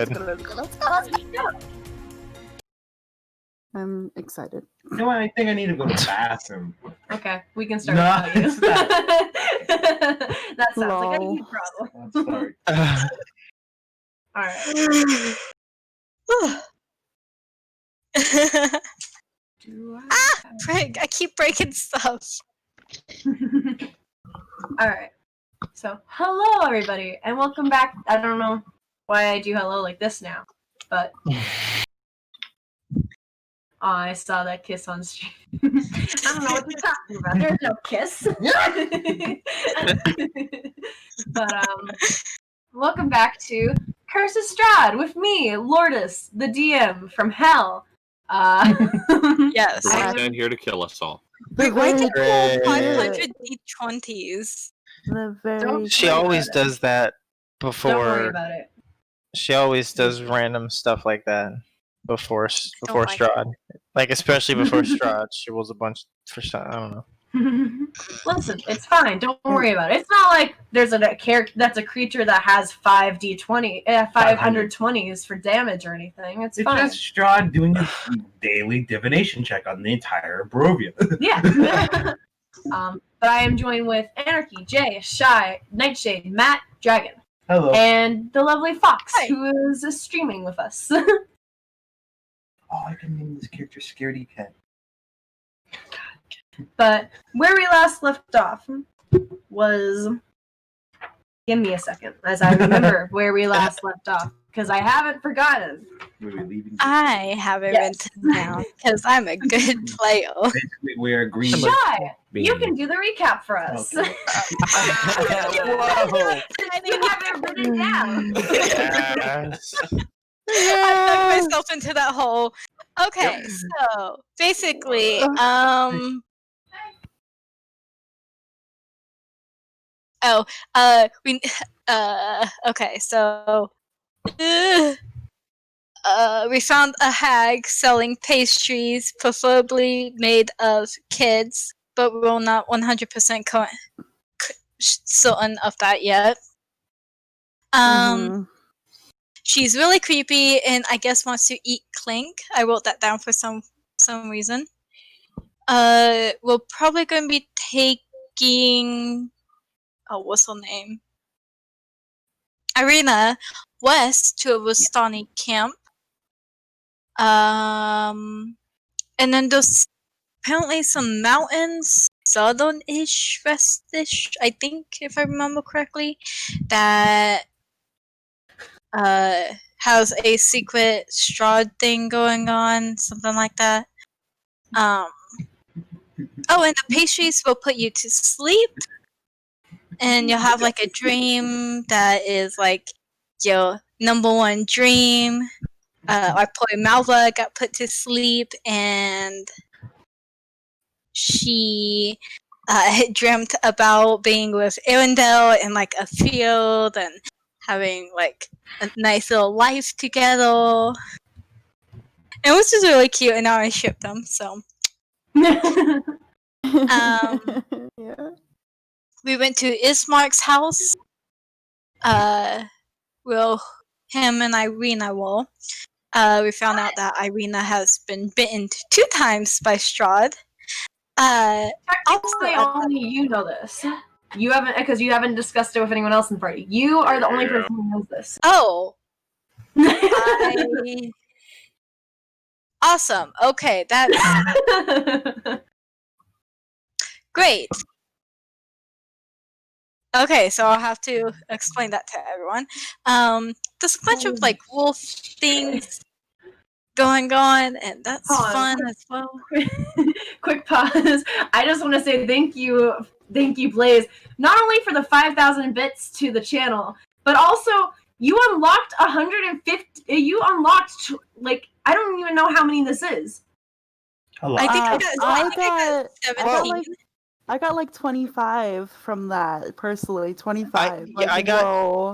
good. Let's go. I'm excited. You know what? I think I need to go to the bathroom. Okay, we can start No, without you. it's not. That sounds like a Lol. huge problem. I'm sorry. Alright. Frick, I keep breaking stuff. Alright. So, hello everybody, and welcome back. I don't know why I do hello like this now, but... Oh, I saw that kiss on stream. I don't know what you're talking about. There's no kiss. But, welcome back to Curse of Strahd with me, Lordess, the DM from Hell. Yes. I Stand here to kill us all. Wait, why did you roll Great. 500 d20s? The very Don't- She worry always about it. does that Don't worry before. about it. She always does random stuff like that before like Strahd. Like especially before Strahd, she rolls a bunch for Strahd. I don't know. Listen, it's fine. Don't worry about it. It's not like there's a character that's a creature that has 520s for damage or anything. It's fine. just Strahd doing a daily divination check on the entire Barovia. Yeah. But I am joined with Anarchy, Jay, Shy, Nightshade, Matt, Dragan, Hello. and the lovely Fox, Hi. who is streaming with us. Oh, I can name this character Scaredy Cat. But where we last left off was... Give me a second, as I remember where we last left off, because I haven't forgotten. Were we leaving? I have it Yes. written down because I'm a good player. Basically, we're agreeing. Shy, you can do the recap for us. Okay. Whoa! You have it written down. Yes. I dug myself into that hole. Okay, so basically, okay, so, we found a hag selling pastries, preferably made of kids, but we're not 100% certain of that yet. Mhm. She's really creepy and I guess wants to eat Kllink. I wrote that down for some reason. We're probably going to be taking... Oh, what's her name? Irina west to a Vistani camp. And then there's apparently some mountains, southern-ish, west-ish, I think, if I remember correctly, that has a secret Strahd thing going on, something like that. Oh, and the pastries will put you to sleep, and you'll have like a dream that is like your number one dream. Our poor Malva got put to sleep, and she dreamt about being with Aerendyl in like a field and having like a nice little life together. It was just really cute, and now I ship them. So Yeah. we went to Ismark's house. Well, him and Irina were. We found out that Irina has been bitten 2 times by Strahd. Technically, only you know this. You haven't, because you haven't discussed it with anyone else in the party. You are the only person who knows this. Oh, awesome. Okay, that's great. Okay, so I'll have to explain that to everyone. There's a bunch of like wolf things going on, and that's fun as well. Quick pause. I just want to say thank you, Blaze, not only for the 5,000 bits to the channel, but also you unlocked 150. You unlocked like I don't even know how many this is. Hello. I think I I got 17. I got like 25 from that personally. 25. I got- whoa.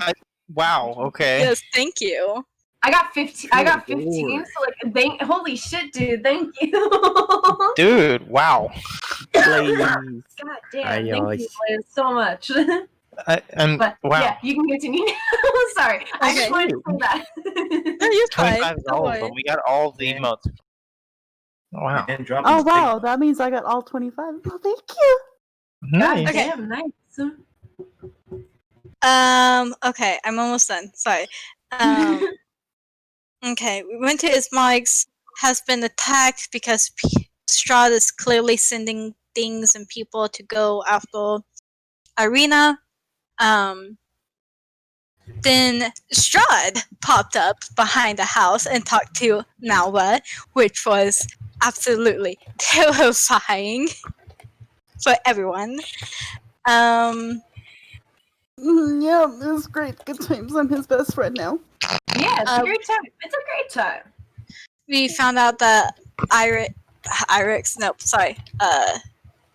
Wow. Okay. Yes, thank you. I got 15. I got 15. Lord. So like, holy shit, dude! Thank you. Dude. Wow. God damn! Hi, Thank guys. you, Blaze, so much. But wow, yeah, you can continue. Sorry, I just Okay. wanted to say that. No, you're fine. 25 is Don't all of them. worry. We got all of the Yeah. emotes. Wow, And drop Oh the wow, stigma. that means I got all 25. Oh, thank you. nice. Okay. Damn, nice. Okay, I'm almost done. Sorry. Okay, we went to Ismark's, has been attacked because Strahd is clearly sending things and people to go after Irina. Then Strahd popped up behind the house and talked to Malva, which was absolutely terrifying for everyone. Yeah, it was great. Good times. I'm his best friend now. Yeah, it's a great time. It's a great time. We found out that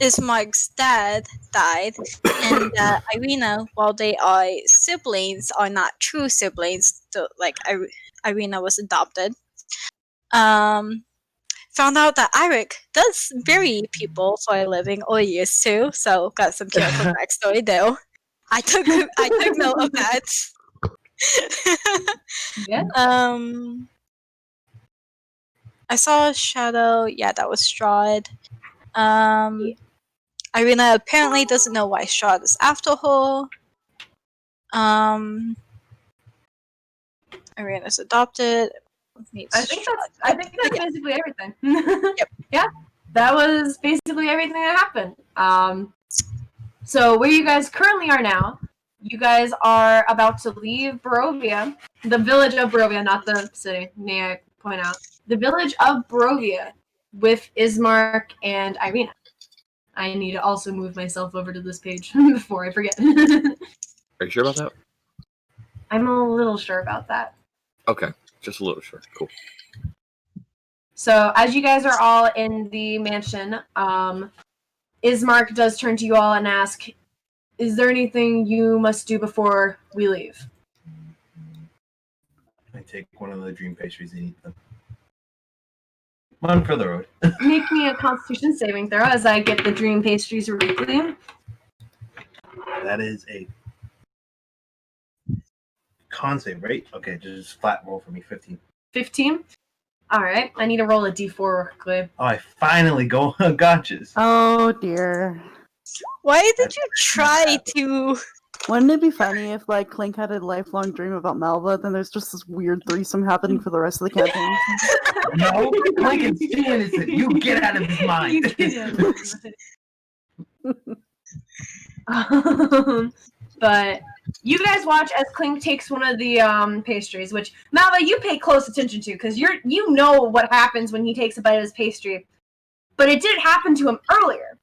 Ismark's dad died, and that Irina, while they are siblings, are not true siblings. So, like, Irina was adopted. Found out that Airic does bury people for a living, or used to. So, got some character backstory there. I took note of that. Yeah. I saw a shadow. Yeah, that was Strahd. Irina apparently doesn't know why Strahd is after her. Irina's adopted. I think that's basically everything. Yeah, that was basically everything that happened. So where you guys currently are now, you guys are about to leave Barovia, the village of Barovia, not the city. May I point out the village of Barovia with Ismark and Irina. I need to also move myself over to this page before I forget. Are you sure about that? I'm a little sure about that. Okay, just a little sure. Cool. So as you guys are all in the mansion, Ismark does turn to you all and ask, is there anything you must do before we leave? I take one of the dream pastries and eat them. One for the road. Make me a constitution saving throw as I get the dream pastries weekly. That is a con save, right? Okay, just flat roll for me. 15. 15? Alright, I need to roll a d4 quickly. Oh, I finally go gotchas. Oh dear. Why did you try to? Wouldn't it be funny if like Kllink had a lifelong dream about Malva, then there's just this weird threesome happening for the rest of the campaign? No, Kllink is too innocent. You get out of his mind. You get it. But you guys watch as Kllink takes one of the pastries, which Malva, you pay close attention to because you know what happens when he takes a bite of his pastry, but it didn't happen to him earlier.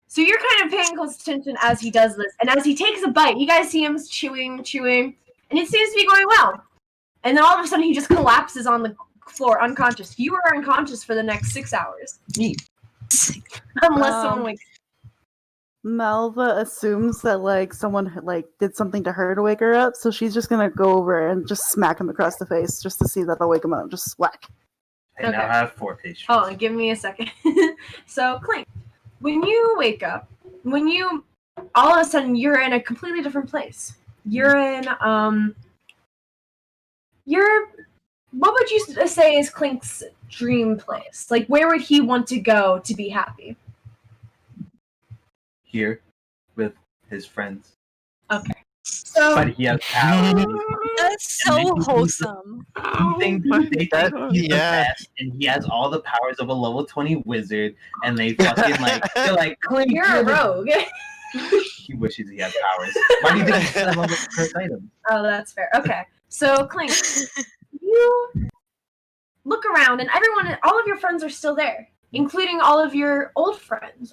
So you're kind of paying close attention as he does this, and as he takes a bite, you guys see him chewing, and it seems to be going well. And then all of a sudden, he just collapses on the floor, unconscious. You are unconscious for the next 6 hours, unless someone wakes. Malva assumes that like someone like did something to her to wake her up, so she's just gonna go over and just smack him across the face just to see that they'll wake him up. Just whack. I now Okay. have 4 pastries. Hold on, give me a second. So, Kllink, when you wake up, all of a sudden you're in a completely different place. You're in what would you say is Klink's dream place? Like, where would he want to go to be happy? Here with his friends. Okay. So But he has powers. That's so wholesome. They think he's the Yeah. best, and he has all the powers of a level 20 wizard, and they fucking they're like, Kllink, you're a the-" rogue. He wishes he had powers. Why do you think he's level cursed item? Oh, that's fair. Okay. So, Kllink, you look around, and all of your friends are still there, including all of your old friends,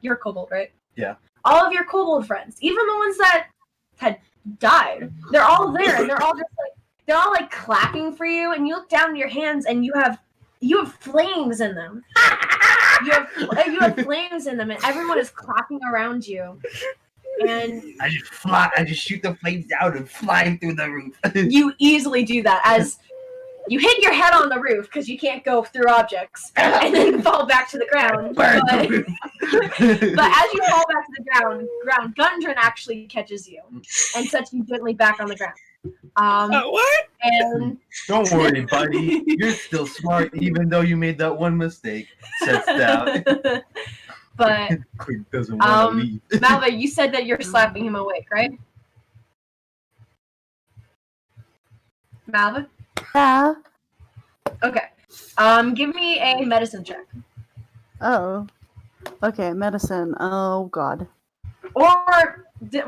you're kobold, right? Yeah. All of your kobold friends, even the ones that had died, they're all there, and they're all clapping for you, and you look down at your hands, and you have flames in them. You have flames in them, and everyone is clapping around you. And I just shoot the flames out and fly through the roof. you easily do that as you hit your head on the roof because you can't go through objects and then fall back to the ground. Burn But the roof. But as you fall back to the ground, Gudrun actually catches you and sets you gently back on the ground. What? And Don't worry, buddy. You're still smart, even though you made that one mistake. Said Stout. but Kllink doesn't want to leave. Malva, you said that you're slapping him awake, right? Malva? Yeah. Okay. Give me a medicine check. Oh. Okay, medicine. Oh god. Or did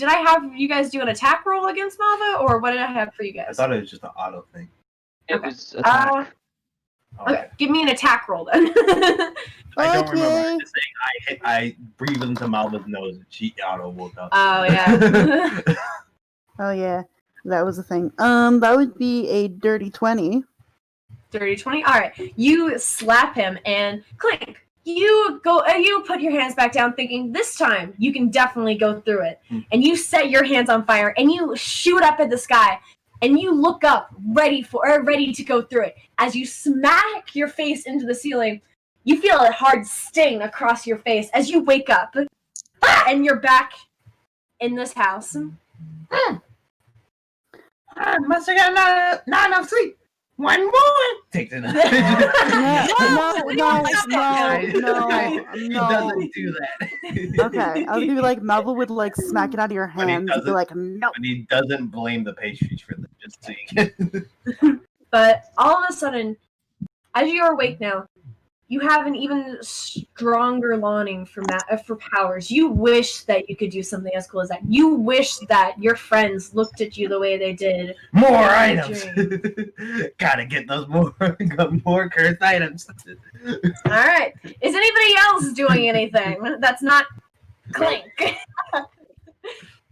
I have you guys do an attack roll against Malva, or what did I have for you I guys? thought it was just an auto thing. It was attack. Okay, give me an attack roll then. I don't remember. Okay. I'm just saying I breathed into Malva's nose and she auto woke up. Oh yeah. Oh yeah. That was the thing. That would be a dirty 20. Dirty 20. All right, you slap him and Kllink. You go. You put your hands back down, thinking this time you can definitely go through it. And you set your hands on fire and you shoot up at the sky. And you look up, ready to go through it. As you smack your face into the ceiling, you feel a hard sting across your face as you wake up, and you're back in this house. I must have got not enough sleep. One more. Take the No, He doesn't do that. Okay, I was gonna be like, Malva would like smack it out of your But he hands and be doesn't. like, no. And he doesn't blame the pastries for them, just so you can. But all of a sudden, as you are awake now, you have an even stronger longing for powers. You wish that you could do something as cool as that. You wish that your friends looked at you the way they did. More in your items. dream. Gotta get those more cursed items. All right. Is anybody else doing anything that's not Kllink?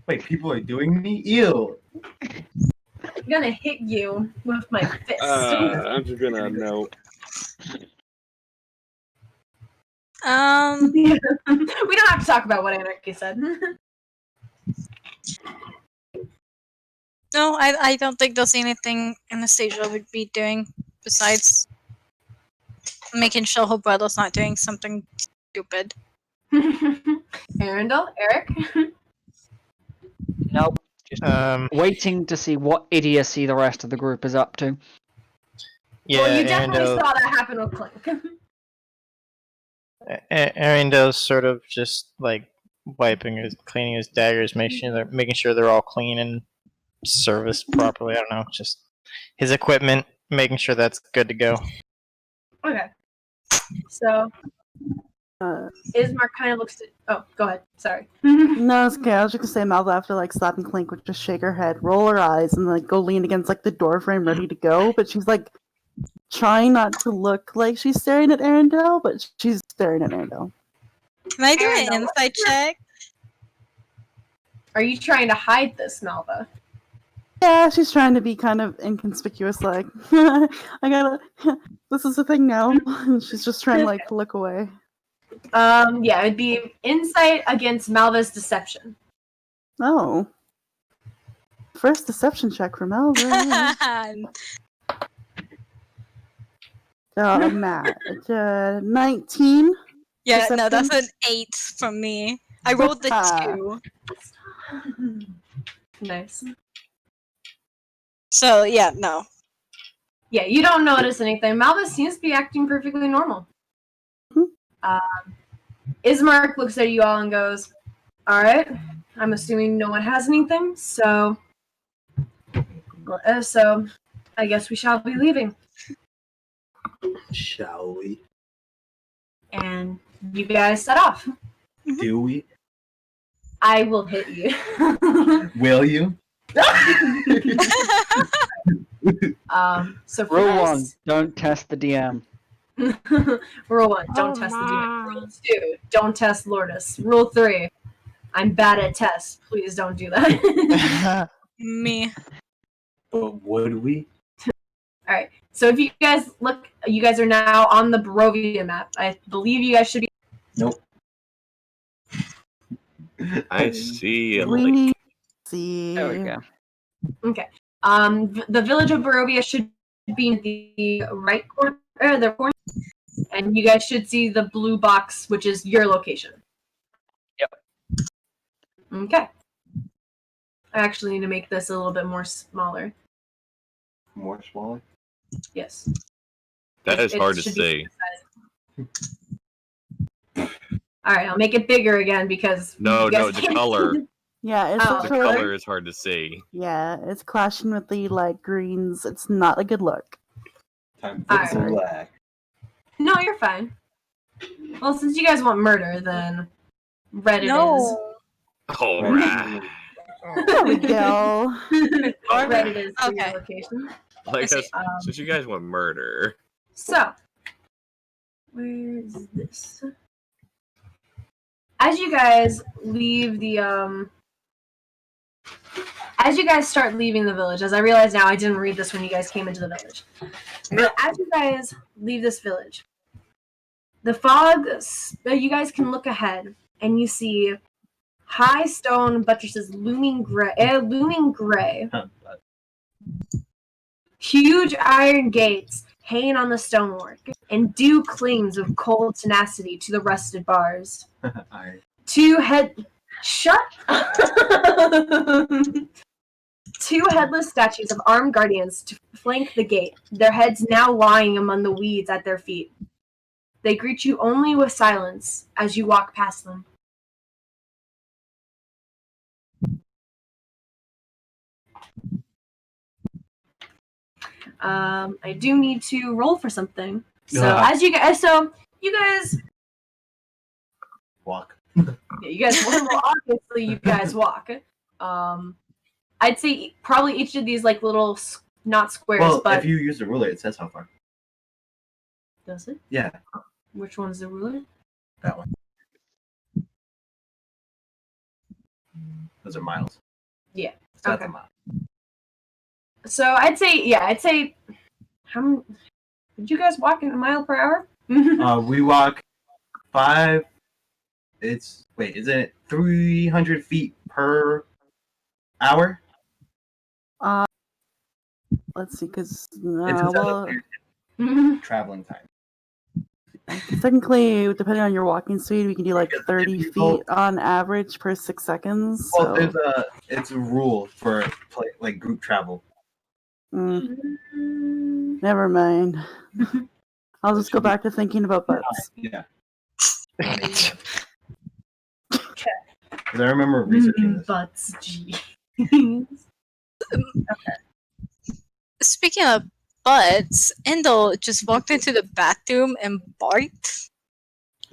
Wait, people are doing me? Ew. I'm gonna hit you with my fist. I'm just gonna note. We don't have to talk about what Anarchy said. No, I don't think there's anything Anastasia would be doing besides making sure her brother's not doing something stupid. Aerendyl, Airic. Nope. Just waiting to see what idiocy the rest of the group is up to. Yeah, Well, you definitely Aerendyl, saw that happen with Kllink. Aerendyl's sort of just like cleaning his daggers, making sure they're all clean and serviced properly. I don't know, just his equipment, making sure that's good to go. Okay. So, Ismark kind of looks at... Oh, go ahead. Sorry. No, it's okay. I was just gonna say Malva, after like slapping Kllink, would just shake her head, roll her eyes, and like go lean against like the door frame, ready to go. But she's like trying not to look like she's staring at Aerendyl, but she's staring at Aerendyl. Can I do Aerendyl, an insight check? Are you trying to hide this, Malva? Yeah, she's trying to be kind of inconspicuous, like I gotta. This is the thing now. She's just trying to like look away. Yeah, it'd be insight against Malva's deception. Oh, first deception check for Malva. Matt, 19. Yeah, no, that's Deception? an 8 from me. I rolled the 2. Nice. So, yeah, no. Yeah, you don't notice anything. Malva seems to be acting perfectly normal. Ismark looks at you all and goes, "Alright, I'm assuming no one has anything, so I guess we shall be leaving." Shall we? And you guys set off. Do we? I will hit you. Will you? So for Rule 1, this, don't test the DM. Rule 1, don't test the DM. Rule 2, don't test Lordess. Rule 3, I'm bad at tests. Please don't do that. Me. But would we? Alright, so if you guys look, you guys are now on the Barovia map. I believe you guys should be... Nope. I see a lake. We see. There we go. Okay. The village of Barovia should be in the right corner, the corner. And you guys should see the blue box, which is your location. Yep. Okay. I actually need to make this a little bit more smaller. More smaller? Yes. That is It hard to should be see. Alright, I'll make it bigger again because No, you guys no, the can't color. see Yeah, it's Oh, The literally color is hard to see. yeah, it's clashing with the light greens. It's not a good look. Time to fix Alright. black. No, you're fine. Well, since you guys want murder, then red it No. Alright. There we go. is. Red it is for Okay. your location. Like, I see. since you guys want murder. So, where is this? As you guys leave the as you guys start leaving the village, as I realize now I didn't read this when you guys came into the village. But as you guys leave this village, the fog, you guys can look ahead and you see high stone buttresses looming gray, huge iron gates hanging on the stonework, and dew clings with cold tenacity to the rusted bars. Alright. Shut up! Two headless statues of armed guardians to flank the gate, their heads now lying among the weeds at their feet. They greet you only with silence as you walk past them. I do need to roll for something. So you guys Walk. Yeah, you guys well, obviously you guys walk. I'd say probably each of these like little not squares, Well, but if you use the ruler, it says how far. does it? Yeah, Which one's the ruler? that one. Those are miles. Yeah. So that's Okay. a mile. So I'd say how many, did you guys walk in a mile per hour? We walk 5. Is it 300 feet per hour? Let's see, because It's inside well, of traveling time. technically, depending on your walking speed, we can do like 30 feet on average per 6 seconds. Well, So, it's a rule for like group travel. never mind. I'll just go back to thinking about butts. Yeah. Because I remember researching this. Butts, gee. Speaking of butts, Endel just walked into the bathroom and barked.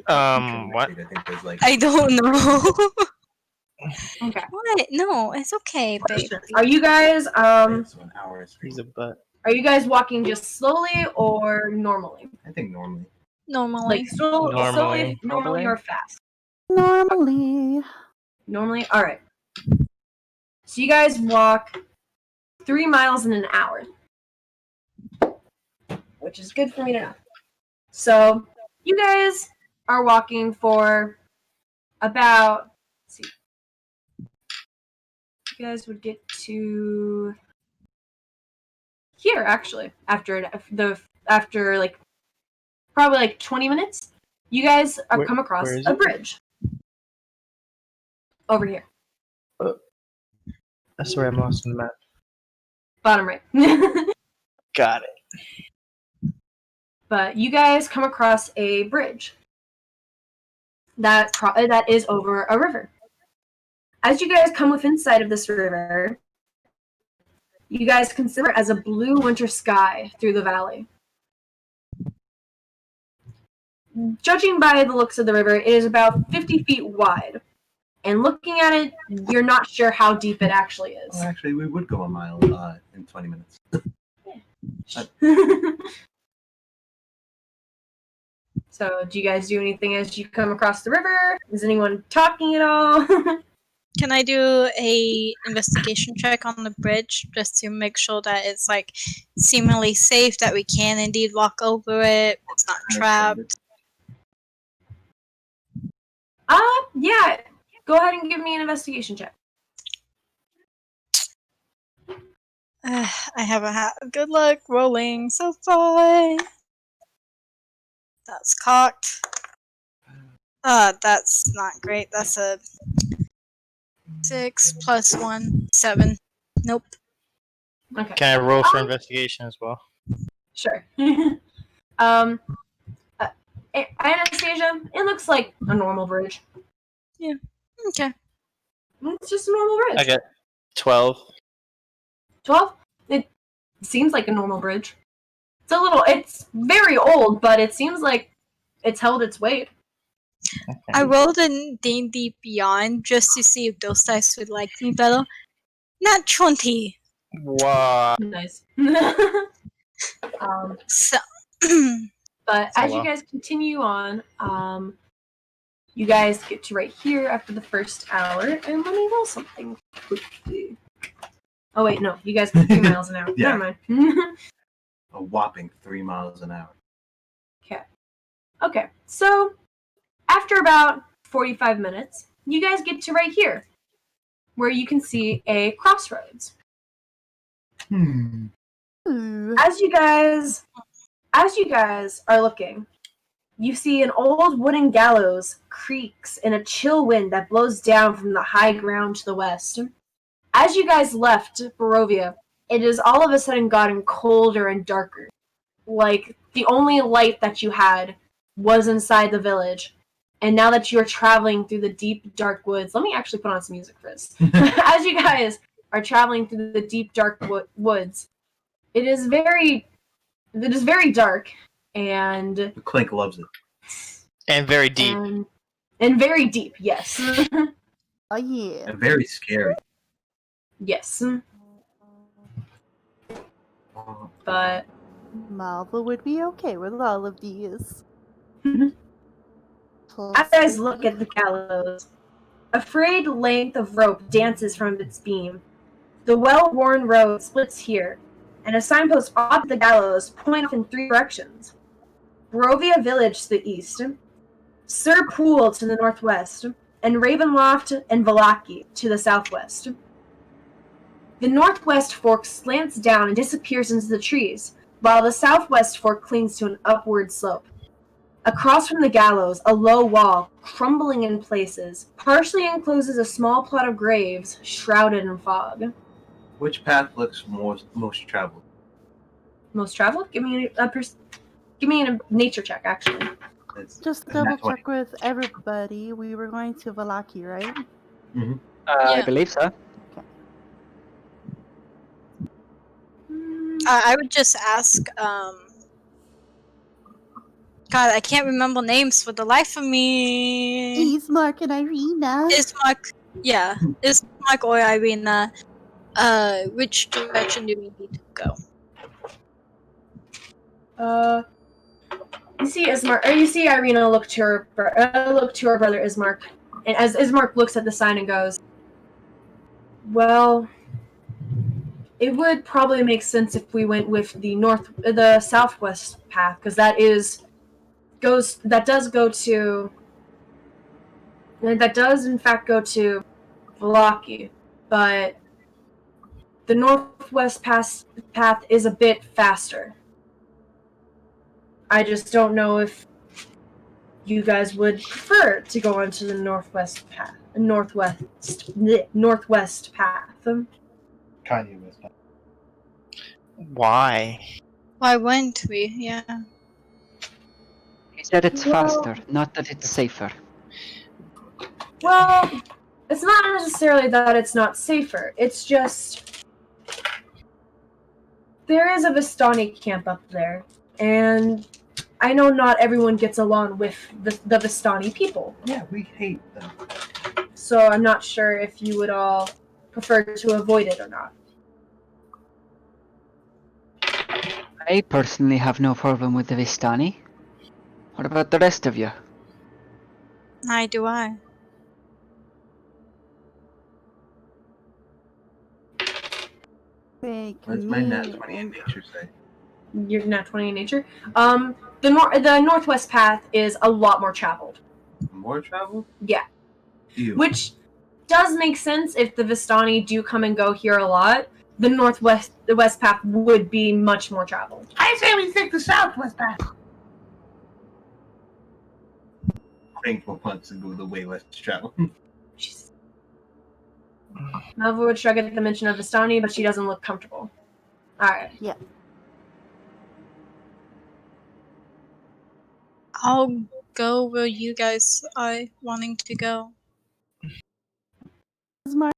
What? I think there's like. I don't know. Okay. What? No, it's okay, babe. Are you guys So an hour is He's a butt. are you guys walking just slowly or normally? I think normally. Normally. Like slowly Normally. or fast? Normally. Normally? Alright. So you guys walk 3 miles in an hour. Which is good for me to know. So you guys are walking for about, let's see. You guys would get to here actually after like probably like 20 minutes. You guys come across where is a it? bridge over here, I swear I'm lost in the map. bottom right. Got it. But you guys come across a bridge that is over a river. As you guys come within sight of this river, you guys consider it as a blue winter sky through the valley. Judging by the looks of the river, it is about 50 feet wide. And looking at it, you're not sure how deep it actually is. Well, actually, we would go a mile in 20 minutes. So, do you guys do anything as you come across the river? Is anyone talking at all? Can I do a investigation check on the bridge just to make sure that it's like seemingly safe, that we can indeed walk over it, it's not trapped? Yeah. Go ahead and give me an investigation check. I haven't had good luck rolling so far. That's cocked. That's not great. That's a 6 plus 1, 7. Nope. Okay. Can I roll for investigation as well? Sure. Anastasia, it looks like a normal bridge. Okay. It's just a normal bridge. I get 12. 12? It seems like a normal bridge. It's very old, but it seems like it's held its weight. I rolled in D&D Beyond just to see if those dice would like me better. Not 20. Wow. Nice. So, But So as you well. guys continue on, you guys get to right here after the first hour, and let me roll something quickly. Oh wait, no, you guys get 3 miles an hour. Yeah. Never mind. A whopping 3 miles an hour. Okay, so after about 45 minutes, you guys get to right here, where you can see a crossroads. Hmm. Ooh. As you guys are looking, you see an old wooden gallows creaks in a chill wind that blows down from the high ground to the west. As you guys left Barovia, it has all of a sudden gotten colder and darker. Like, the only light that you had was inside the village. And now that you're traveling through the deep, dark woods, let me actually put on some music for this. As you guys are traveling through the deep, dark woods, it is very dark, and Kllink loves it. And very deep. and very deep. Yes, Oh yeah. And very scary. yes. But Malva would be okay with all of these. as you guys look at the gallows, a frayed length of rope dances from its beam. The well-worn road splits here, and a signpost opposite the gallows points off in 3 directions. Barovia Village to the east, Sir Pool to the northwest, and Ravenloft and Vallaki to the southwest. The northwest fork slants down and disappears into the trees, while the southwest fork clings to an upward slope. Across from the gallows, a low wall, crumbling in places, partially encloses a small plot of graves shrouded in fog. Which path looks most traveled? Most traveled? Give me a nature check, actually. It's Just a double nat 20. check with everybody. We were going to Vallaki, right? I Yeah. believe so. I would just ask, God, I can't remember names for the life of me. Ismark and Irina. Ismark, yeah, Ismark or Irina. Which direction do we need to go? You see Irina look to her brother Ismark, and as Ismark looks at the sign and goes, "Well, it would probably make sense if we went with the southwest path, because that does in fact go to Vallaki, but the northwest path is a bit faster. I just don't know if you guys would prefer to go onto the northwest path. Northwest path. Kanye was not. Why? Why wouldn't we? Yeah. He said it's Well- faster, not that it's safer. Well, it's not necessarily that it's not safer. It's just there is a Vistani camp up there, and I know not everyone gets along with the Vistani people. Yeah, we hate them. So I'm not sure if you would all prefer to avoid it or not. I personally have no problem with the Vistani. What about the rest of you? Neither do I. What's my nat 20 in nature say? You're not 20 in nature. The northwest path is a lot more traveled. More travel? Yeah. Ew. Which does make sense if the Vistani do come and go here a lot. The west path would be much more traveled. I say we take the southwest path. praying for once and go the way less travel. She's... Malva would shrug at the mention of Vistani, but she doesn't look comfortable. Alright. I'll go where you guys are wanting to go.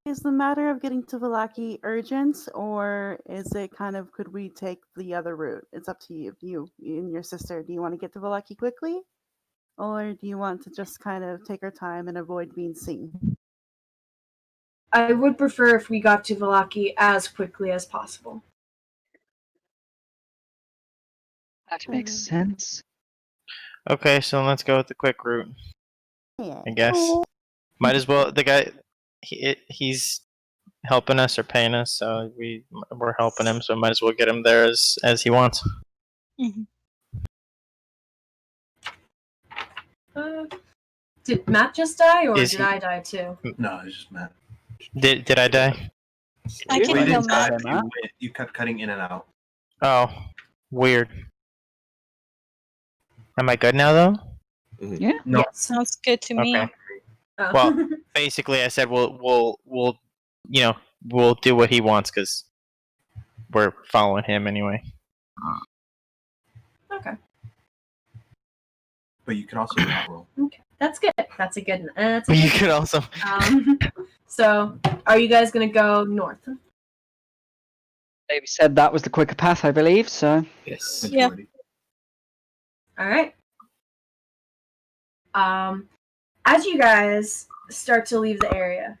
Is the matter of getting to Vallaki urgent, or is it kind of could we take the other route? It's up to you. You and your sister. Do you want to get to Vallaki quickly, or do you want to just kind of take our time and avoid being seen? I would prefer if we got to Vallaki as quickly as possible. That makes sense. Okay, so let's go with the quick route, Yeah. I guess. Might as well. The guy, he's helping us or paying us, so we're helping him. So might as well get him there as he wants. Did Matt just die, or Is did he- I die too? No, it's just Matt. Did I die? I You can Well, you heal didn't Matt. die, but you kept cutting in and out. Oh, weird. Am I good now though? Yeah. No. Yes. Sounds good to me. Okay. Oh. Well, basically, I said we'll do what he wants because we're following him anyway. Okay. But you can also not roll. Okay. That's good. That's a good. That's a But you good. could also. So, are you guys gonna go north? They said that was the quicker path, I believe, so... Yes. Yeah. Majority. All right. As you guys start to leave the area,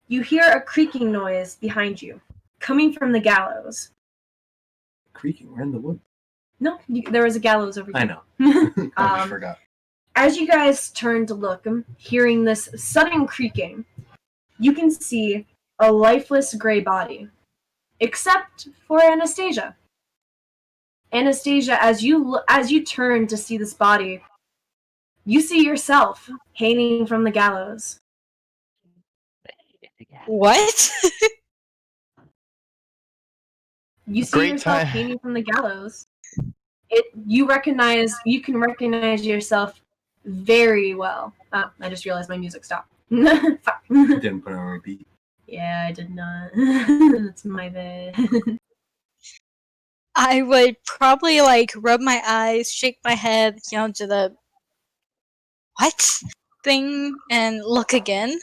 you hear a creaking noise behind you, coming from the gallows. Creaking. We're in the wood. No, there was a gallows over I here. know. I just Um, forgot. As you guys turn to look, hearing this sudden creaking, you can see a lifeless gray body, except for Anastasia. Anastasia, as you turn to see this body, you see yourself hanging from the gallows. What? You see Great yourself time. hanging from the gallows. You can recognize yourself very well. Oh, I just realized my music stopped. Fuck. Didn't put it on repeat. Yeah, I did not. That's my bad. I would probably rub my eyes, shake my head, do the what thing, and look again.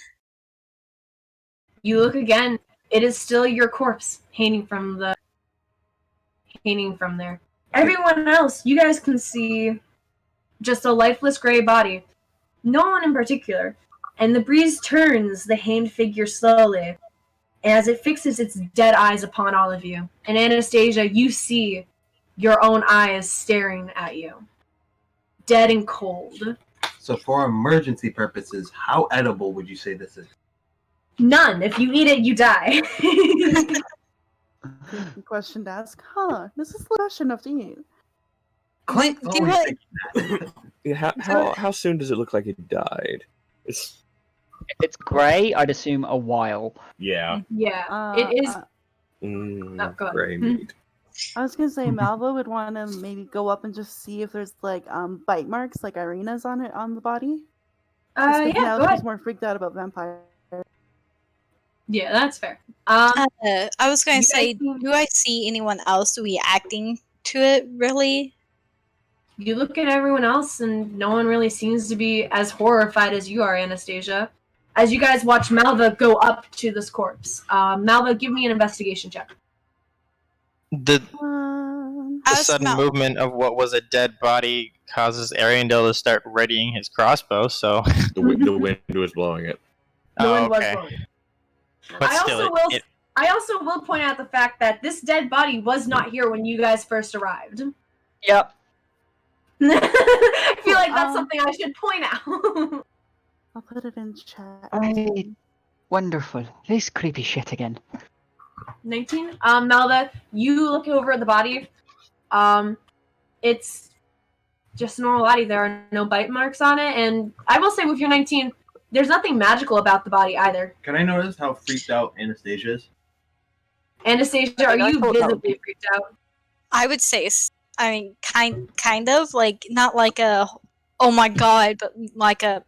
You look again. It is still your corpse hanging from there. Everyone else, you guys can see just a lifeless gray body. No one in particular. And the breeze turns the hanged figure slowly as it fixes its dead eyes upon all of you. And Anastasia, you see your own eyes staring at you. Dead and cold. So for emergency purposes, how edible would you say this is? None. If you eat it, you die. Good question to ask. This is fresh enough to eat. Kllink Do always I- thinks that. How soon does it look like it died? If it's grey, I'd assume a while. Yeah. Yeah, it is. Mm, go ahead. gray meat. I was gonna say Malva would want to maybe go up and just see if there's bite marks, like arenas on it on the body. Just 'cause Yeah, now go she's ahead. more freaked out about vampires. Yeah, that's fair. I was going You to say, guys can- do I see anyone else reacting to it, really? You look at everyone else, and no one really seems to be as horrified as you are, Anastasia. As you guys watch Malva go up to this corpse. Malva, give me an investigation check. The I was sudden about- movement of what was a dead body causes Aerendyl to start readying his crossbow. So. The wind was blowing it. The Oh, wind was okay. blowing. But I still, also will point out the fact that this dead body was not here when you guys first arrived. Yep. I feel like that's something I should point out. I'll put it in chat. Wonderful. This creepy shit again. 19. Malva, you look over at the body. It's just a normal body. There are no bite marks on it, and I will say with your 19, there's nothing magical about the body either. Can I notice how freaked out Anastasia is? Anastasia, are I you thought that would visibly be- freaked out? I would say, kind of, not like a oh my god, but like a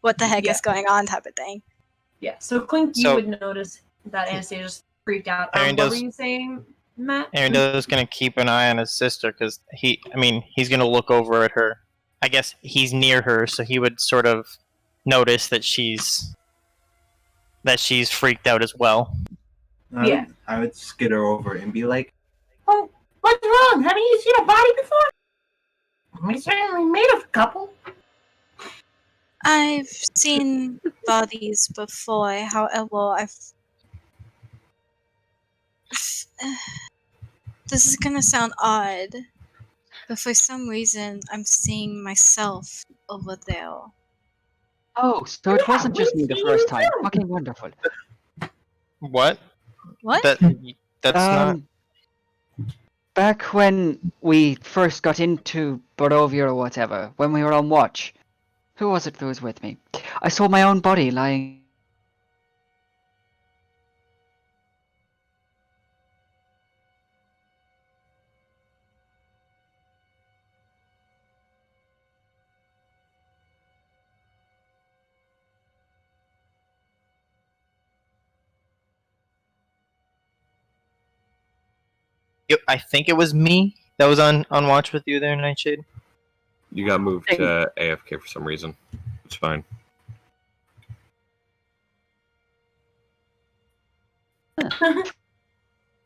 what the heck Yeah. is going on type of thing. Yeah, so Kllink, you So- would notice that Anastasia just freaked out. What Arendyl's- were you saying, Matt? Aerendyl gonna keep an eye on his sister because he's gonna look over at her. I guess he's near her, so he would sort of notice that she's freaked out as well. Yeah. I would skitter over and be like, "Oh, what's wrong? Haven't you seen a body before? We certainly made a couple." I've seen bodies before, however, this is gonna sound odd, but for some reason, I'm seeing myself over there. Oh, so it wasn't just me the first time. Fucking wonderful. What? What? That's not. Back when we first got into Barovia or whatever, when we were on watch, who was it that was with me? I saw my own body lying. I think it was me that was on watch with you there, Nightshade. You got moved to AFK for some reason. It's fine.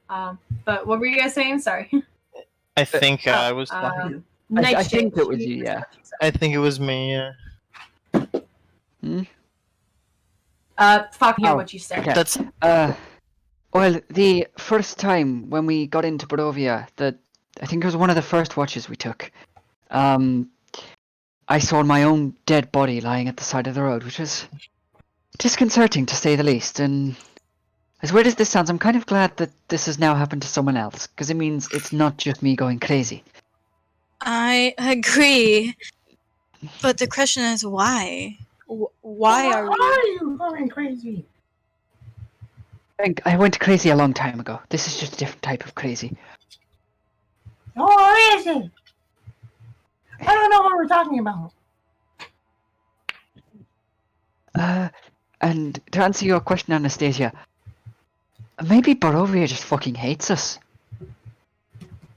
But what were you guys saying? Sorry. I think I was. I Nightshade. think it was you, yeah. I think it was me. Yeah. Fuck, hear Oh, what you said. okay. That's Well, the first time when we got into Barovia, I think it was one of the first watches we took. I saw my own dead body lying at the side of the road, which was disconcerting to say the least. And as weird as this sounds, I'm kind of glad that this has now happened to someone else, because it means it's not just me going crazy. I agree, but the question is why? Why are you? you going crazy? I went crazy a long time ago. This is just a different type of crazy. Oh, is it? I don't know what we're talking about. And to answer your question, Anastasia, maybe Barovia just fucking hates us.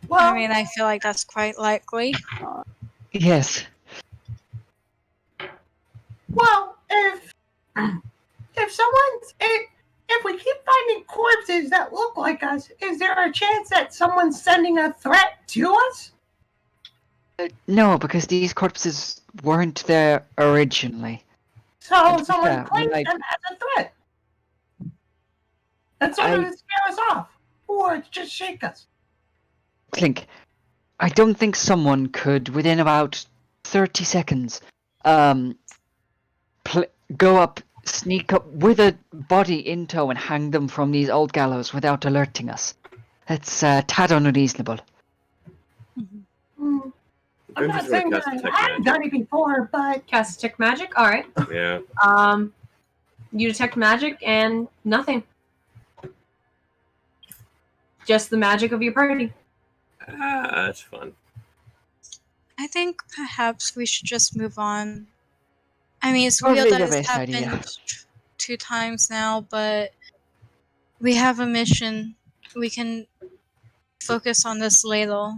Well, I mean, I feel like that's quite likely. Yes. well, if we keep finding corpses that look like us, is there a chance that someone's sending a threat to us? No, because these corpses weren't there originally. So Yeah, someone claims like- them as a threat. That's sort of to scare us off, or to just shake us. Kllink, I don't think someone could, within about 30 seconds, go up, sneak up with a body in tow and hang them from these old gallows without alerting us. It's tad unreasonable. I'm Don't not just saying really that cast I detect haven't done it before, but Cast detect magic. All right. Yeah. You detect magic and nothing. Just the magic of your party. That's fun. I think perhaps we should just move on. I mean, it's Probably weird that the it's best happened idea. 2 times now, but we have a mission. We can focus on this later.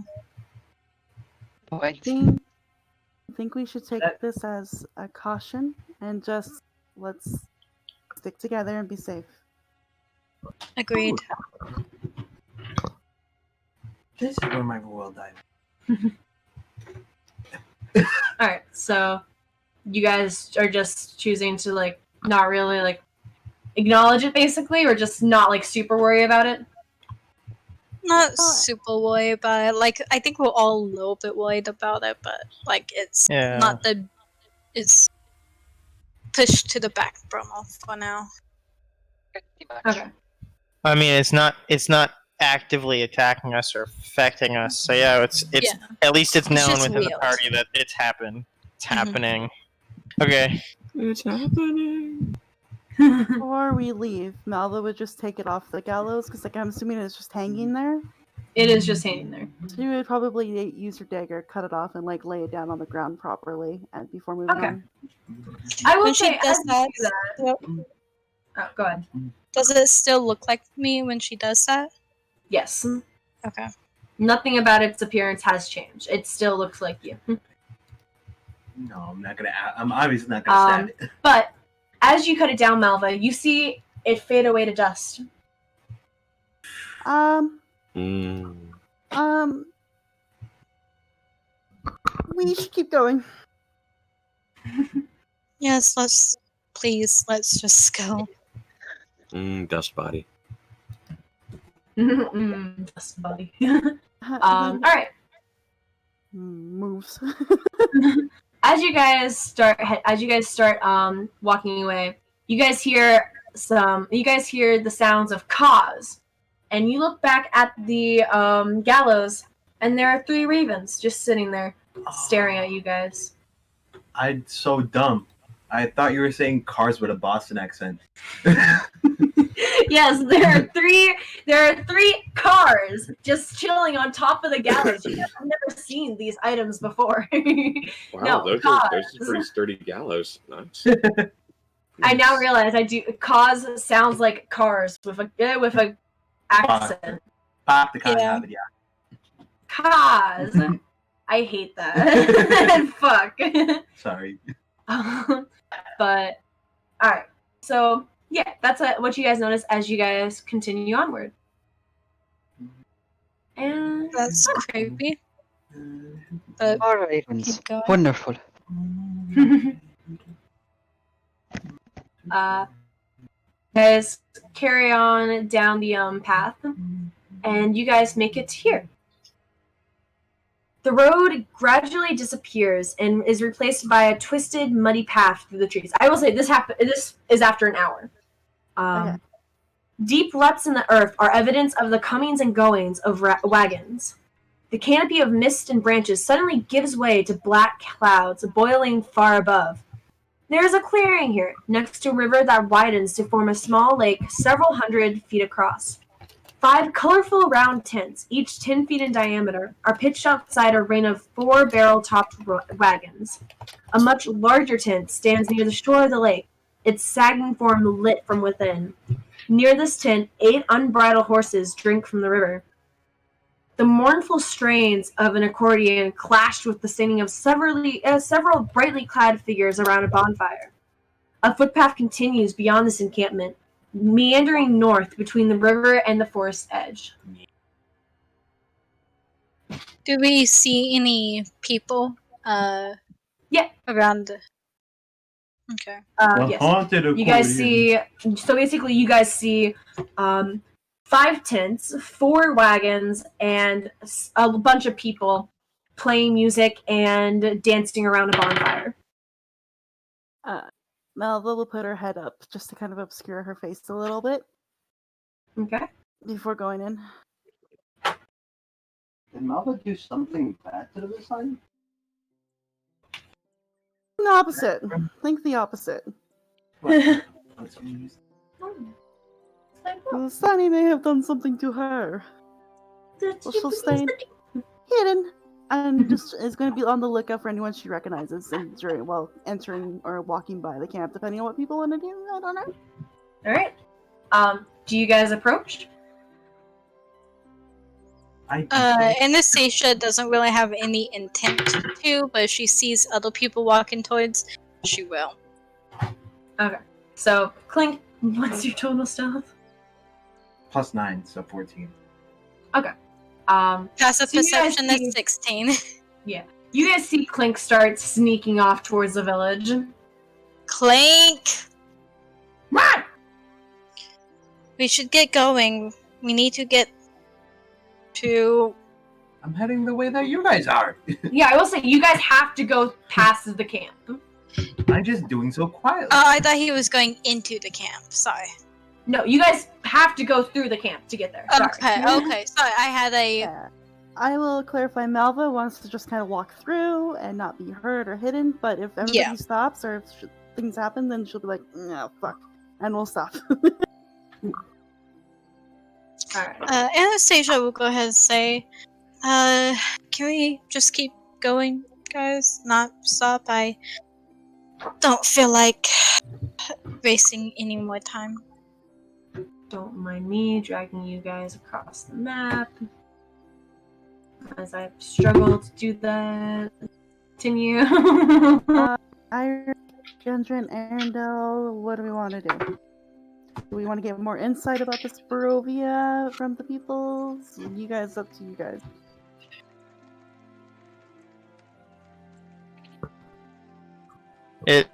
I think we should take this as a caution and just let's stick together and be safe. Agreed. this is where my world died. All right. So you guys are just choosing to like not really like acknowledge it, basically, or just not like super worry about it. Not super worried about it. Like, I think we're all a little bit worried about it, but like, it's Yeah. not the. It's pushed to the back burner for now. Okay. I mean, it's not actively attacking us or affecting us. So yeah, it's Yeah. at least it's known just within the wheels. party that it's happened. It's Mhm. happening. Okay. It's happening. Before we leave, Malva would just take it off the gallows because, like, I'm assuming it's just hanging there. It is just hanging there. She would probably use her dagger, cut it off, and like lay it down on the ground properly, and before moving Okay. on. I will When she say, does as you that, do that. yep. Oh, go ahead. Does it still look like me when she does that? Yes. Okay. Nothing about its appearance has changed. It still looks like you. No, I'm not gonna. I'm obviously not gonna stab it. But as you cut it down, Malva, you see it fade away to dust. We should keep going. Yes, let's just go. Dust body. Dust buddy. All right. Moves. As you guys start walking away, you guys hear the sounds of caws, and you look back at the gallows, and there are 3 ravens just sitting there staring at you guys. I'm so dumb. I thought you were saying cars with a Boston accent. Yes, there are three cars just chilling on top of the gallows. You guys have never seen these items before. Wow, No, those cars. are pretty sturdy gallows. Nice. I now realize cause sounds like cars with a accent. Pop the con Yeah. have it, yeah. Cause. I hate that. Fuck. Sorry. But alright. So yeah, that's what you guys notice as you guys continue onward. And That's creepy. But All ravens. keep going. Wonderful. guys carry on down the path, and you guys make it here. The road gradually disappears and is replaced by a twisted, muddy path through the trees. I will say this is after an hour. Okay. Deep ruts in the earth are evidence of the comings and goings of wagons. The canopy of mist and branches suddenly gives way to black clouds boiling far above. There is a clearing here, next to a river that widens to form a small lake several hundred feet across. 5 colorful round tents, each 10 feet in diameter, are pitched outside a ring of 4 barrel-topped wagons. A much larger tent stands near the shore of the lake, its sagging form lit from within. Near this tent, 8 unbridled horses drink from the river. The mournful strains of an accordion clashed with the singing of several brightly clad figures around a bonfire. A footpath continues beyond this encampment, meandering north between the river and the forest edge. Do we see any people? Yeah. Around. Okay. Yes. Haunted You guys see. So basically, you guys see 5 tents, 4 wagons, and a bunch of people playing music and dancing around a bonfire. Malva will put her head up just to kind of obscure her face a little bit Okay. before going in. Did Malva do something bad to the Vistani? The opposite. Think the opposite. Sunny may have done something to her. Well, she'll stay hidden and just is going to be on the lookout for anyone she recognizes while entering or walking by the camp, depending on what people want to do. I don't know. All right. Do you guys approach? Anastasia doesn't really have any intent to, but if she sees other people walking towards, she will. Okay. So, Kllink, what's your total stealth? +9, so 14. Okay. Passive So you guys perception see- is 16. You guys see Kllink start sneaking off towards the village. Kllink! Run! We should get going. We need to get to... I'm heading the way that you guys are. Yeah, I will say, you guys have to go past the camp. I'm just doing so quietly. I thought he was going into the camp. Sorry. No, you guys have to go through the camp to get there. Sorry. Okay. Sorry, I had a... Yeah. I will clarify Malva wants to just kind of walk through and not be heard or hidden, but if everybody stops or if things happen, then she'll be like, no, fuck. And we'll stop. Alright. Anastasia will go ahead and say, can we just keep going, guys? Not stop? I don't feel like wasting any more time. Don't mind me dragging you guys across the map. As I struggle to do that. Continue. Airic, Gudrun, Aerendyl, what do we want to do? Do we want to get more insight about this Barovia from the peoples? You guys, up to you guys. It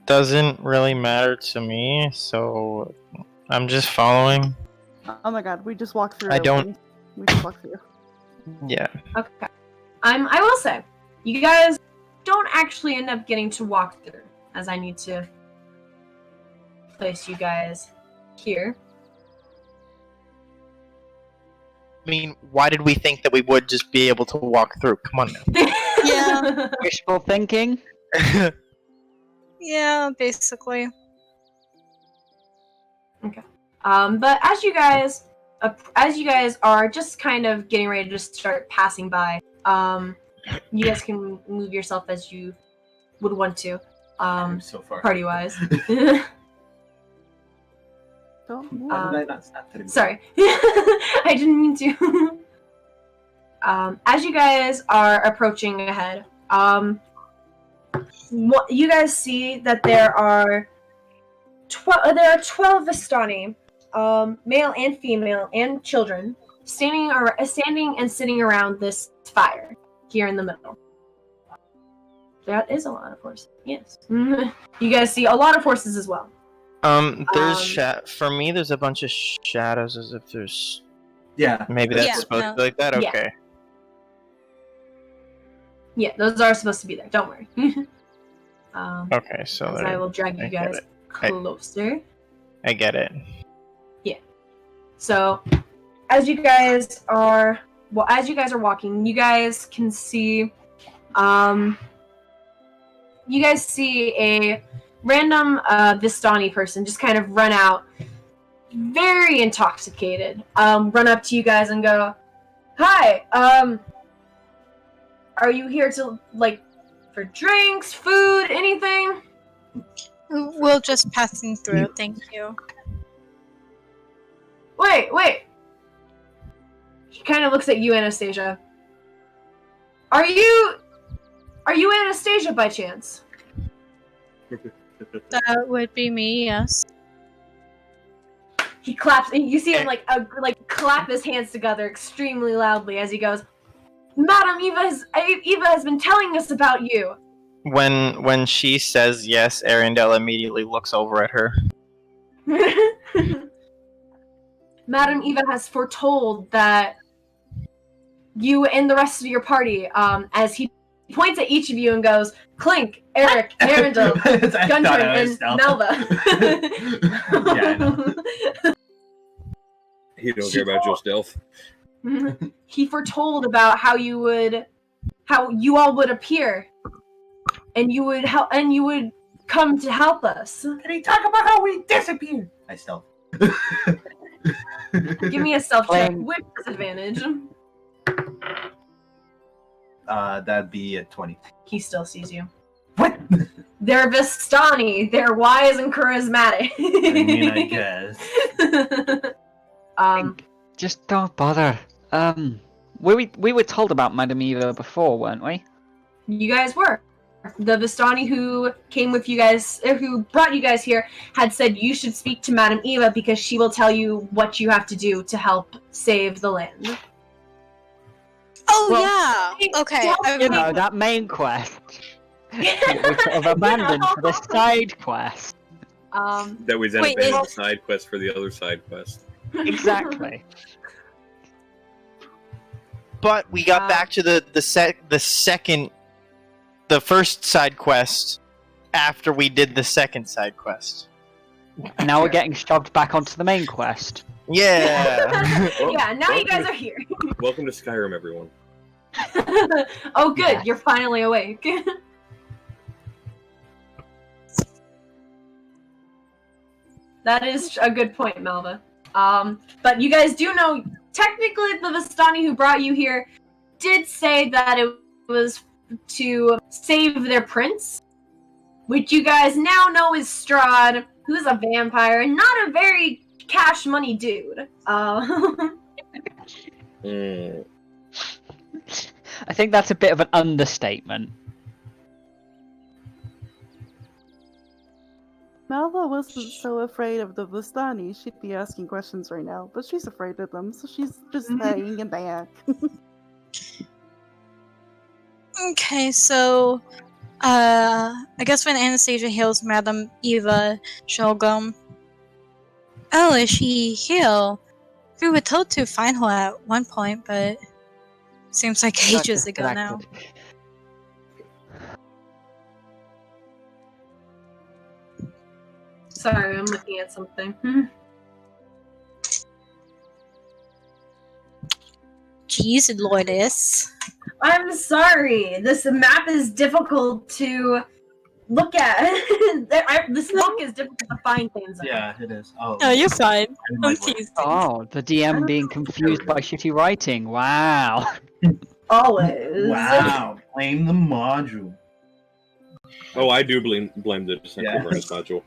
doesn't really matter to me, so I'm just following. Oh my god, we just walked through. I don't- We just walked through. Yeah. Okay. I will say, you guys don't actually end up getting to walk through, as I need to place you guys here. I mean, why did we think that we would just be able to walk through? Come on now. Yeah. Wishful thinking. Yeah, basically. But as you guys are just kind of getting ready to just start passing by, you guys can move yourself as you would want to, so far. party-wise. Don't move. Why did I not snap to the Sorry. I didn't mean to. As you guys are approaching ahead, you guys see that there are 12 Vistani, male and female and children, standing and sitting around this fire here in the middle. That is a lot of horses. Yes. You guys see a lot of horses as well. There's for me. There's a bunch of shadows, as if there's. Yeah. Maybe that's Yeah, supposed no. to be like that. Yeah. Okay. Yeah, those are supposed to be there. Don't worry. Okay, so As I will drag you I get guys it. closer. I get it. So, as you guys are walking, you guys can see, a random Vistani person just kind of run out, very intoxicated. Run up to you guys and go, "Hi, are you here to for drinks, food, anything?" We're just passing through, thank you. Wait. He kind of looks at you, Anastasia. Are you Anastasia by chance? That would be me, yes. He claps, and you see him clap his hands together extremely loudly as he goes, "Madam, Eva has been telling us about you." When she says yes, Aerendyl immediately looks over at her. Madam Eva has foretold that you and the rest of your party, as he points at each of you and goes, "Kllink, Airic, Aerendyl, Gudrun, and Malva." Yeah, I know. He don't care about your stealth. He foretold about how you all would appear, and you would come to help us. Can he talk about how we disappeared? I stealth. Give me a stealth check Claim- with disadvantage. That'd be a 20. He still sees you. What? They're Vistani. They're wise and charismatic. I mean, I guess. Just don't bother. We were told about Madame Eva before, weren't we? You guys were. The Vistani who came with you guys, who brought you guys here, had said you should speak to Madame Eva because she will tell you what you have to do to help save the land. Oh, Well, yeah! Okay, I You know, remember. that main quest. We sort of abandoned for the side quest. That we then Wait, abandoned the side quest for the other side quest. Exactly. But we got back to the first side quest after we did the second side quest. And now we're getting shoved back onto the main quest. Yeah. Yeah, now you guys are here. Welcome to Skyrim, everyone. Oh, good. Yeah. You're finally awake. That is a good point, Malva. But you guys do know, technically, the Vistani who brought you here did say that it was to save their prince, which you guys now know is Strahd, who's a vampire and not a very cash money dude. I think that's a bit of an understatement. Malva wasn't so afraid of the Vistani, she'd be asking questions right now, but she's afraid of them, so she's just hanging in back. Okay, so I guess when Anastasia heals Madame Eva, she'll go, "Oh, is she healed? We were told to find her at one point, but seems like Got ages ago now." distracted. Sorry, I'm looking at something. Jeez, Lourdes. I'm sorry. This map is difficult to look at. This book is difficult to find things in. Yeah, it is. Oh, No, you're fine. I'm I'm like, teasing. Oh, the DM being confused by shitty writing. Wow. Always. wow, blame the module. Oh, I do blame the Descent Yeah. Avernus module.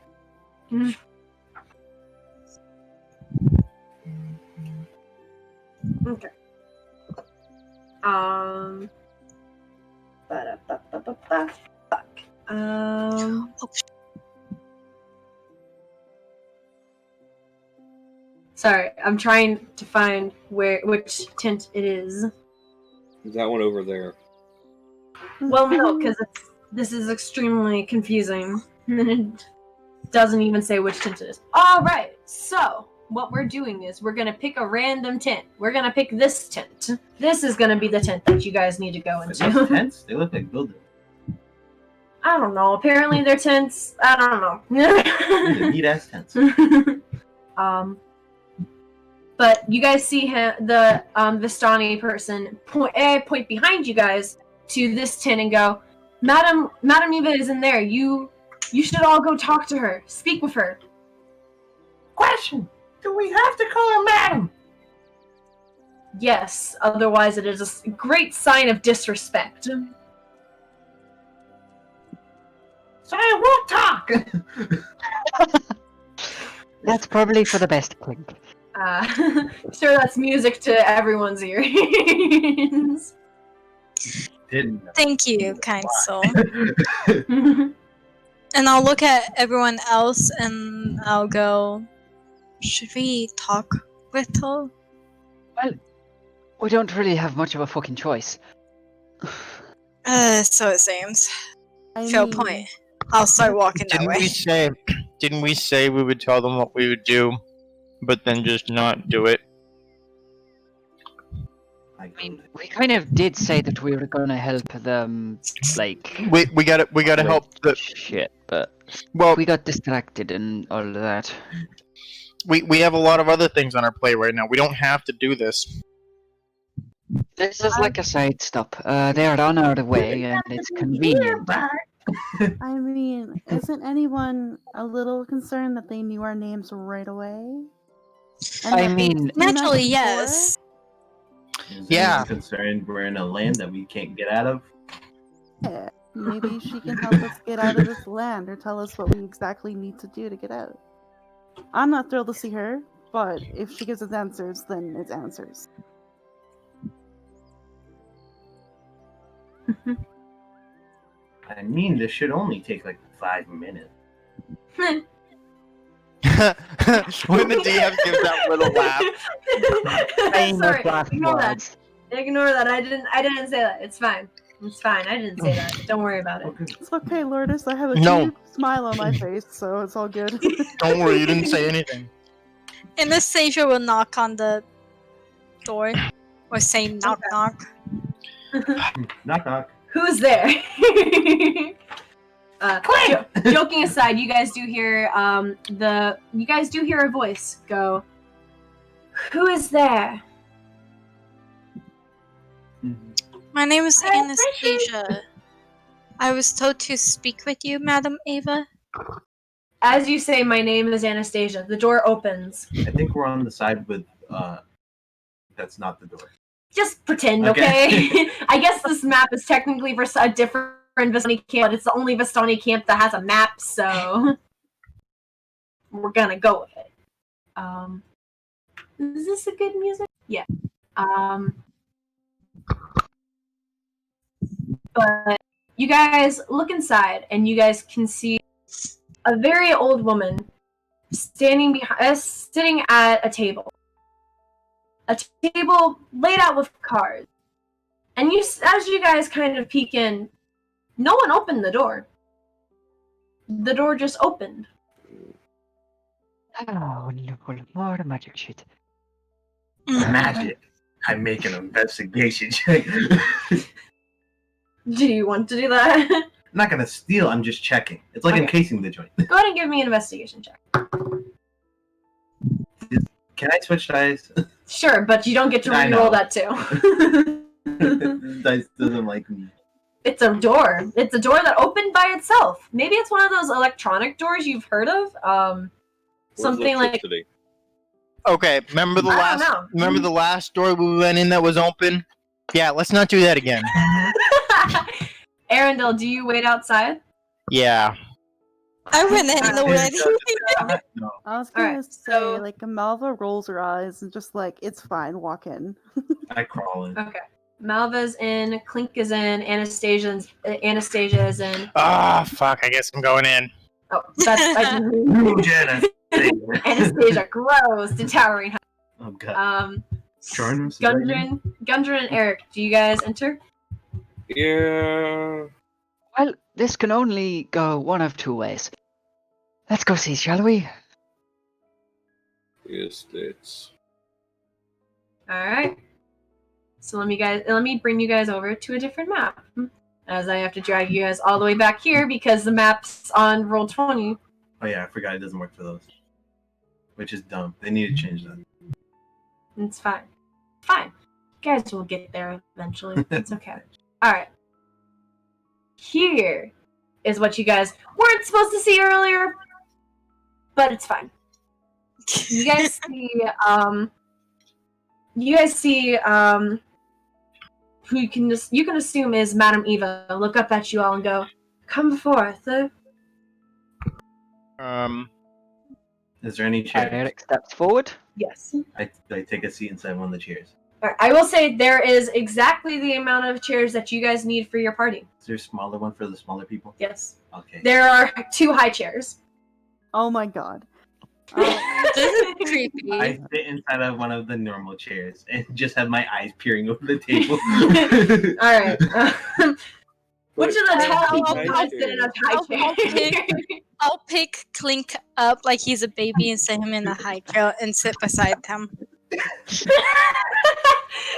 Okay. Fuck. Sorry, I'm trying to find which tent it is. Is that one over there? Well, no, because this is extremely confusing. It doesn't even say which tent it is. Alright, so what we're doing is we're gonna pick a random tent. We're gonna pick this tent. This is gonna be the tent that you guys need to go Are those into. tents? They look like buildings. I don't know. Apparently they're tents. I don't They're know. neat ass tents. But you guys see the Vistani person point behind you guys to this tent and go, Madam Eva is in there. You should all go talk to her. Speak with her. Question: do we have to call her madam? Yes, otherwise it is a great sign of disrespect. So I won't talk. That's probably for the best, Kllink. Sure, that's music to everyone's ears. Didn't know. Thank you, kind soul. And I'll look at everyone else and I'll go, should we talk with her? Well, we don't really have much of a fucking choice. So it seems. I Fair mean, point. I'll start walking that way. Didn't we say we would tell them what we would do, but then just not do it? I mean, we kind of did say that we were gonna help them, like... We gotta help the Shit, but... well. We got distracted and all of that. We have a lot of other things on our plate right now. We don't have to do this. This is like a side stop. They are on our way, and it's convenient. I mean, isn't anyone a little concerned that they knew our names right away? And I that they mean- seen us Naturally, before? yes. Is Yeah. anyone concerned we're in a land that we can't get out of? Yeah, maybe she can help us get out of this land or tell us what we exactly need to do to get out. I'm not thrilled to see her, but if she gives us answers, then it's answers. I mean, this should only take like 5 minutes. When the DM gives that little laugh. Sorry, Last ignore that. words. Ignore that. I didn't say that. It's fine. It's fine. I didn't say that. Don't worry about it. Okay. It's okay, Lourdes. I have a No. huge smile on my face, so it's all good. Don't worry, you didn't say anything. Anastasia will knock on the door. Or say knock knock. Knock knock. Who's there? Joking aside, you guys do hear a voice go, "Who is there?" My name is Hi, Anastasia. I was told to speak with you, Madam Eva. As you say, my name is Anastasia. The door opens. I think we're on the side with that's not the door. Just pretend, okay? I guess this map is technically for a different Vistani camp, but it's the only Vistani camp that has a map, so we're gonna go with it. Is this a good music? Yeah. But you guys look inside, and you guys can see a very old woman sitting at a table. A table laid out with cards. And as you guys kind of peek in, no one opened the door. The door just opened. Oh, no more magic shit. Magic. I make an investigation check. Do you want to do that? I'm not gonna steal, I'm just checking. It's like Okay. encasing the joint. Go ahead and give me an investigation check. Can I switch dice? Sure, but you don't get to I know. re-roll that too. Dice doesn't like me. It's a door. It's a door that opened by itself. Maybe it's one of those electronic doors you've heard of. Where's Something like. electricity? Okay, remember the I don't last? know. Remember the last door we went in that was open? Yeah, let's not do that again. Aerendyl, do you wait outside? Yeah. I went in already. No. I was gonna Alright, say, so- like, Malva rolls her eyes and just like, it's fine, walk in. I crawl in. Okay. Malva's in, Kllink is in, Anastasia is in. Ah, fuck. I guess I'm going in. Oh, that's You, Jenna. Anastasia grows to towering height. Oh god. Jordan's Gudrun and Airic, do you guys enter? Yeah. Well, this can only go one of two ways. Let's go see, shall we? Yes, it's. Alright. So let me bring you guys over to a different map. As I have to drag you guys all the way back here because the map's on Roll20. Oh yeah, I forgot it doesn't work for those. Which is dumb. They need to change that. It's fine. Fine. You guys will get there eventually. It's okay. Alright. Here is what you guys weren't supposed to see earlier, but it's fine. You guys see who you can assume is Madame Eva look up at you all and go, "Come forth." Is there any chairs? Airic steps forward. Yes. I take a seat inside one of the chairs. Alright, I will say there is exactly the amount of chairs that you guys need for your party. Is there a smaller one for the smaller people? Yes. Okay. There are 2 high chairs. Oh my god. This is creepy. I sit inside of one of the normal chairs and just have my eyes peering over the table. Alright. Which of the tall people I'll- guys sit in a high chair? I'll pick Kllink up like he's a baby and sit him in a high chair and sit beside him.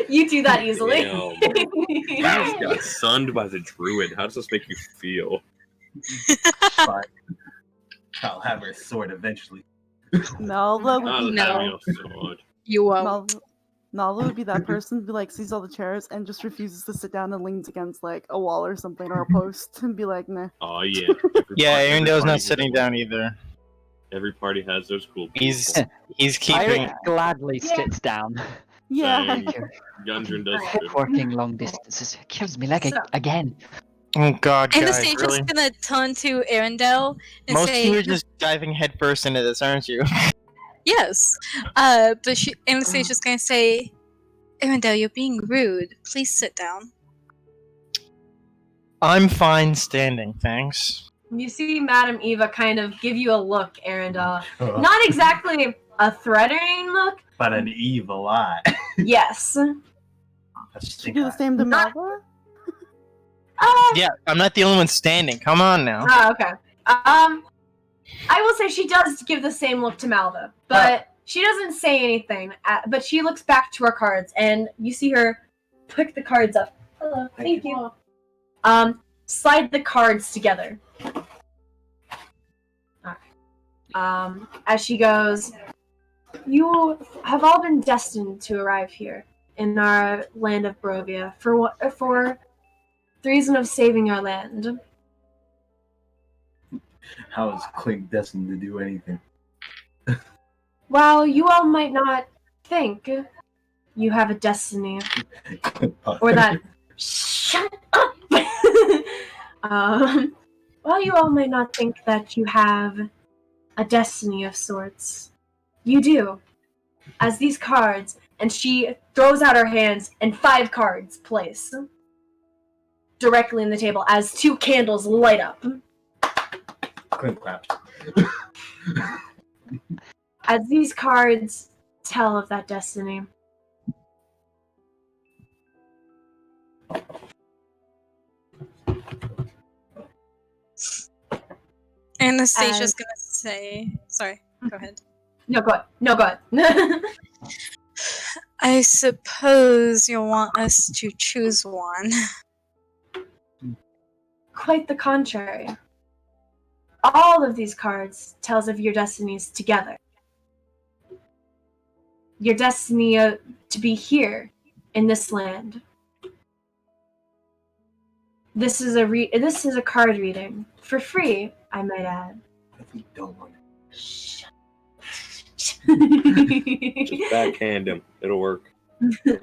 You do that easily. Damn. You just got sunned by the druid. How does this make you feel? Fine. I'll have her sword eventually. Malva would Not be the No. time you sword. You won't. Malva would be that person who like sees all the chairs and just refuses to sit down and leans against like a wall or something or a post and be like, nah. Oh yeah. Yeah, Every Arendale's party not has sitting one. down either. Every party has those cool people. He's keeping. Airic gladly sits down. Yeah. Thank Gudrun does too. Working long distances. It kills me like So- again. Oh god, guys, Anastasia's really? gonna turn to Aerendyl and Most say, of you are just diving headfirst into this, aren't you? yes. But Anastasia's gonna say, Aerendyl, you're being rude. Please sit down. I'm fine standing, thanks. You see Madame Eva kind of give you a look, Aerendyl. Not exactly a threatening look. But an evil eye. Yes. You do the same to Not- Malva? Yeah, I'm not the only one standing. Come on now. Okay. I will say she does give the same look to Malva, but she doesn't say anything. But she looks back to her cards, and you see her pick the cards up. Hello, thank you. Slide the cards together. Alright. As she goes, you have all been destined to arrive here in our land of Barovia for the reason of saving our land. How is Kllink destined to do anything? While you all might not think you have a destiny, or that shut up. While you all might not think that you have a destiny of sorts, you do. As these cards, and she throws out her hands, and 5 cards place directly in the table as 2 candles light up. Kllink claps. As these cards tell of that destiny. Anastasia's gonna say. Sorry, go ahead. No, go ahead. I suppose you'll want us to choose one. Quite the contrary. All of these cards tells of your destinies together. Your destiny to be here in this land. This is a card reading for free, I might add. What if we don't want it? Shh. Just backhand him. It'll work.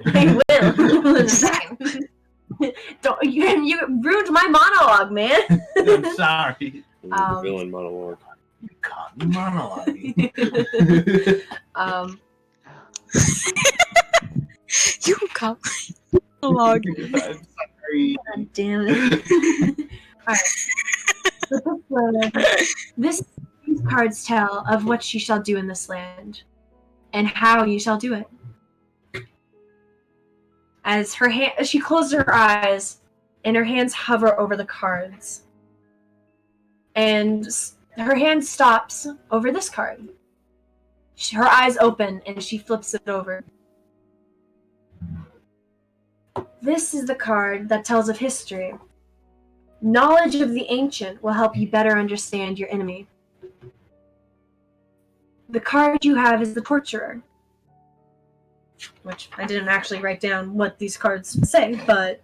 I will. Don't you ruined my monologue, man. I'm sorry. Villain monologue. You caught me monologuing. You got my log. I'm sorry. God damn it. Alright. These cards tell of what you shall do in this land, and how you shall do it. As she closes her eyes, and her hands hover over the cards. And her hand stops over this card. Her eyes open, and she flips it over. This is the card that tells of history. Knowledge of the ancient will help you better understand your enemy. The card you have is the Torturer. Which I didn't actually write down what these cards say, but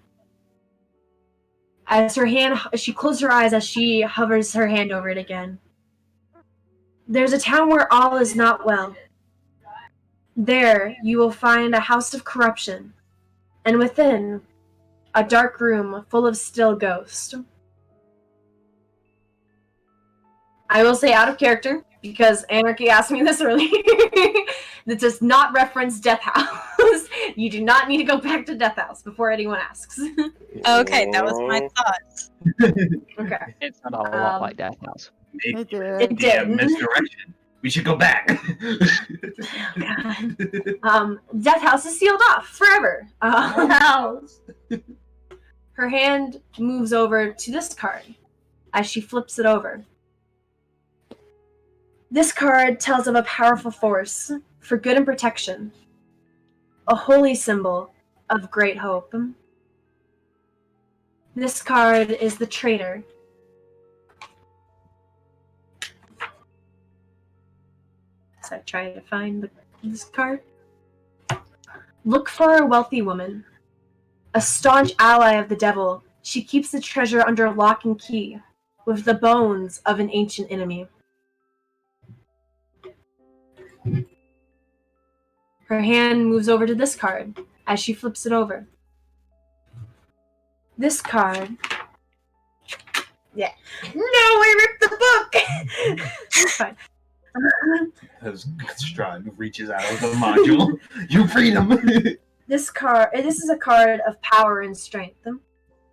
as she closes her eyes as she hovers her hand over it again. There's a town where all is not well. There you will find a house of corruption, and within, a dark room full of still ghosts. I will say out of character, because Anarchy asked me this earlier, that does not reference Death House. You do not need to go back to Death House before anyone asks. Okay, that was my thought. Okay. It's not a lot like Death House. It did. It did. Misdirection. We should go back. God. Death House is sealed off forever. House. Her hand moves over to this card as she flips it over. This card tells of a powerful force for good and protection, a holy symbol of great hope. This card is the Traitor. So I try to find this card. Look for a wealthy woman, a staunch ally of the devil. She keeps the treasure under lock and key, with the bones of an ancient enemy. Her hand moves over to this card as she flips it over. This card. Yeah. No, I ripped the book! Fine. As Strahd reaches out of the module. You freedom! This is a card of power and strength.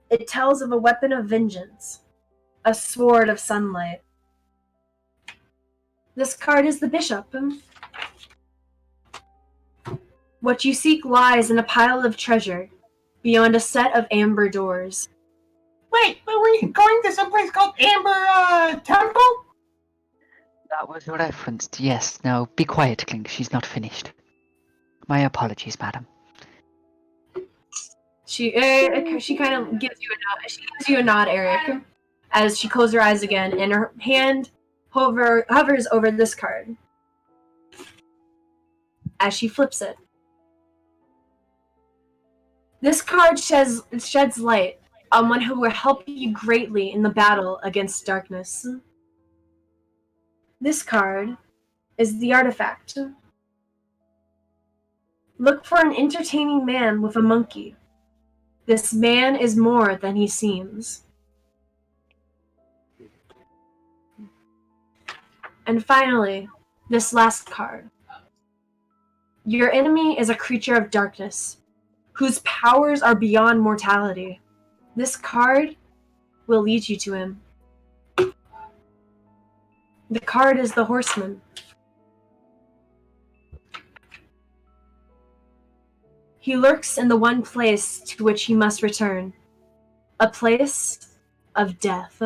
It tells of a weapon of vengeance, a sword of sunlight. This card is the Bishop. What you seek lies in a pile of treasure, beyond a set of amber doors. Wait, are we going to someplace called Amber Temple? That was referenced, yes. Now, be quiet, Kllink. She's not finished. My apologies, madam. She kind of gives you a nod. She gives you a nod, Airic, as she closes her eyes again, and her hand hovers over this card as she flips it. This card sheds light on one who will help you greatly in the battle against darkness. This card is the artifact. Look for an entertaining man with a monkey. This man is more than he seems. And finally, this last card. Your enemy is a creature of darkness, whose powers are beyond mortality. This card will lead you to him. The card is the Horseman. He lurks in the one place to which he must return. A place of death.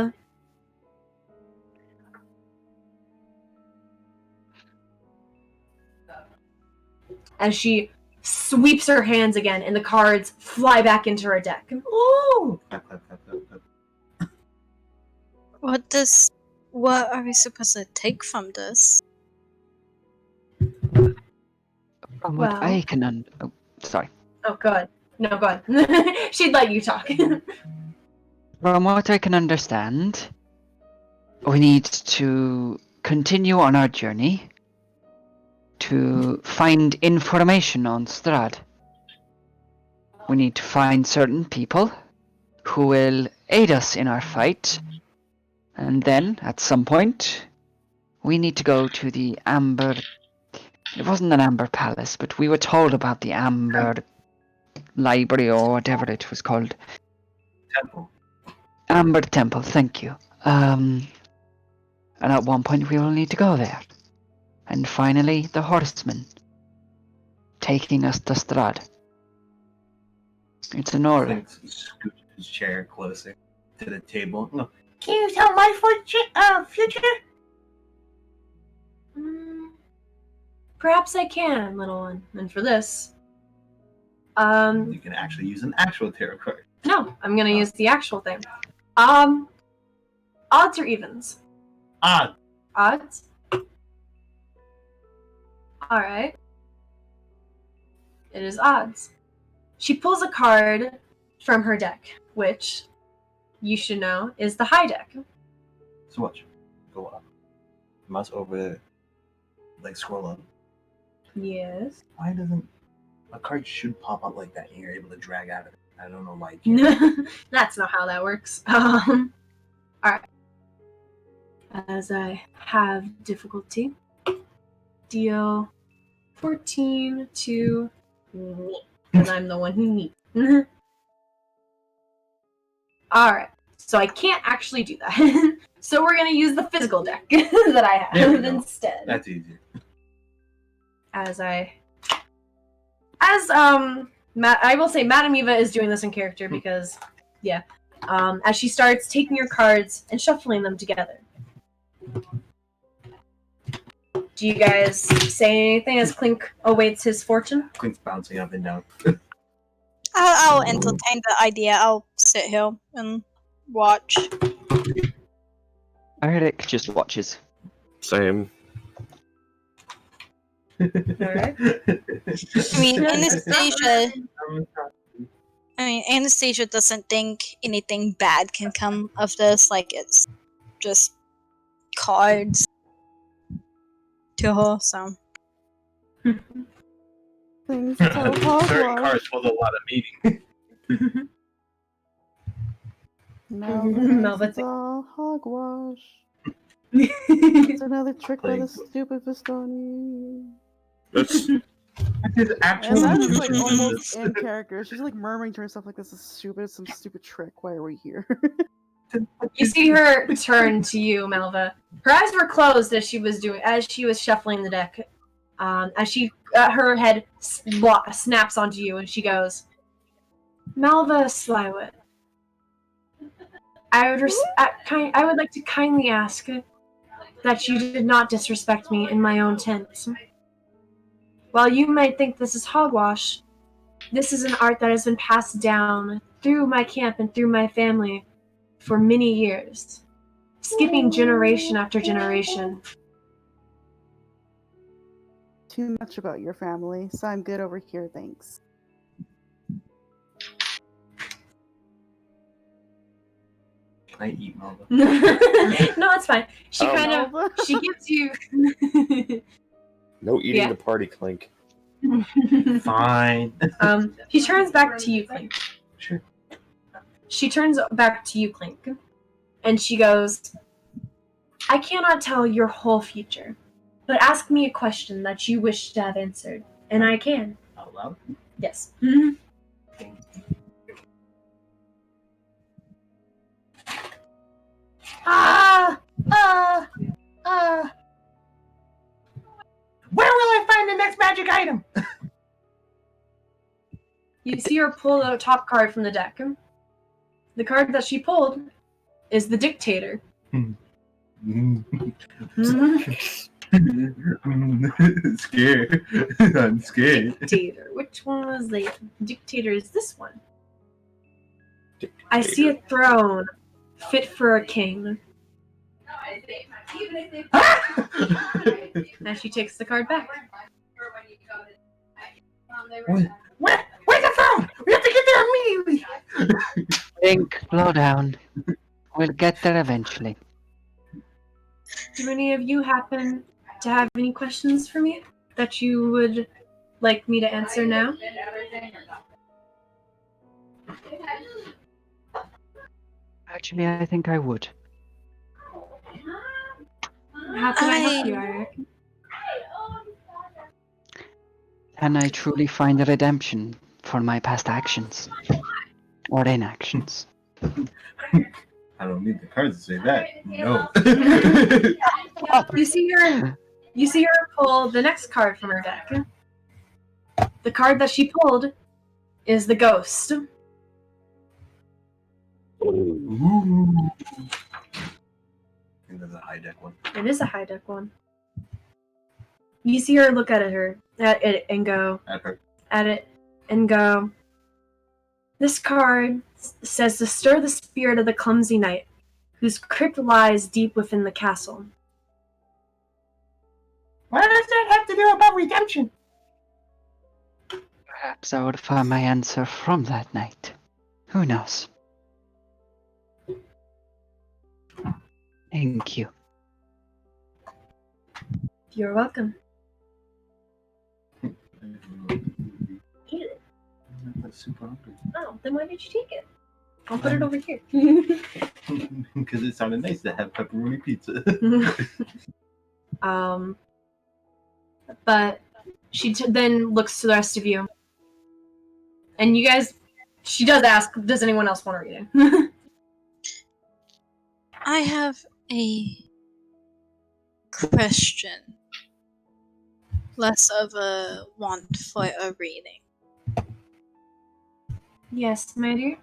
As she sweeps her hands again, and the cards fly back into her deck. Ooh! Clap, clap, clap, clap, clap. What are we supposed to take from this? From what Well- I can sorry. Oh, go ahead. No, go ahead. She'd let you talk. From what I can understand, we need to continue on our journey to find information on Strahd. We need to find certain people who will aid us in our fight, and then, at some point, we need to go to the Amber... It wasn't an Amber Palace, but we were told about the Amber Library, or whatever it was called. Temple. Amber Temple, thank you. And at one point we will need to go there. And finally, the Horseman, taking us to Strahd. It's an order. Kllink scoots his chair closer to the table. No. Can you tell my future? Perhaps I can, little one. And for this, You can actually use an actual tarot card. no, I'm gonna use the actual thing. Odds or evens? Ah, Odds? Alright. It is odds. She pulls a card from her deck, which you should know is the high deck. so watch. Go up. Mouse over, like scroll up. Yes. Why doesn't a card should pop up like that and you're able to drag out of it? I don't know why you can't. That's not how that works. Alright. As I have difficulty, deal 14 to me, because I'm the one who needs. Alright, so I can't actually do that. So we're going to use the physical deck that I There we have go. instead. That's easier. I will say Madame Eva is doing this in character because, yeah. As she starts taking your cards and shuffling them together. Do you guys say anything as Kllink awaits his fortune? Klink's bouncing up and down. I'll entertain the idea. I'll sit here and watch. Airic just watches. Same. Alright. I mean, Anastasia doesn't think anything bad can come of this. Like, it's just cards to her, so. Things tell Certain Hogwarts. cards hold a lot of meaning. Malva It's all hogwash. It's another trick by the stupid Vistani. That's His actual And that is like user almost this. in character. She's like murmuring to herself like this is stupid, some stupid trick. Why are we here? You see her turn to you, Malva. Her eyes were closed as she was shuffling the deck. As her head snaps onto you, and she goes, "Malva Slywit, I would like to kindly ask that you did not disrespect me in my own tent. While you might think this is hogwash, this is an art that has been passed down through my camp and through my family for many years, skipping generation after generation." Too much about your family, so I'm good over here, thanks. I eat Malva. No, it's fine. She Oh. kind of she gives you No eating Yeah. the party, Kllink. Fine. She turns back to you, Kllink. Sure. She turns back to you, Kllink, and she goes, I cannot tell your whole future, but ask me a question that you wish to have answered, and I can. Out loud? Yes. Where will I find the next magic item? You see her pull the top card from the deck. The card that she pulled is the Dictator. Scared. I'm scared. Dictator. Which one was the Dictator? Is this one? I see a throne fit for a king. And she takes the card back. Where's the phone? We have to get there immediately. Think, slow down. We'll get there eventually. Do any of you happen to have any questions for me that you would like me to answer now? Actually, I think I would. How can I help you, Airic? Can I truly find a redemption for my past actions? Or inactions? I don't need the cards to say that. No. You see her pull the next card from her deck. The card that she pulled is the Ghost. Ooh. I think that's a high deck one. It is a high deck one. You see her look at it and go At her. at it and go. This card says to stir the spirit of the clumsy knight, whose crypt lies deep within the castle. What does that have to do about redemption? Perhaps I would find my answer from that night. Who knows? Thank you. You're welcome. Eat it. I'm not super hungry. Oh, then why did you take it? I'll put it over here. Because it sounded nice to have pepperoni pizza. But she then looks to the rest of you. And you guys, she does ask, does anyone else want to read it? I have a question. Less of a want for a reading. Yes, my dear.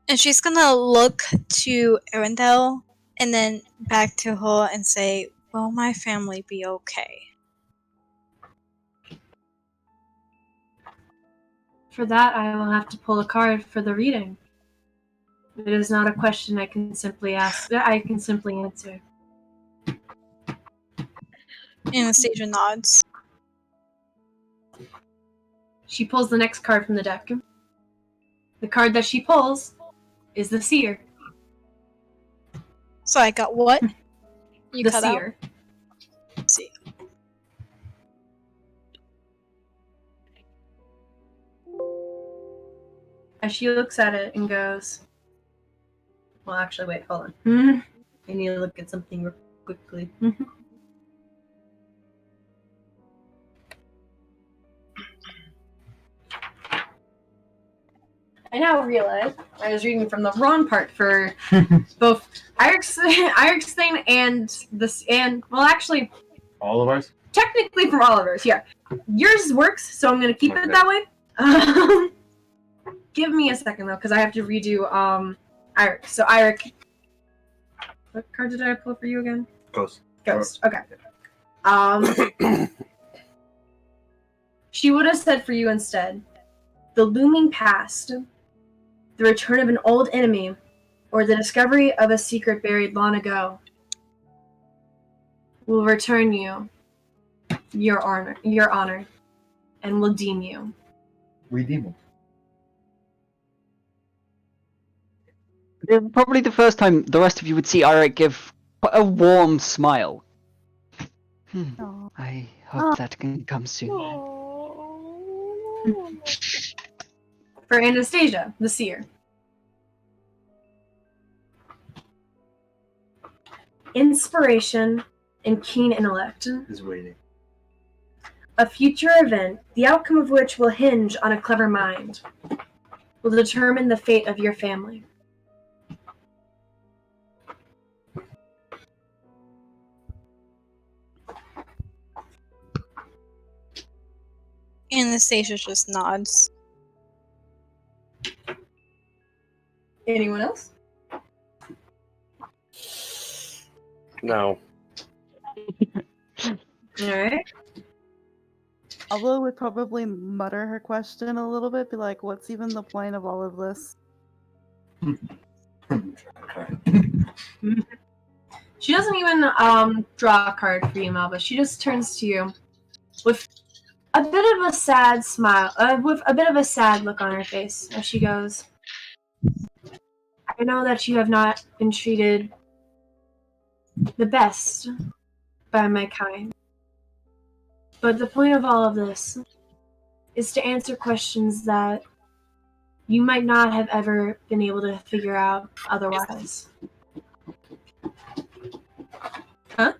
And she's gonna look to Aerendyl and then back to her and say, will my family be okay? For that, I will have to pull a card for the reading. It is not a question I can simply ask. I can simply answer. Anastasia nods. She pulls the next card from the deck. The card that she pulls is the Seer. So I got what? You The cut Seer. out? See. As she looks at it and goes, well, actually, wait, hold on. I need to look at something real quickly. I now realize I was reading from the wrong part for both Airic's thing and this, and well, actually, All of ours? technically from all of ours. Yeah, yours works, so I'm gonna keep it Okay. that way. Give me a second though, because I have to redo Airic. So Airic, what card did I pull for you again? Ghost. Ghost. Okay. She would have said for you instead, the looming past, the return of an old enemy, or the discovery of a secret buried long ago will return you your honor, and will deem you. Redeem them. probably the first time the rest of you would see Airic give quite a warm smile. Aw. I hope that can come soon. For Anastasia, the seer. Inspiration and keen intellect. Is waiting. A future event, the outcome of which will hinge on a clever mind, will determine the fate of your family. Anastasia just nods. Anyone else? No. Alright. Alba would probably mutter her question a little bit, be like, what's even the point of all of this? She doesn't even draw a card for you, Malva. She just turns to you with a bit of a sad smile, with a bit of a sad look on her face as she goes, I know that you have not been treated the best by my kind. But the point of all of this is to answer questions that you might not have ever been able to figure out otherwise. Huh?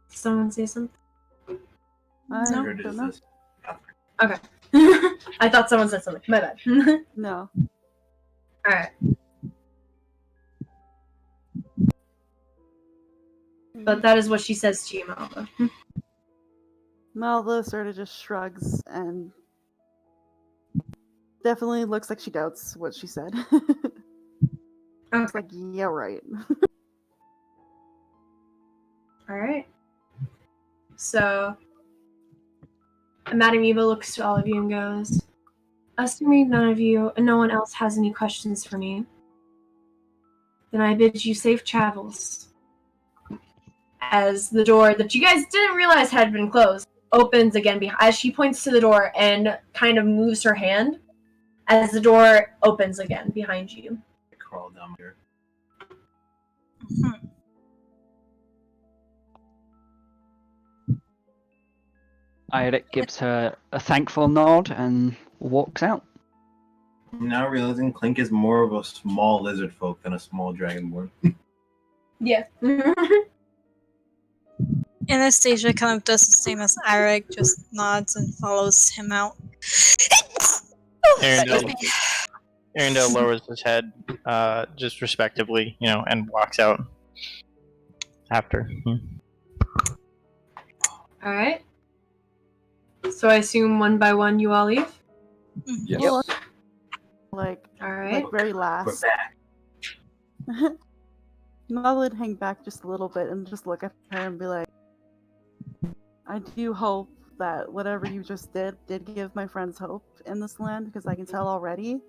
Did someone say something? I No. don't know. Okay. I thought someone said something. My bad. No. Alright. But that is what she says to you, Malva. Malva sort of just shrugs and definitely looks like she doubts what she said. It's like, yeah, right. Alright. So, Madame Eva looks to all of you and goes, assuming none of you and no one else has any questions for me, then I bid you safe travels. As the door that you guys didn't realize had been closed opens again as she points to the door and kind of moves her hand as the door opens again behind you. I crawl down here. Airic gives her a thankful nod and walks out. I'm now realizing Kllink is more of a small lizard folk than a small dragonborn. Yeah. Anastasia kind of does the same as Airic, just nods and follows him out. Aerendyl lowers his head, just respectively, and walks out after. Alright. So I assume one by one you all leave? Yes. Well, like Alright. very We're last. back. Malva would hang back just a little bit and just look at her and be like, I do hope that whatever you just did give my friends hope in this land, because I can tell already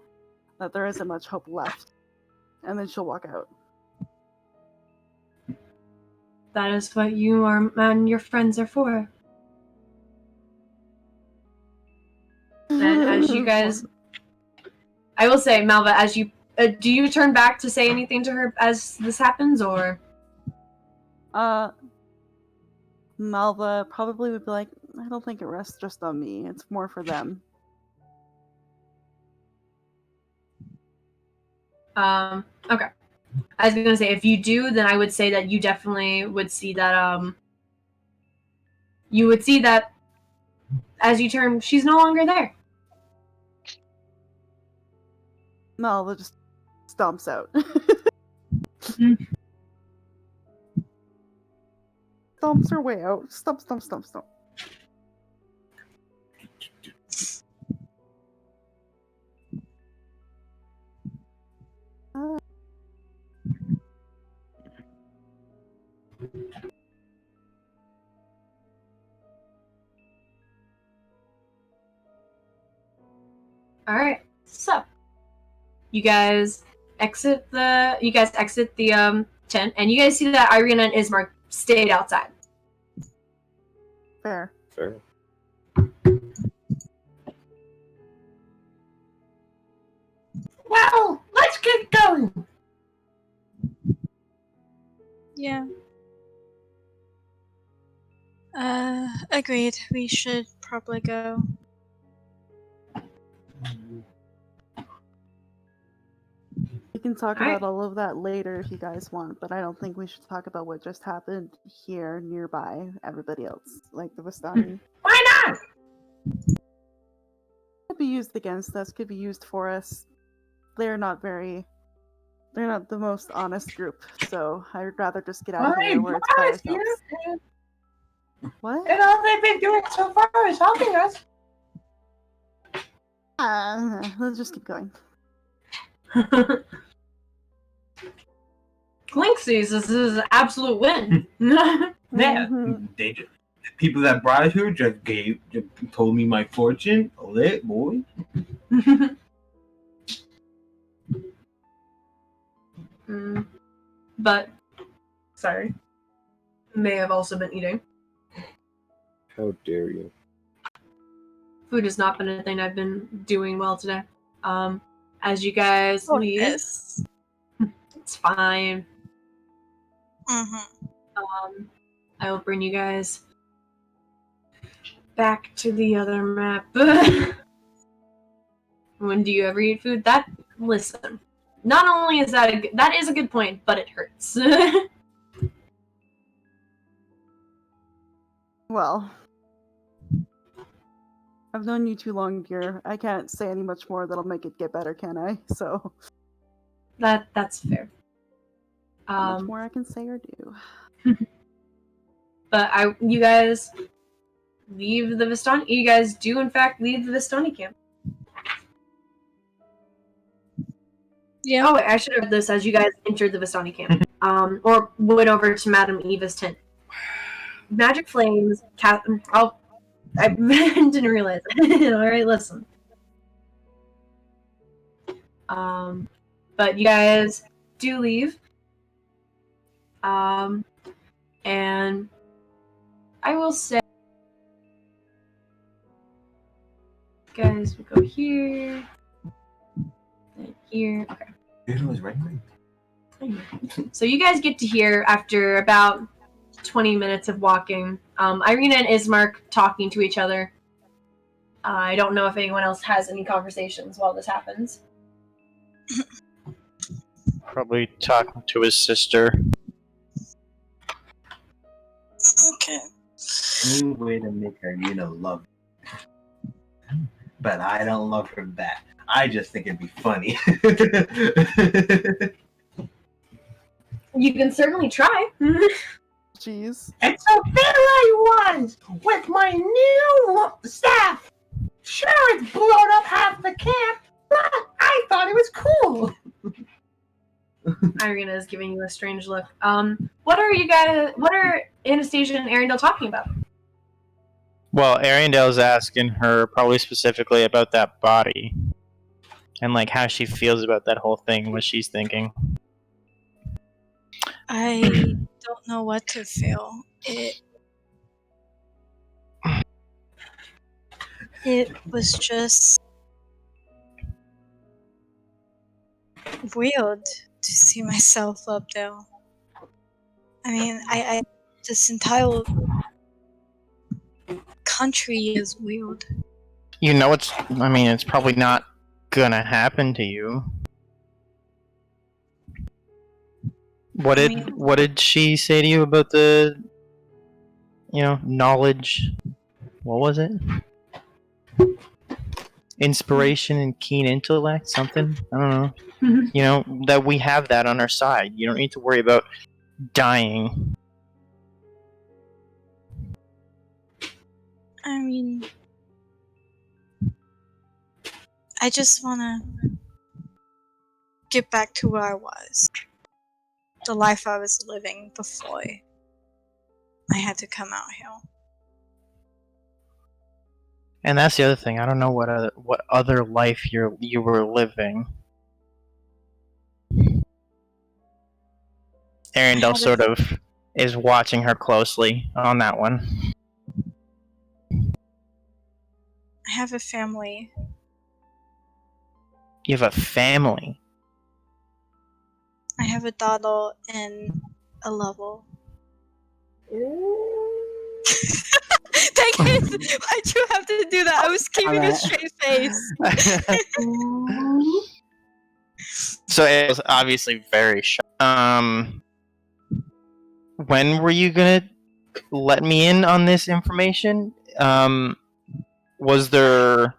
that there isn't much hope left. And then she'll walk out. That is what you and your friends are for. And as you guys... I will say, Malva, as you... do you turn back to say anything to her as this happens, or...? Malva probably would be like, I don't think it rests just on me. It's more for them. Okay. I was gonna say, if you do, then I would say that you definitely would see that, you would see that as you turn, she's no longer there. Malva just stomps out. Stomps her way out. Stomp, stomp, stomp, stomp. Alright, so you guys exit the tent, and you guys see that Irina and Ismark stayed outside. Fair. Fair. Well, let's get going. Yeah. Agreed. We should probably go. We can talk Alright. about all of that later if you guys want, but I don't think we should talk about what just happened here nearby everybody else, like the Vistani. Why not? Could be used against us, could be used for us. They're not the most honest group, so I'd rather just get out of here where it's by Honest, ourselves. yeah. What? And all they've been doing so far is helping us. Let's just keep going. Kllink sees this is an absolute win. Yeah, Mhm. they just, the people that brought us here just told me my fortune. Lit, boy. But, sorry, may have also been eating. How dare you? Food has not been a thing I've been doing well today. As you guys leave, Yes. it's fine. Mm-hmm. I will bring you guys back to the other map. When do you ever eat food? Listen. Not only is that is a good point, but it hurts. Well, I've known you too long, dear. I can't say any much more that'll make it get better, can I? So, That's fair. much more I can say or do. But you guys leave the Vistani. You guys do in fact leave the Vistani camp. Yeah. Oh, wait, I should have this as you guys entered the Vistani camp. Or went over to Madame Eva's tent. Magic flames. I didn't realize. All right, listen. But you guys do leave. And I will say, guys, we go here, and here. Okay. It was right. So you guys get to hear after about 20 minutes of walking, Irina and Ismark talking to each other. I don't know if anyone else has any conversations while this happens. Probably talking to his sister. Okay. Any way to make Irina love me. But I don't love her back. I just think it'd be funny. You can certainly try. Jeez. And so there I was with my new staff. Sure, it's blown up half the camp, but I thought it was cool. Irina is giving you a strange look. What are Anastasia and Aerendyl talking about? Well, Aerendyl asking her probably specifically about that body. And like how she feels about that whole thing, what she's thinking. I don't know what to feel. It was just weird to see myself up there. I mean, I this entire country is weird. You know it's probably not gonna happen to you. What did she say to you about the knowledge? What was it? Inspiration and keen intellect, something? I don't know. That we have that on our side. You don't need to worry about dying. I mean, I just wanna get back to where I was. The life I was living before I had to come out here. And that's the other thing. I don't know what other life you were living. Aerendyl sort of is watching her closely on that one. I have a family. You have a family. I have a daughter and a lover. Dang it! Why'd you have to do that? I was keeping a straight face. So it was obviously very sharp. When were you gonna let me in on this information? Was there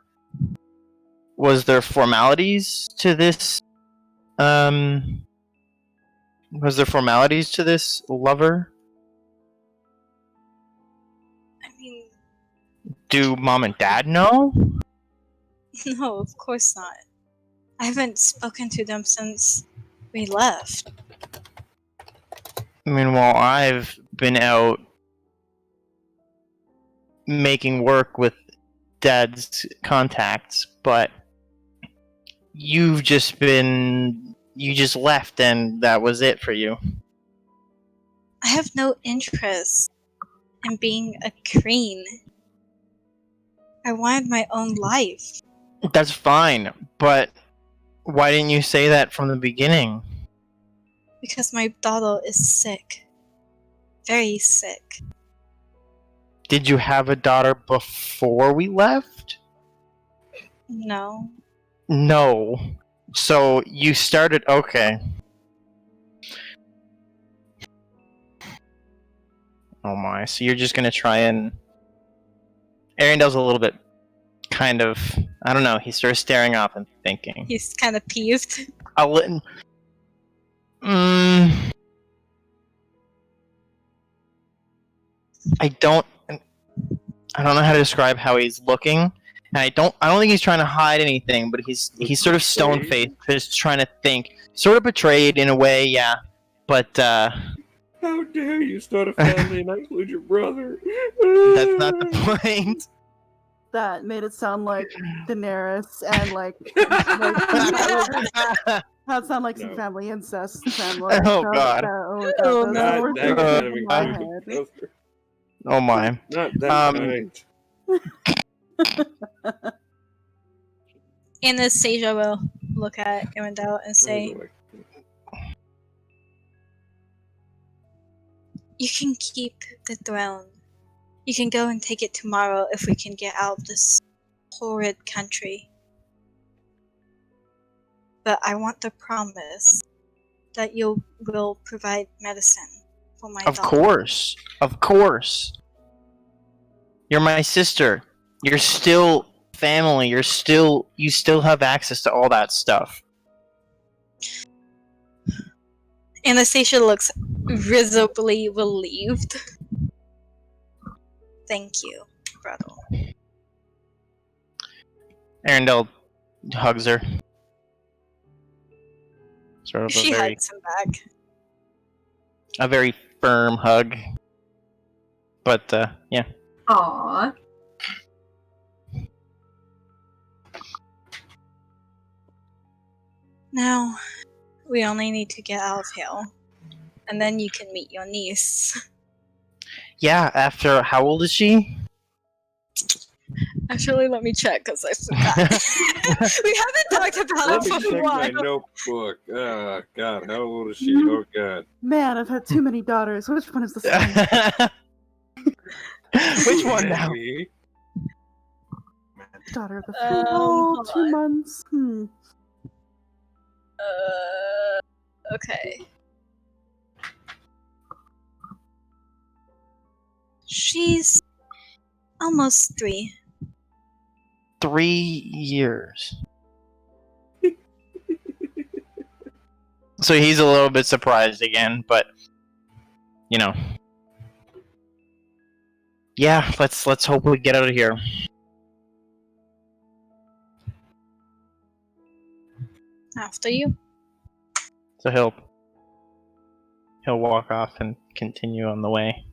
formalities to this? Was there formalities to this lover? I mean, Do mom and dad know? no, of course not. I haven't spoken to them since we left. Meanwhile, I've been out making work with dad's contacts, but you just left and that was it for you. I have no interest in being a Kreen. I wanted my own life. That's fine, but why didn't you say that from the beginning? Because my daughter is sick. Very sick. Did you have a daughter before we left? No. No. So you started... Okay. Oh my, so you're just gonna try and... Arendyl's a little bit kind of... I don't know, he's sort of staring off and thinking. He's kind of peeved. I don't know how to describe how he's looking. And I don't think he's trying to hide anything, but he's sort of stone-faced, just trying to think. Sort of betrayed in a way, yeah. But how dare you start a family and not include your brother? That's not the point. That made it sound like Daenerys and like that sound like some family incest. Oh god. Oh Not that kind of inclusion. Oh my. Not that kind. Anastasia will look at Aerendyl and say, "You can keep the throne. You can go and take it tomorrow if we can get out of this horrid country. But I want the promise that you will provide medicine for my daughter." Of course. You're my sister. You're still family. You still have access to all that stuff. Anastasia looks visibly relieved. Thank you, brother. Aerendyl hugs her. Sort of She hugs him back. a very firm hug. But yeah. Aww. Now, we only need to get out of here. And then you can meet your niece. Yeah, after how old is she? Actually, let me check because I forgot. We haven't talked about Let it me for a check my while. notebook. Oh god, how old is she? Oh god. Man, I've had too many daughters. Which one is the son? Which one now? Maybe. Daughter of the three. Oh, 2 months. Okay. She's almost 3. 3 years. So he's a little bit surprised again, but you know. Yeah, let's hope we get out of here. After you. So he'll walk off and continue on the way.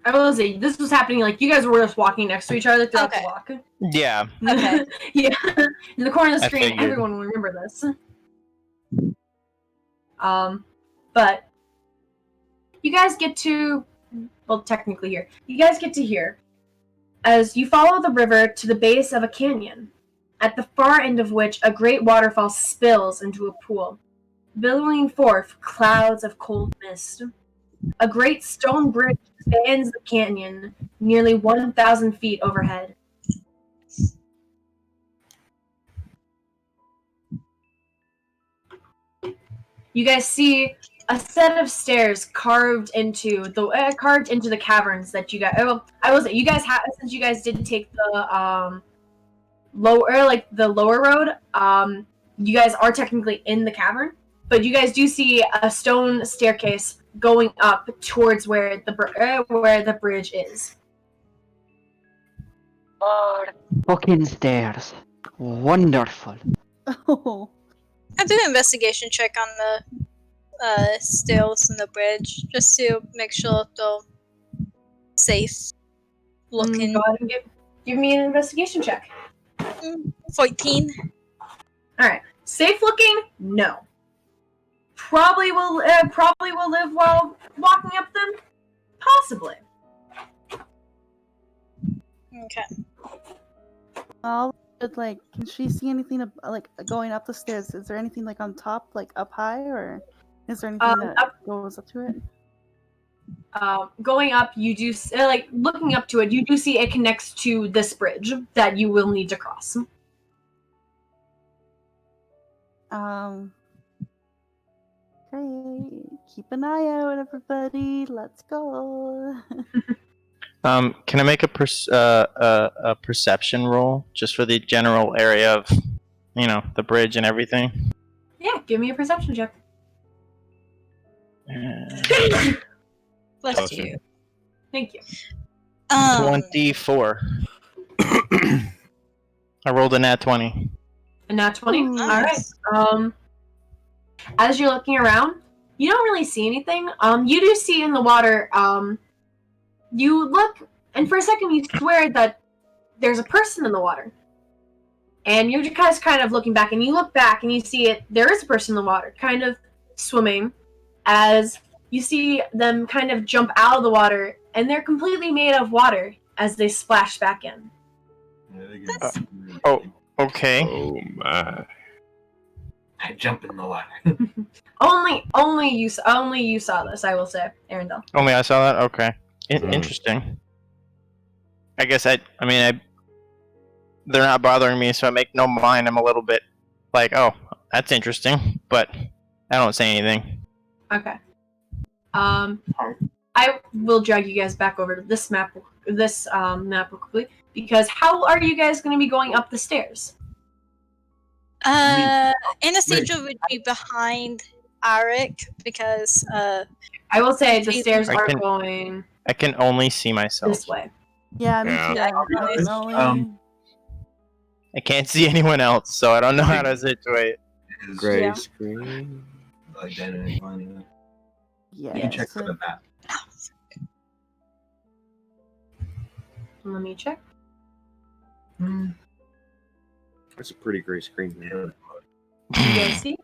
I will say, this was happening, like, you guys were just walking next to each other throughout Okay. the walk. Yeah. Okay. Yeah. In the corner of the I screen, figured. everyone will remember this. But you guys get to, well, technically here. You guys get to here as you follow the river to the base of a canyon. at the far end of which a great waterfall spills into a pool, billowing forth clouds of cold mist. A great stone bridge spans the canyon, nearly 1,000 feet overhead. You guys see a set of stairs carved into the caverns that you guys. Well, I will say you guys have, since you guys did take the lower road. You guys are technically in the cavern, but you guys do see a stone staircase going up towards where the bridge is. Fucking stairs. Wonderful. Oh. I'll do an investigation check on the stairs and the bridge, just to make sure they're safe looking. Go ahead and give me an investigation check. 14. All right, safe looking? No. Probably will live while walking up them? Possibly. Okay. But like, can she see anything like going up the stairs? Is there anything like on top, like up high, or is there anything that goes up to it? Going up, you do looking up to it. You do see it connects to this bridge that you will need to cross. Great. Keep an eye out, everybody. Let's go. Can I make a perception roll just for the general area of, the bridge and everything? Yeah, give me a perception check. Bless you. Thank you. 24. I rolled a nat 20. A nat 20? Nice. All right. As you're looking around, you don't really see anything. You do see in the water, you look, and for a second you swear that there's a person in the water. And you're just kind of looking back, and you look back and you see it. There is a person in the water, kind of swimming, as you see them kind of jump out of the water, and they're completely made of water as they splash back in. Okay. Oh my. I jump in the water. Only you saw this, I will say, Aerendyl. Only I saw that? Okay. Interesting. I guess they're not bothering me, so I make no mind. I'm a little bit like, oh, that's interesting, but I don't say anything. Okay. I will drag you guys back over to this map real quickly, because how are you guys going to be going up the stairs? Anastasia would be behind Airic, because I will say the stairs are going I can only see myself. this way. Yeah, me Yeah. too. I can't see anyone else, so I don't know how to situate. Gray Yeah. screen. Like that ain't funny. Yeah. You can check for the map. Let me check. That's a pretty gray screen. Man. You guys see?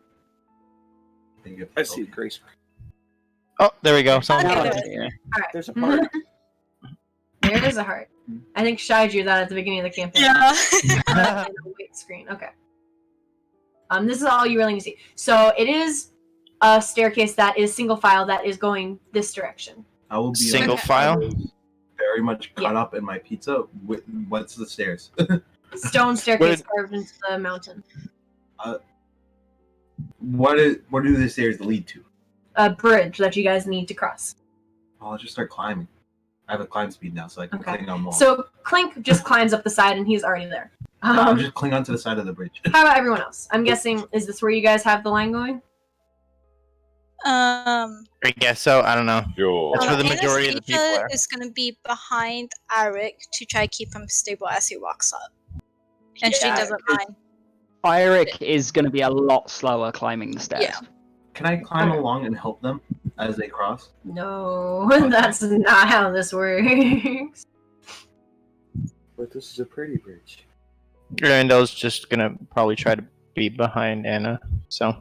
I see a gray screen. Oh, there we go. Someone Okay, got there. it here. Alright. There's a part. There is a heart. I think Shy drew that at the beginning of the campaign. yeah. In a white screen. Okay. This is all you really need to see. So it is a staircase that is single file that is going this direction. I will be Single Okay. file? very much caught Yeah. up in my pizza. What's the stairs? Stone staircase carved into the mountain. What do the stairs lead to? A bridge that you guys need to cross. I'll just start climbing. I have a climb speed now, so I can Okay. cling on walls. So Kllink just climbs up the side and he's already there. I'll just cling onto the side of the bridge. How about everyone else? I'm guessing, is this where you guys have the line going? I guess so. I don't know. Sure. That's where the majority of the people Anastasia are. is going to be behind Airic to try to keep him stable as he walks up. And she Yeah, doesn't mind. Airic is going to be a lot slower climbing the stairs. Yeah. Can I climb Okay. along and help them as they cross? No, that's not how this works. But this is a pretty bridge. Arendyl's just gonna probably try to be behind Anna. So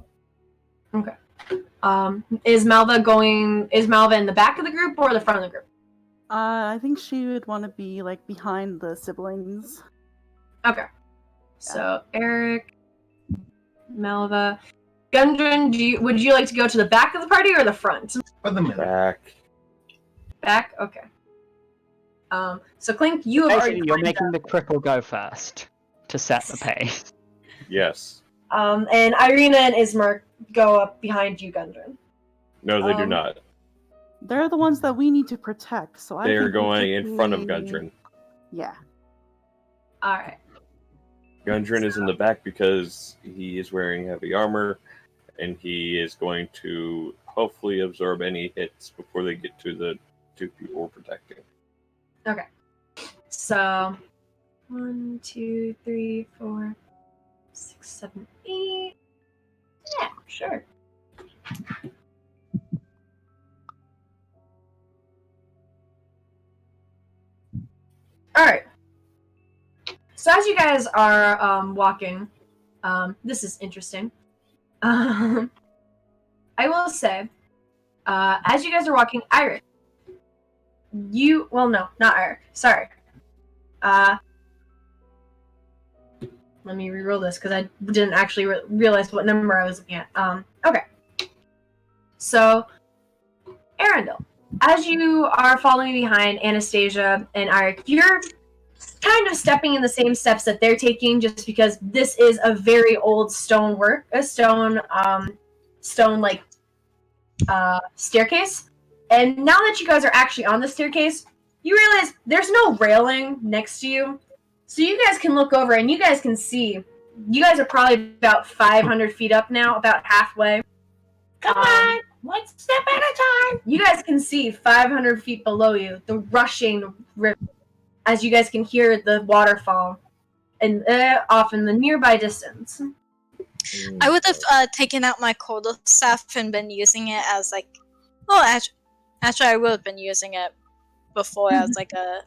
Is Malva in the back of the group or the front of the group? I think she would want to be like behind the siblings. Okay. So Airic, Malva, Gudrun, would you like to go to the back of the party or the front? For the middle. Back. Back? Okay. So Kllink, you have already Basically, you're climbed making up. the cripple go first to set the pace. Yes. And Irina and Ismark go up behind you, Gudrun. No, they do not. They're the ones that we need to protect, so I They are think we going should in front of be- Gudrun. Yeah. Alright. Gudrun is in the back because he is wearing heavy armor, and he is going to hopefully absorb any hits before they get to the two people we're protecting. Okay. So 1, 2, 3, 4, 6, 7, 8. Yeah, sure. Alright. So as you guys are walking, this is interesting. I will say, as you guys are walking, Airic, well, no, not Airic. Sorry. Let me reroll this because I didn't actually realize what number I was looking at. Okay. So, Aerendyl, as you are following behind Anastasia and Airic, you're kind of stepping in the same steps that they're taking, just because this is a very old stone staircase. And now that you guys are actually on the staircase, you realize there's no railing next to you. So you guys can look over and you guys can see. You guys are probably about 500 feet up now, about halfway. Come on, one step at a time. You guys can see 500 feet below you the rushing river, as you guys can hear the waterfall and off in the nearby distance. I would have taken out my quarterstaff and been using it as like, actually I would have been using it before as like a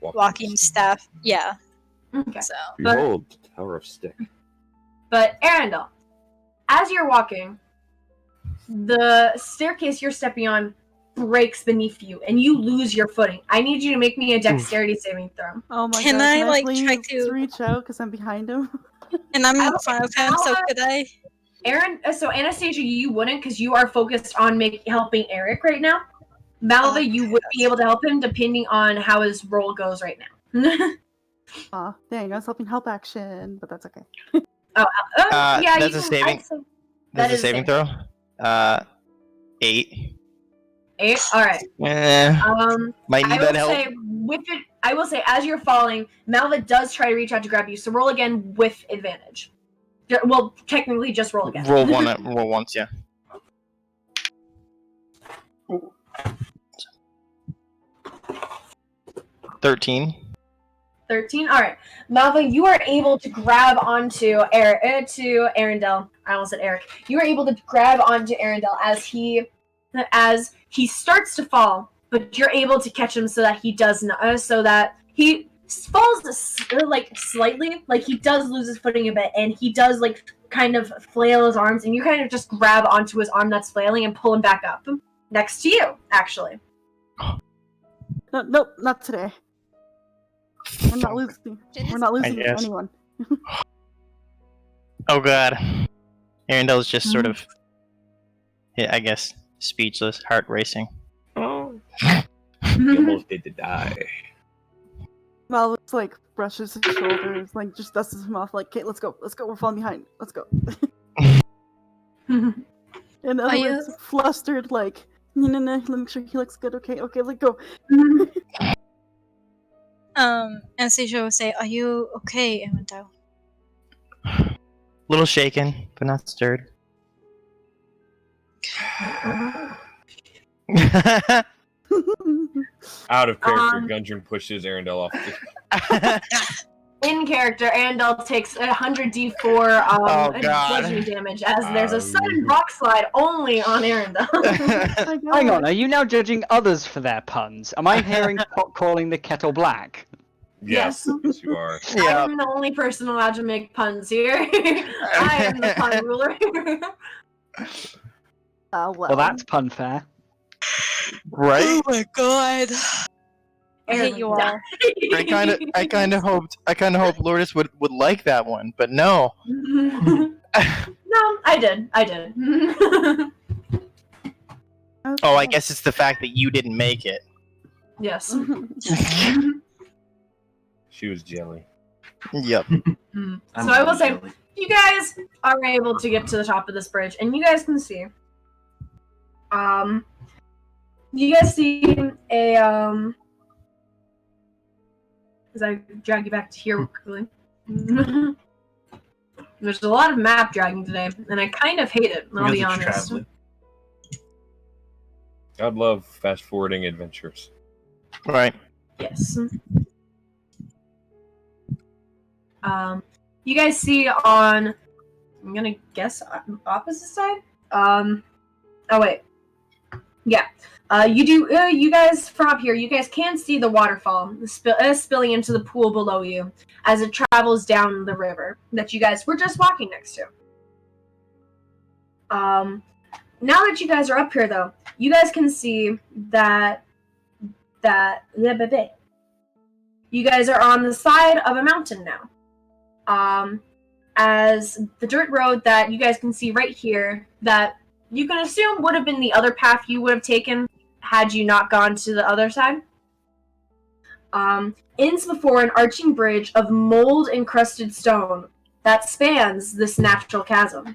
walking staff. Yeah. Okay. So Behold, the Tower of Stick. But Aerendyl, as you're walking, the staircase you're stepping on breaks beneath you, and you lose your footing. I need you to make me a dexterity saving throw. Oh my Can god. I, like, please try to- reach out because I'm behind him? and I'm in I'll- front of him, so I'll- could I? So Anastasia, you wouldn't, because you are focused on helping Airic right now. Malva, you would be able to help him depending on how his roll goes right now. Aw, dang, I was hoping help action, but that's okay. Yeah, that's you a can- saving- I'd say That's is a saving throw. 8. 8. All right. Might need that help. I will say, as you're falling, Malva does try to reach out to grab you. So roll again with advantage. Well, technically, just roll again. Roll one. Roll once. Yeah. 13. 13. All right, Malva, you are able to grab onto Aerendyl. I almost said Airic. You are able to grab onto Aerendyl as he starts to fall, but you're able to catch him so that he does not. So that he falls like slightly, like he does lose his footing a bit, and he does like kind of flail his arms, and you kind of just grab onto his arm that's flailing and pull him back up next to you. Actually, No, nope, not today. We're not losing. We're not losing to guess. anyone. Oh god. Arendell's just sort of, I guess, speechless, heart racing. Oh. He almost did to die. Well, it's like brushes his shoulders, like just dusts him off. Like, okay, let's go, we're falling behind. Let's go. In other you- words, flustered, like, no, let me make sure he looks good. Okay, let's go. Anastasia will say, "Are you okay, Aerendyl?" Little shaken, but not stirred. Out of character, Gudrun pushes Aerendyl off. In character, Aerendyl takes 100 d4 God. bludgeoning damage as there's a sudden rock slide only on Aerendyl. My God. Hang on, are you now judging others for their puns? Am I hearing pot calling the kettle black? Yes, yes, you are. Yeah. I'm the only person allowed to make puns here. I am the pun ruler. Well. Well, that's pun fair. Right? my god! I hate you all. I kind of hoped Lourdes would like that one, but no. No, I did. Oh, I guess it's the fact that you didn't make it. Yes. She was jelly. Yep. So I will say, you guys are able to get to the top of this bridge, and you guys can see. You guys see a as I drag you back to here quickly. There's a lot of map dragging today, and I kind of hate it, I'll be honest. I'd love fast forwarding adventures. Right. Yes. You guys see on, I'm gonna guess opposite side. Oh wait, yeah. You do. You guys from up here, you guys can see the waterfall spilling into the pool below you as it travels down the river that you guys were just walking next to. Now that you guys are up here, though, you guys can see that you guys are on the side of a mountain now. As the dirt road that you guys can see right here, that you can assume would have been the other path you would have taken had you not gone to the other side, ends before an arching bridge of mold-encrusted stone that spans this natural chasm.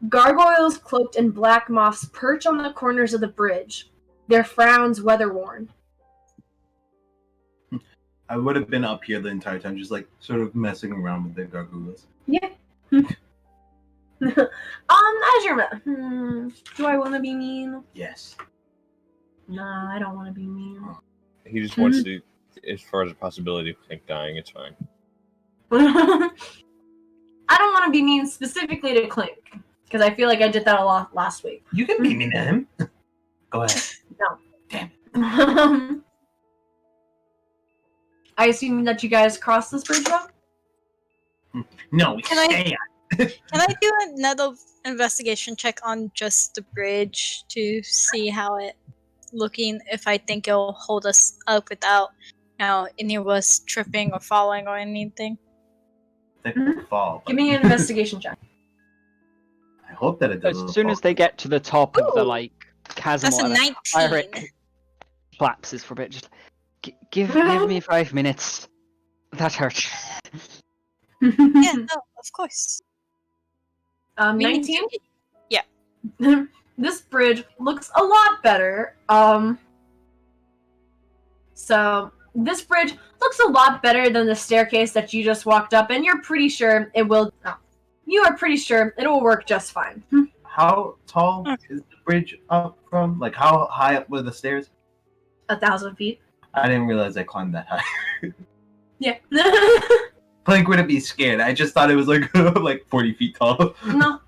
Gargoyles cloaked in black moths perch on the corners of the bridge, their frowns weather-worn. I would have been up here the entire time, just like sort of messing around with the gargoyles. Yeah. As your do I want to be mean? Yes. Nah, I don't want to be mean. He just wants to, as far as a possibility of Kllink dying, it's fine. I don't want to be mean specifically to Kllink, because I feel like I did that a lot last week. You can be mean to him. Go ahead. No. Damn. I assume that you guys crossed this bridge, though? No, we Can I- stay Can I do another investigation check on just the bridge to see how it looking, if I think it'll hold us up without, any of us tripping or falling or anything? They could fall. Give me an investigation check. I hope that it doesn't. As soon as they get to the top of the Ooh. chasm, That's a or 19. Airic collapses for a bit. Just give me 5 minutes. That hurt. Yeah, no, of course. 19? Yeah. This bridge looks a lot better. So this bridge looks a lot better than the staircase that you just walked up, and you're pretty sure it will. You are pretty sure it will work just fine. How tall is the bridge up from? Like, how high up were the stairs? 1,000 feet. I didn't realize I climbed that high. Yeah. Kllink wouldn't be scared. I just thought it was like like 40 feet tall. No.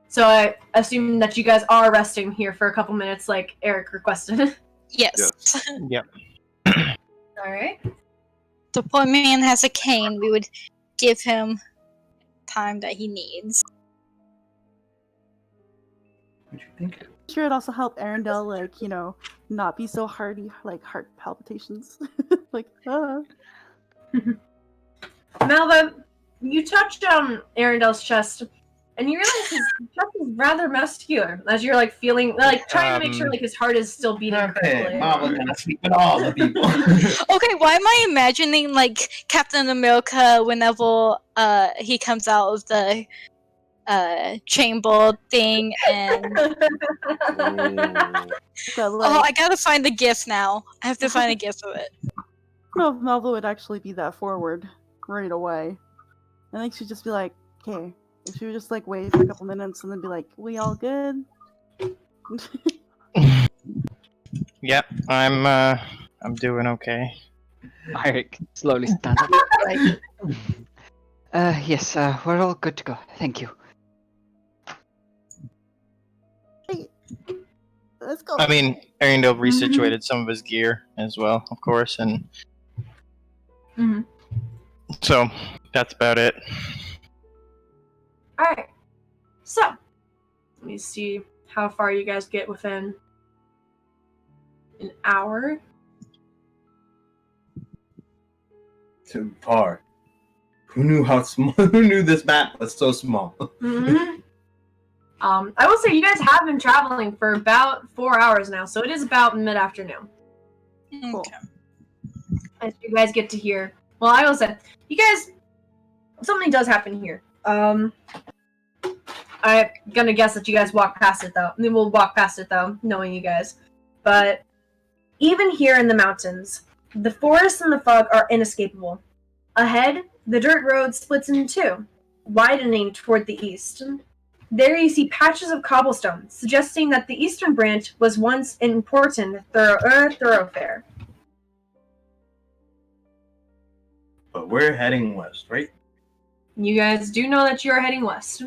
So I assume that you guys are resting here for a couple minutes, like Airic requested. Yes. Yep. All right. The poor man has a cane. We would give him time that he needs. What you think? Sure, it'd also help Aerendyl, like, not be so hardy, like heart palpitations. Like, Malva, you touched on Arendyl's chest, and you realize his chest is rather muscular, as you're like feeling, like trying to make sure like his heart is still beating Okay, correctly. Mama's gonna sleep with all the people. Okay, why am I imagining like Captain America whenever he comes out of the chamber thing and but, like, I gotta find the gif now. I have to find a gif of it. no, if Malva would actually be that forward right away. I think she'd just be like, okay. If she would just like wait for a couple minutes and then be like, we all good? Yep. I'm doing okay. Airic slowly stands up. Right. Yes, we're all good to go. Thank you. Let's go. I mean, Aerendyl resituated some of his gear as well, of course, and so that's about it. Alright. So, let me see how far you guys get within. An hour? Too far. Who knew how small? Who knew this map was so small? Mm-hmm. I will say you guys have been traveling for about 4 hours now, so it is about mid-afternoon. Okay. As you guys get to hear. Well, I will say, you guys, something does happen here. I'm gonna guess that you guys walk past it though. We'll walk past it though, knowing you guys. But even here in the mountains, the forest and the fog are inescapable. Ahead, the dirt road splits in two, widening toward the east. There you see patches of cobblestone, suggesting that the eastern branch was once an important thoroughfare. But we're heading west, right? You guys do know that you are heading west.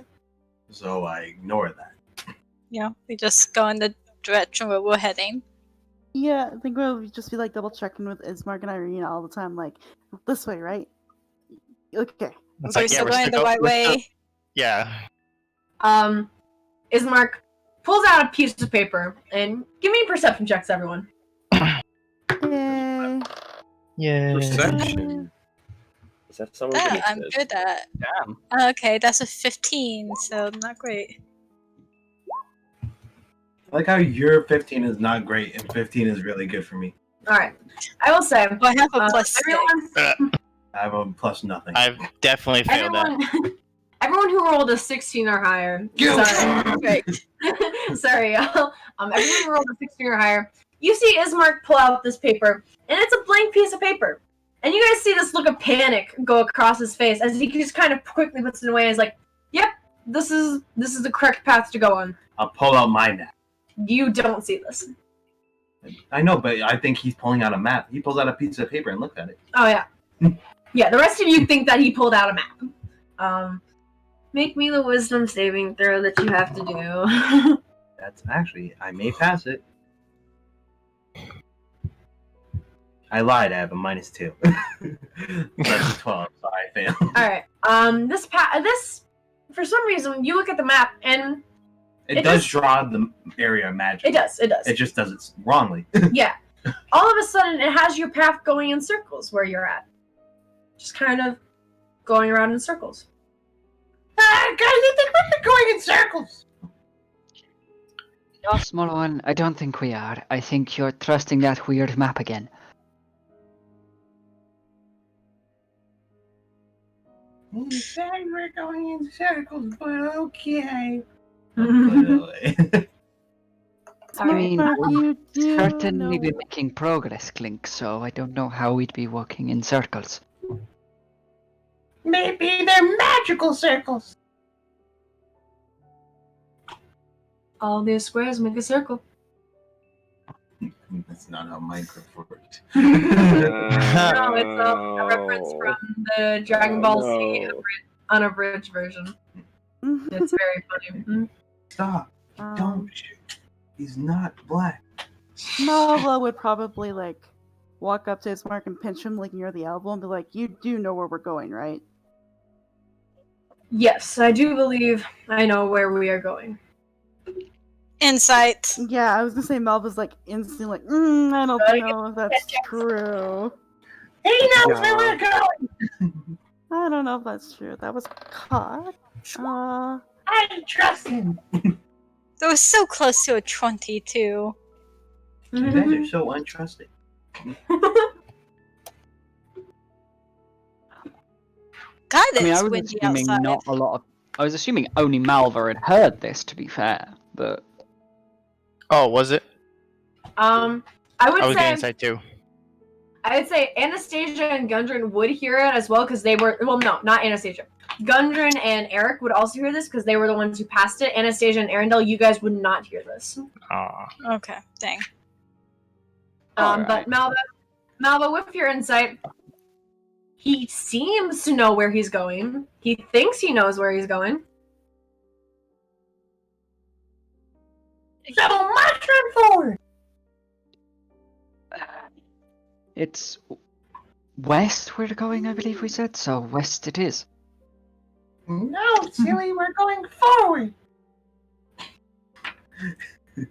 So I ignore that. Yeah, we just go in the direction where we're heading. Yeah, I think we'll just be like double checking with Ismark and Irina all the time, like, this way, right? Okay. It's So we're like, yeah, still we're going still the right we're still- way. Yeah. Ismark pulls out a piece of paper and give me perception checks, everyone. Yay. Yeah. Perception. Is that someone That getting I'm this? good at. Damn. Okay, that's a 15, so not great. I like how your 15 is not great and 15 is really good for me. Alright. I will say, Well, I have a plus 6. everyone, I have a plus nothing. I've definitely failed that. everyone who rolled a 16 or higher. You- Sorry. Perfect. Sorry, y'all. Everyone who rolled a 16 or higher. You see Ismark pull out this paper, and it's a blank piece of paper. And you guys see this look of panic go across his face as he just kind of quickly puts it away and is like, yep, this is the correct path to go on. I'll pull out my map. You don't see this. I know, but I think he's pulling out a map. He pulls out a piece of paper and looks at it. Oh, yeah. Yeah, the rest of you think that he pulled out a map. Make me the wisdom saving throw that you have to do. That's actually, I may pass it. I lied, I have a -2. That's a 12, so I failed. Alright, this, for some reason, you look at the map, and It does draw the area magic. it does. It just does it wrongly. Yeah. All of a sudden, it has your path going in circles where you're at. Just kind of going around in circles. Guys, I think we're going in circles. No, small one, I don't think we are. I think you're trusting that weird map again. He said we're going in circles, but okay. I mean, Ismark, you do certainly be know- making progress, Kllink, so I don't know how we'd be walking in circles. Maybe they're magical circles. All these squares make a circle. That's not how Minecraft works. No, it's a reference from the Dragon Ball Z No. unabridged version. It's very funny. Mhm. Stop. Don't shoot. He's not black. Malva would probably like walk up to Ismark and pinch him like near the elbow and be like, "You do know where we're going, right?" Yes, I do believe I know where we are going. Insight. Yeah, I was gonna say Malva's like instantly like, I don't know if that's true. He knows where we're going. I don't know if that's true. That was caught. I trust him. That was so close to a 22. You guys are so untrusting. God, I mean, it's I was windy assuming outside. not a lot of. I was assuming only Malva had heard this, to be fair, but. Oh, was it? I would I was getting say inside too. I would say Anastasia and Gudrun would hear it as well because they were no, not Anastasia. Gudrun and Airic would also hear this because they were the ones who passed it. Anastasia and Aerendyl, you guys would not hear this. Aw. Okay, dang. But Malva, with your insight, he seems to know where he's going. He thinks he knows where he's going. So mushroom forward. It's west we're going, I believe we said, so west it is. No, silly, we're going forward.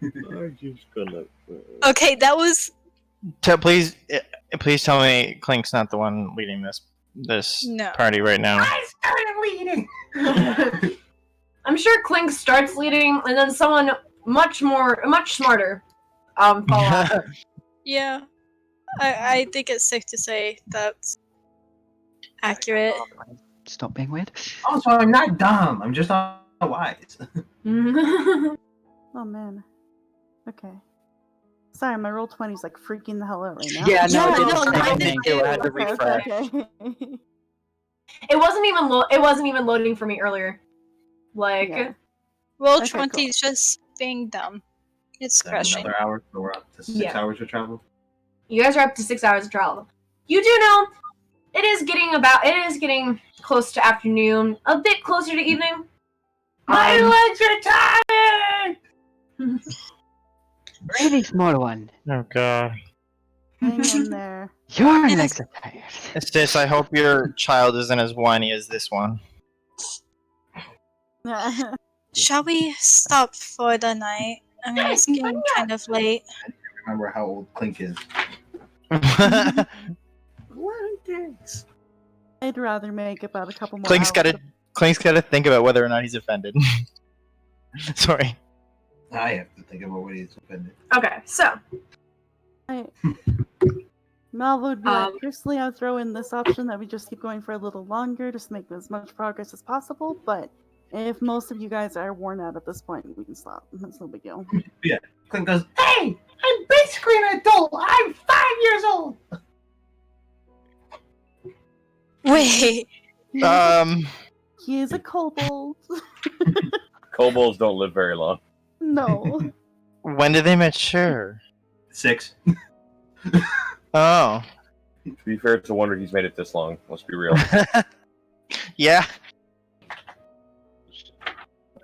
I'm just gonna. Okay, that was Please tell me Klink's not the one leading this No. party right now. I started leading. I'm sure Kllink starts leading, and then someone much smarter follow after. yeah. I think it's safe to say that's accurate. Stop being weird. Also, I'm not dumb. I'm just not wise. Oh man. Okay. Sorry, my roll 20 is like freaking the hell out right now. Yeah, Yeah, no, no, I mine didn't did think I had to Okay, refresh. okay. It wasn't even loading for me earlier. Like, Yeah. Roll Okay, 20 cool. is just being dumb. It's crashing. Another hour, so we're up to 6 Yeah. hours of travel. you guys are up to 6 hours of travel. You do know it is getting close to afternoon, a bit closer to evening. My legs are tired. Really small one. Oh god. Hang in there. Your Yes. legs are tired. Sis, I hope your child isn't as whiny as this one. Shall we stop for the night? I mean, it's getting kind of late. Remember how old Kllink is. I'd rather make about a couple more Klink's hours. gotta think about whether or not he's offended. Sorry. I have to think about what he's offended. Okay, so Malva would be like, Um, personally, I'd throw in this option that we just keep going for a little longer, just to make as much progress as possible, but if most of you guys are worn out at this point, we can stop. That's no big deal. Kllink goes, Hey, I'm basically an adult. I'm 5 years old. Wait. He is a kobold. Kobolds don't live very long. No. When do they mature? 6. Oh. To be fair, it's a wonder he's made it this long. Let's be real. Yeah.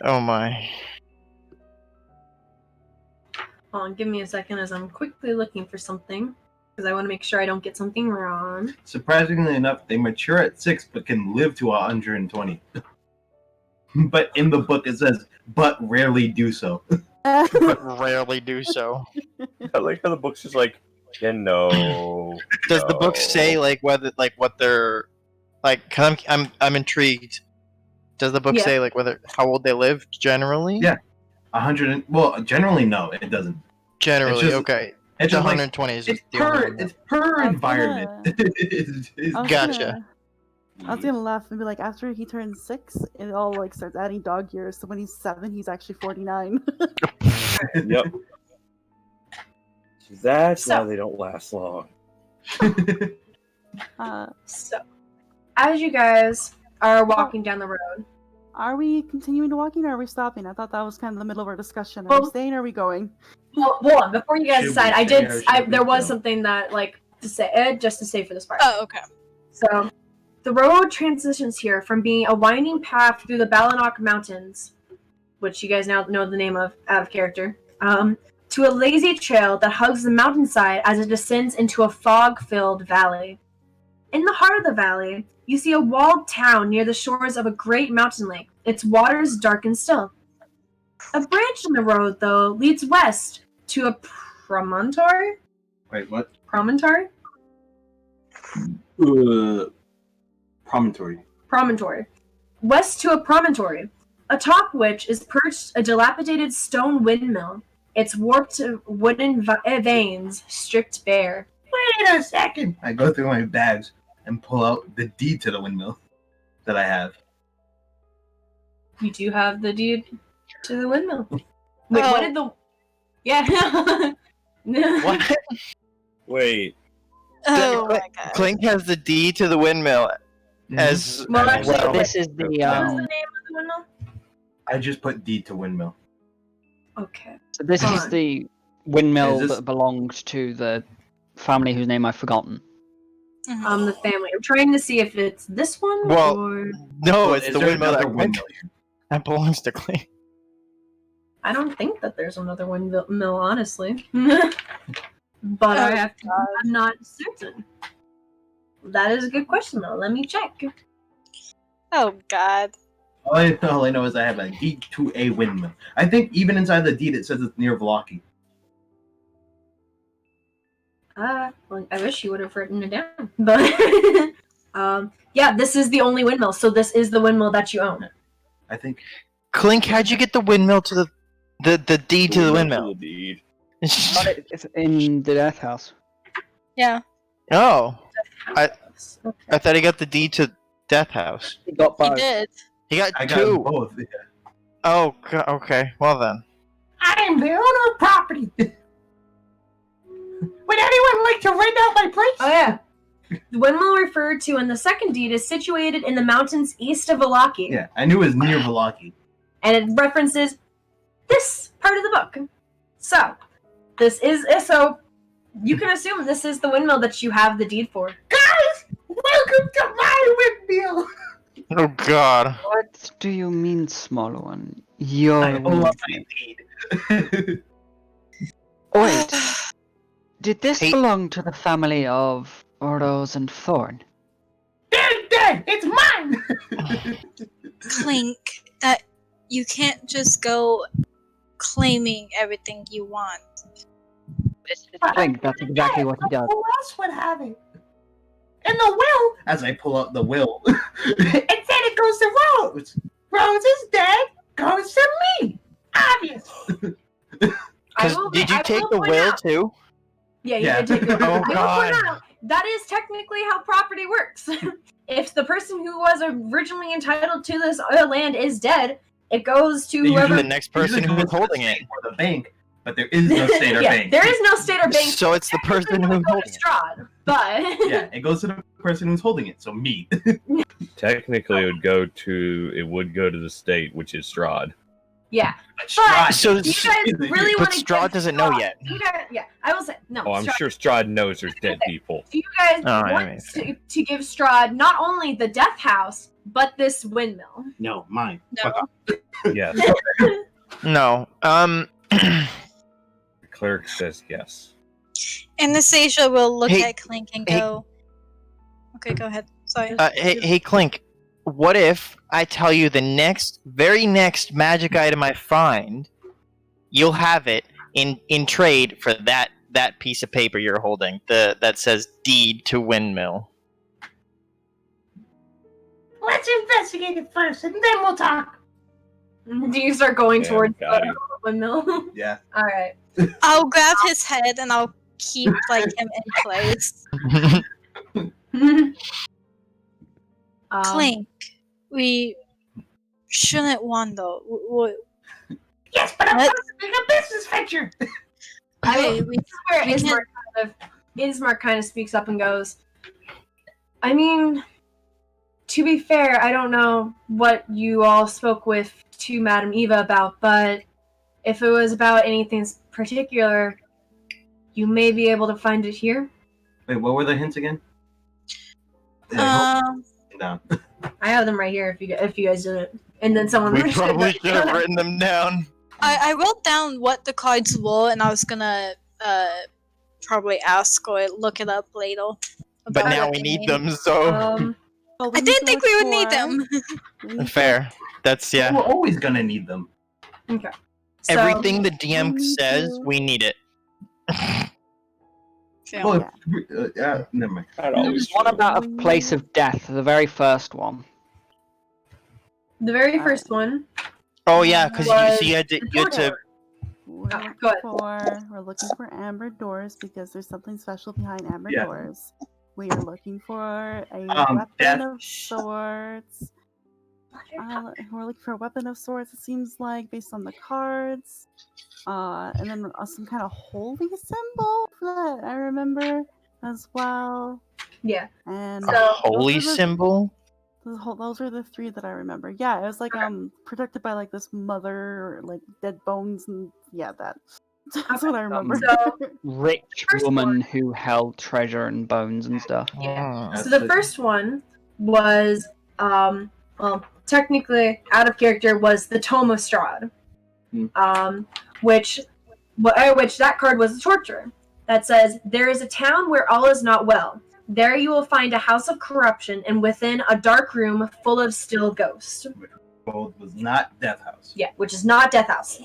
Oh my. hold on, give me a second as I'm quickly looking for something because I want to make sure I don't get something wrong. Surprisingly enough, they mature at 6 but can live to 120. But in the book it says, but rarely do so. But rarely do so. I like how the book's just like, no. Does the book say like whether like what they're like? Cause I'm intrigued. Does the book Yeah. say like whether how old they live generally? Yeah. 100. Well, generally no, it doesn't. Generally, It's just- okay. It's The just like 120 is it's just the only per one that- it's per I was environment. I was Gotcha. I was gonna laugh and be like, after he turns 6, it all like starts adding dog years. So when he's 7, he's actually 49. Yep. That's So- why they don't last long. So, as you guys are walking down the road, Are we continuing to walking or are we stopping? I thought that was kind of the middle of our discussion. Are Well- we staying or are we going? well, hold on, before you guys Should we decide, I stay did. or should we There was go? something that like to say, just to say for this part. Oh, okay. So, the road transitions here from being a winding path through the Balanok Mountains, which you guys now know the name of out of character, to a lazy trail that hugs the mountainside as it descends into a fog-filled valley. In the heart of the valley, you see a walled town near the shores of a great mountain lake, its waters dark and still. A branch in the road, though, leads west to a promontory? Wait, what? Promontory? Promontory. Promontory. West to a promontory, atop which is perched a dilapidated stone windmill, its warped wooden vanes stripped bare. Wait a second. I go through my bags and pull out the deed to the windmill that I have. You do have the deed to the windmill. Wait, Oh. what did the... Yeah. What? Wait. Oh my god. Kllink has the deed to the windmill as Well, as actually, well. This is the What was the name of the windmill? I just put deed to windmill. Okay. so this is Fine. the windmill Is this- that belonged to the family whose name I've forgotten. Mhm. The family. I'm trying to see if it's this one Well, or... No, it's Is the there windmill another that windmill here? that belongs to Kllink. I don't think that there's another windmill, honestly. But I have to, I'm not certain. That is a good question, though. Let me check. Oh god. All I know is I have a deed to a windmill. I think even inside the deed it says it's near Vallaki. Well, I wish you would have written it down. But yeah, this is the only windmill, so this is the windmill that you own. I think. Kllink, how'd you get the windmill to the deed to the windmill? The deed. It's in the death house. Yeah. Oh, I Okay. thought he got the deed to Death House. He got He both. did. He got I two. got both. Yeah. Oh, okay. Well then. I am the owner of property. Would anyone like to rent out my place? Oh yeah. The windmill referred to in the second deed is situated in the mountains east of Vallaki. Yeah, I knew it was near Vallaki. And it references this part of the book. So you can assume this is the windmill that you have the deed for. Guys, welcome to my windmill. Oh God. What do you mean, small one? Your I pull up windmill. my deed. Wait, did this Hey. belong to the family of Rose and Thorn? They're dead. It's mine. Kllink, that you can't just go claiming everything you want. I think that's exactly what he does. Who else would have it? And the will, As I pull out the will. it said it goes to Rose. Rose is dead. Goes to me. Obvious. Did you take the will too? Yeah, you Yeah. did take the will. Oh, I will God. point out, that is technically how property works. If the person who was originally entitled to this land is dead, it goes to whoever. The next person who was holding it. Or the bank, but there is no state or Yeah, bank. there is no state or bank. So it's the person Technically, it who's would go holding to it. Strahd, but Yeah, it goes to the person who's holding it, so me. Technically, it would go to the state, which is Strahd. yeah. Strahd. So- You guys really But want to Strahd doesn't know yet. Yeah, I will say no. Oh, I'm Strahd, sure Strahd knows there's dead people. Do you guys Oh, I want mean, to give Strahd not only the death house but this windmill? No, mine. No. Fuck off. Yes. No. The cleric says yes. Anastasia will look Hey, at Kllink and hey. go. Okay, go ahead. Sorry. hey, Kllink. What if I tell you the very next magic item I find, you'll have it in trade for that piece of paper you're holding, that says deed to windmill. Let's investigate it first, and then we'll talk. Do you start going Damn, towards got the him. windmill? Yeah. All right. I'll grab his head and I'll keep like him in place. Kllink, we shouldn't wander. Yes, but I'm What? doing a business venture. Okay, This is where we Ismark kind of speaks up and goes, I mean, to be fair, I don't know what you all spoke with to Madame Eva about, but if it was about anything particular, you may be able to find it here. Wait, what were the hints again? Down. I have them right here if you guys didn't. And then someone We probably should have written them down. I wrote down what the cards were, and I was gonna probably ask or look it up later. But about now what we they need mean. them, so Well, I need didn't to think look we would need for- them. we need to- fair. That's We're always gonna need them. Okay. So, Everything the DM we need says, to- we need it. Yeah. Well, never mind. Not There's always one true. about a place of death, the very first one. the very first one. Oh yeah, because Was you had to. We're Oh, looking go ahead. we're looking for amber doors because there's something special behind amber Yeah. doors. We are looking for a Death. weapon of sorts. We're looking for a weapon of sorts, it seems like, based on the cards. And then some kind of holy symbol that I remember as well. Yeah. And A So- holy those are the- symbol. Those are the three that I remember. Yeah, it was like protected by like this mother, like dead bones, and yeah, that. That's what I remember. So Rich First woman one. who held treasure and bones and stuff. Yeah. Oh. So the first one was, well, technically out of character, was the Tome of Strahd, which that card was a torture that says, there is a town where all is not well. There you will find a house of corruption, and within a dark room full of still ghosts. rolled was not Death House. Yeah, which is not Death House.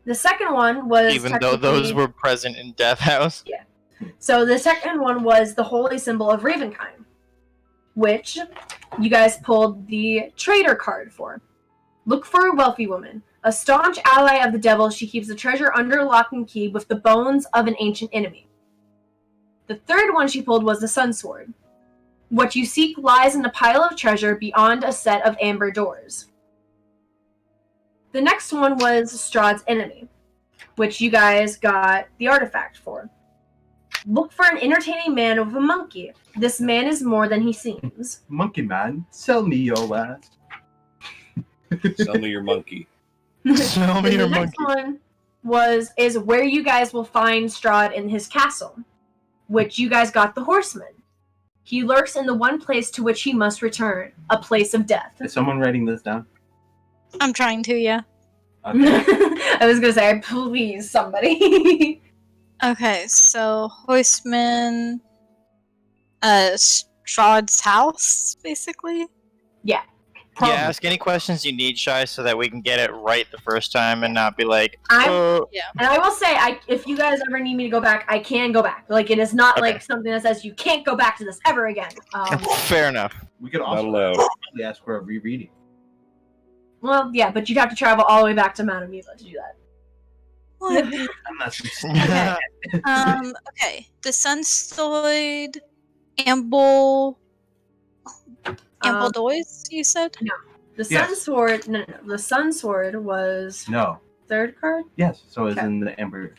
The second one was Even though those technically- were present in Death House. Yeah. So the second one was the holy symbol of Ravenkind, which you guys pulled the traitor card for. Look for a wealthy woman. A staunch ally of the devil, she keeps the treasure under lock and key with the bones of an ancient enemy. The third one she pulled was the Sun Sword. What you seek lies in a pile of treasure beyond a set of amber doors. The next one was Strahd's enemy, which you guys got the artifact for. Look for an entertaining man with a monkey. This man is more than he seems. Monkey man, sell me your ass. Sell me your monkey. Show me And your the next monkey. one is where you guys will find Strahd in his castle, which you guys got the Horseman. He lurks in the one place to which he must return, a place of death. Is someone writing this down? I'm trying to, yeah. Okay. I was gonna say, please, somebody. Okay, so Horseman, Strahd's house, basically. Yeah, ask any questions you need, Shy, so that we can get it right the first time and not be like, And I will say, if you guys ever need me to go back, I can go back. Like, it is not Okay. like something that says you can't go back to this ever again. Fair enough. We could Not also allowed. probably ask for a rereading. Well, yeah, but you'd have to travel all the way back to Mount Amusa to do that. Unless Okay. The Sun Sword, Amble Doors, you said? The Sun Yes. Sword, no. The Sun Sword was no. third card? Yes, so it's Okay. in the amber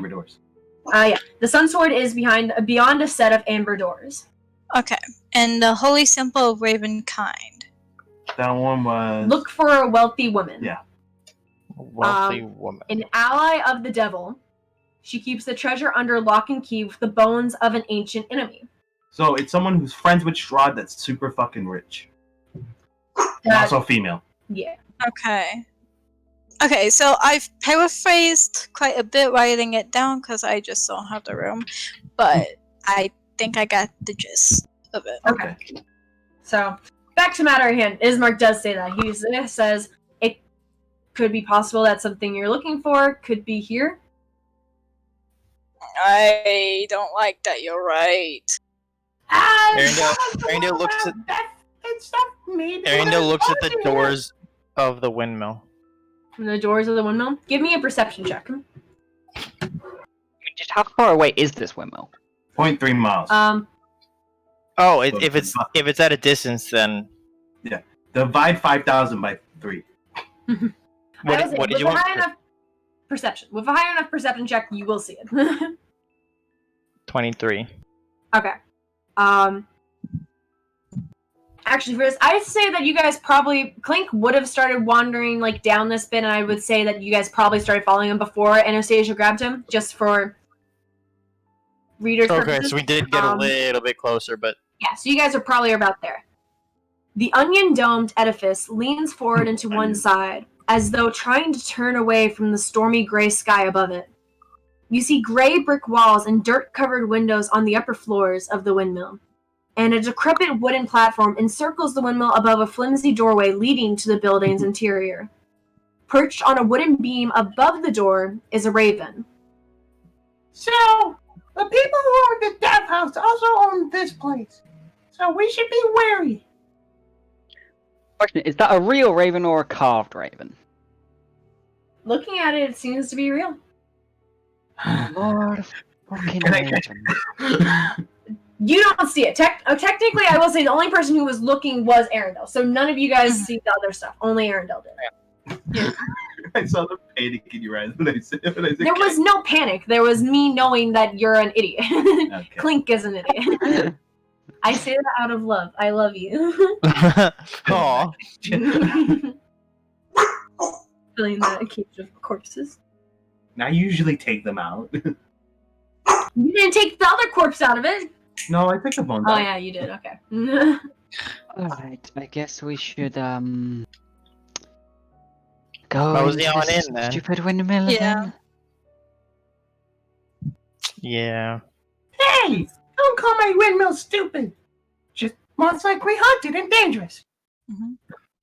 doors. Yeah. The Sun Sword is beyond a set of amber doors. Okay. And the Holy Symbol of Ravenkind. That one was Look for a wealthy woman. Yeah. Wealthy woman. An ally of the devil. She keeps the treasure under lock and key with the bones of an ancient enemy. So it's someone who's friends with Strahd that's super fucking rich. And That- also female. Yeah. Okay. Okay, so I've paraphrased quite a bit writing it down because I just don't have the room, but I think I got the gist of it. Okay. So, back to matter at hand. Ismark does say that. He says it could be possible that something you're looking for could be here. I don't like that you're right. Aerendyl looks at Maybe Aerendyl looks at the possible. doors of the windmill. From the doors of the windmill. Give me a perception check. Just how far away is this windmill? 0.3 miles. Oh, if it's at a distance, then Divide 5,000 by 3. what did you want? Perception. With a high enough perception check, you will see it. 23. Okay. Actually, for this, I'd say that you guys probably Kllink would have started wandering like down this bit, and I would say that you guys probably started following him before Anastasia grabbed him, just for readers' Okay, purposes. so we did get a little bit closer, but Yeah, so you guys are probably about there. The onion-domed edifice leans forward into one side, as though trying to turn away from the stormy gray sky above it. You see gray brick walls and dirt-covered windows on the upper floors of the windmill, and a decrepit wooden platform encircles the windmill above a flimsy doorway leading to the building's interior. Perched on a wooden beam above the door is a raven. So, the people who own the Death House also own this place. So we should be wary. Question: is that a real raven or a carved raven? Looking at it, it seems to be real. Lord of fucking Can I raven. You don't see it. Technically, I will say the only person who was looking was Aerendyl. So none of you guys see the other stuff. Only Aerendyl did. I saw the panic in your eyes when I said There was no panic. There was me knowing that you're an idiot. Okay. Kllink is an idiot. I say that out of love. I love you. Aw. Filling that cage of corpses. I usually take them out. You didn't take the other corpse out of it. No, I took the bones Oh out. yeah, you did. Okay. Alright, I guess we should go What was into the on this in then? stupid windmill Yeah. again. Yeah. Hey, don't call my windmill stupid. Just most likely haunted and dangerous.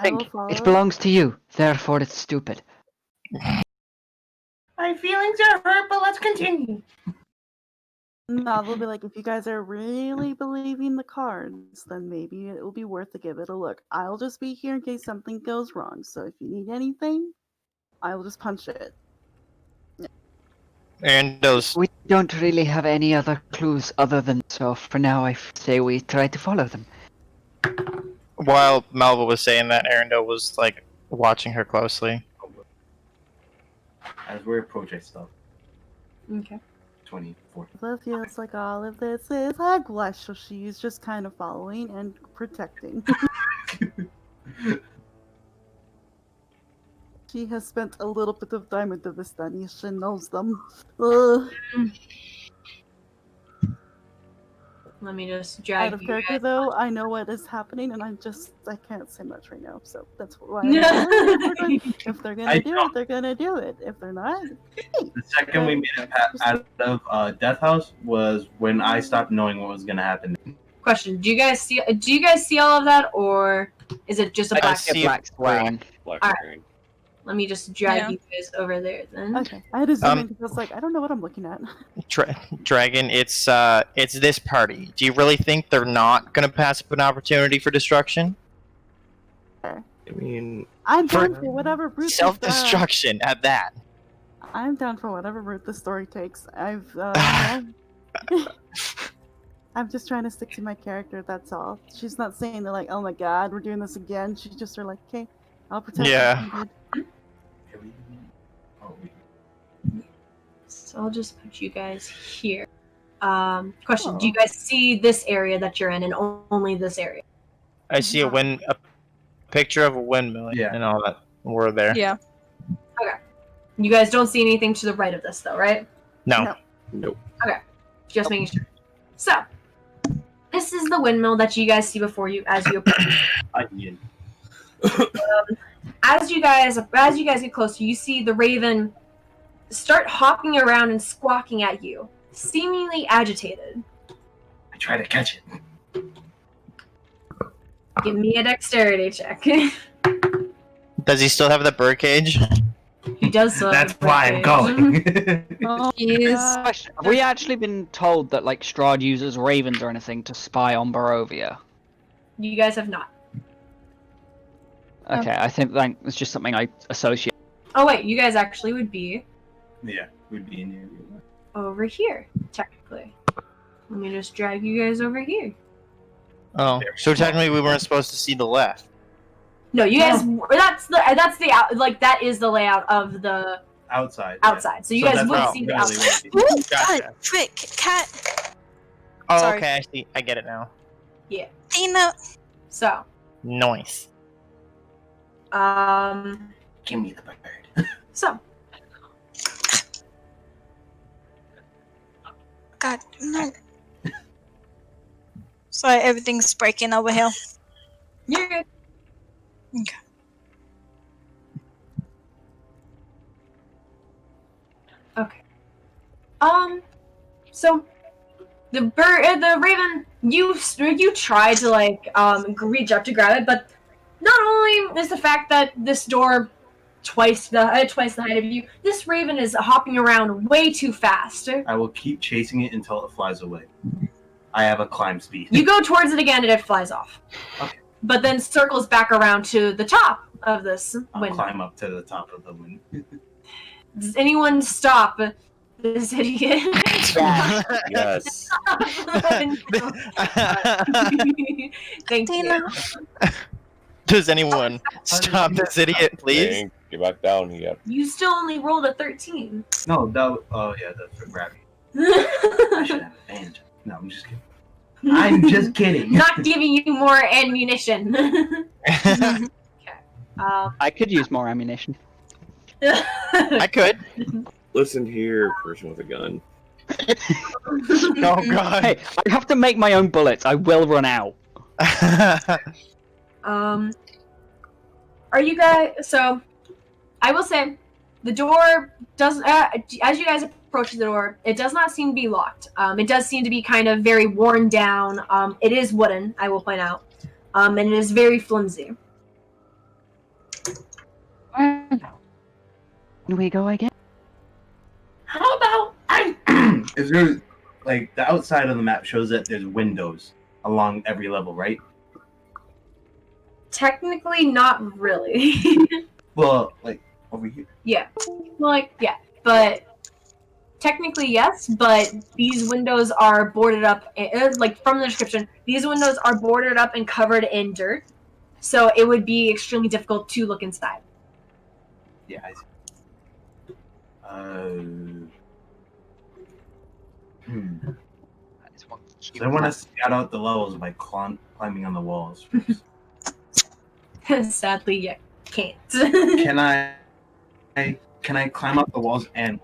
I will Think, follow. it belongs to you, therefore it's stupid. My feelings are hurt, but let's continue. No, they'll be like, if you guys are really believing the cards, then maybe it will be worth to give it a look. I'll just be here in case something goes wrong. So if you need anything, I will just punch it. Aerendyl We don't really have any other clues other than, so for now I say we try to follow them. while Malva was saying that, Aerendyl was like watching her closely. As we approach, I stop. Okay. 24. Malva feels like all of this is hogwash, so she's just kind of following and protecting. She has spent a little bit of time with the Vistani. She knows them. Ugh. Let me just Out drag of you character, guys. though, I know what is happening, and I can't say much right now. So that's why I'm like, if they're gonna do it, they're gonna do it. If they're not, The second we made it out of Death House was when I stopped knowing what was gonna happen. Question: Do you guys see? Do you guys see all of that, or is it just a I black? see Black screen. Black Alright. screen. Let me just drag Yeah. you guys over there then. okay. I had to zoom in because I was like, I don't know what I'm looking at. Dragon, it's this party. Do you really think they're not gonna pass up an opportunity for destruction? I mean, I'm For down for whatever route. Self-destruction at that. I'm down for whatever route the story takes. I'm just trying to stick to my character. That's all. She's not saying they're like, oh my god, we're doing this again. She's just sort of like, okay, I'll protect. Yeah. you. So I'll just put you guys here. Question: Do you Oh. guys see this area that you're in, and only this area? I see a picture of a windmill Yeah. and all that. We're there. Yeah. You guys don't see anything to the right of this, though, right? No. No. nope. Just making sure. So, this is the windmill that you guys see before you as you approach. Onion. As you guys get closer, you see the raven start hopping around and squawking at you, seemingly agitated. I try to catch it. Give me a dexterity check. Does he still have the birdcage? He does so. That's why I'm going. Oh, Yes. God. Question, have we actually been told that like Strahd uses ravens or anything to spy on Barovia? You guys have not. Okay, I think that's just something I associate. Oh wait, you guys actually would be Yeah, we'd be in here. over here, technically. Let me just drag you guys over here. Oh, so technically we weren't supposed to see the left. No, you guys. That is the layout of the Outside. outside. So you So guys that's would how see the really outside. would be. Ooh, Gotcha. God, frick, cat. Oh, Sorry. okay, I see. I get it now. Tina. So, Nice. Give me the bird. so God, no. Sorry, everything's breaking over here. you're good. Okay. Okay. So the raven, you try to reach up to grab it, but not only is the fact that this door twice the height of you, this raven is hopping around way too fast. I will keep chasing it until it flies away. I have a climb speed. You go towards it again and it flies off. Okay. But then circles back around to the top of this I'll window. climb up to the top of the window. Does anyone stop this idiot? Yes. Thank Tina. you. Does anyone stop this idiot, please? Dang, get back down here. You still only rolled a 13. No, oh yeah, that's for grabbing. I should have advantage. No, I'm just kidding. I'm just kidding. Not giving you more ammunition. I could use more ammunition. I could. Listen here, person with a gun. Oh god. Hey, I have to make my own bullets. I will run out. Are you guys? So, I will say, the door does. As you guys approach the door, it does not seem to be locked. It does seem to be kind of very worn down. It is wooden, I will point out, and it is very flimsy. we go again? How about I? Is there like the outside of the map shows that there's windows along every level, right? Technically, not really. Well, like over here. Yeah. Like, yeah. But technically, yes. But these windows are boarded up, like from the description, these windows are boarded up and covered in dirt. So it would be extremely difficult to look inside. Yeah, I see. So I want to scout out the levels by climbing on the walls. Sadly, you can't. Can I climb up the walls and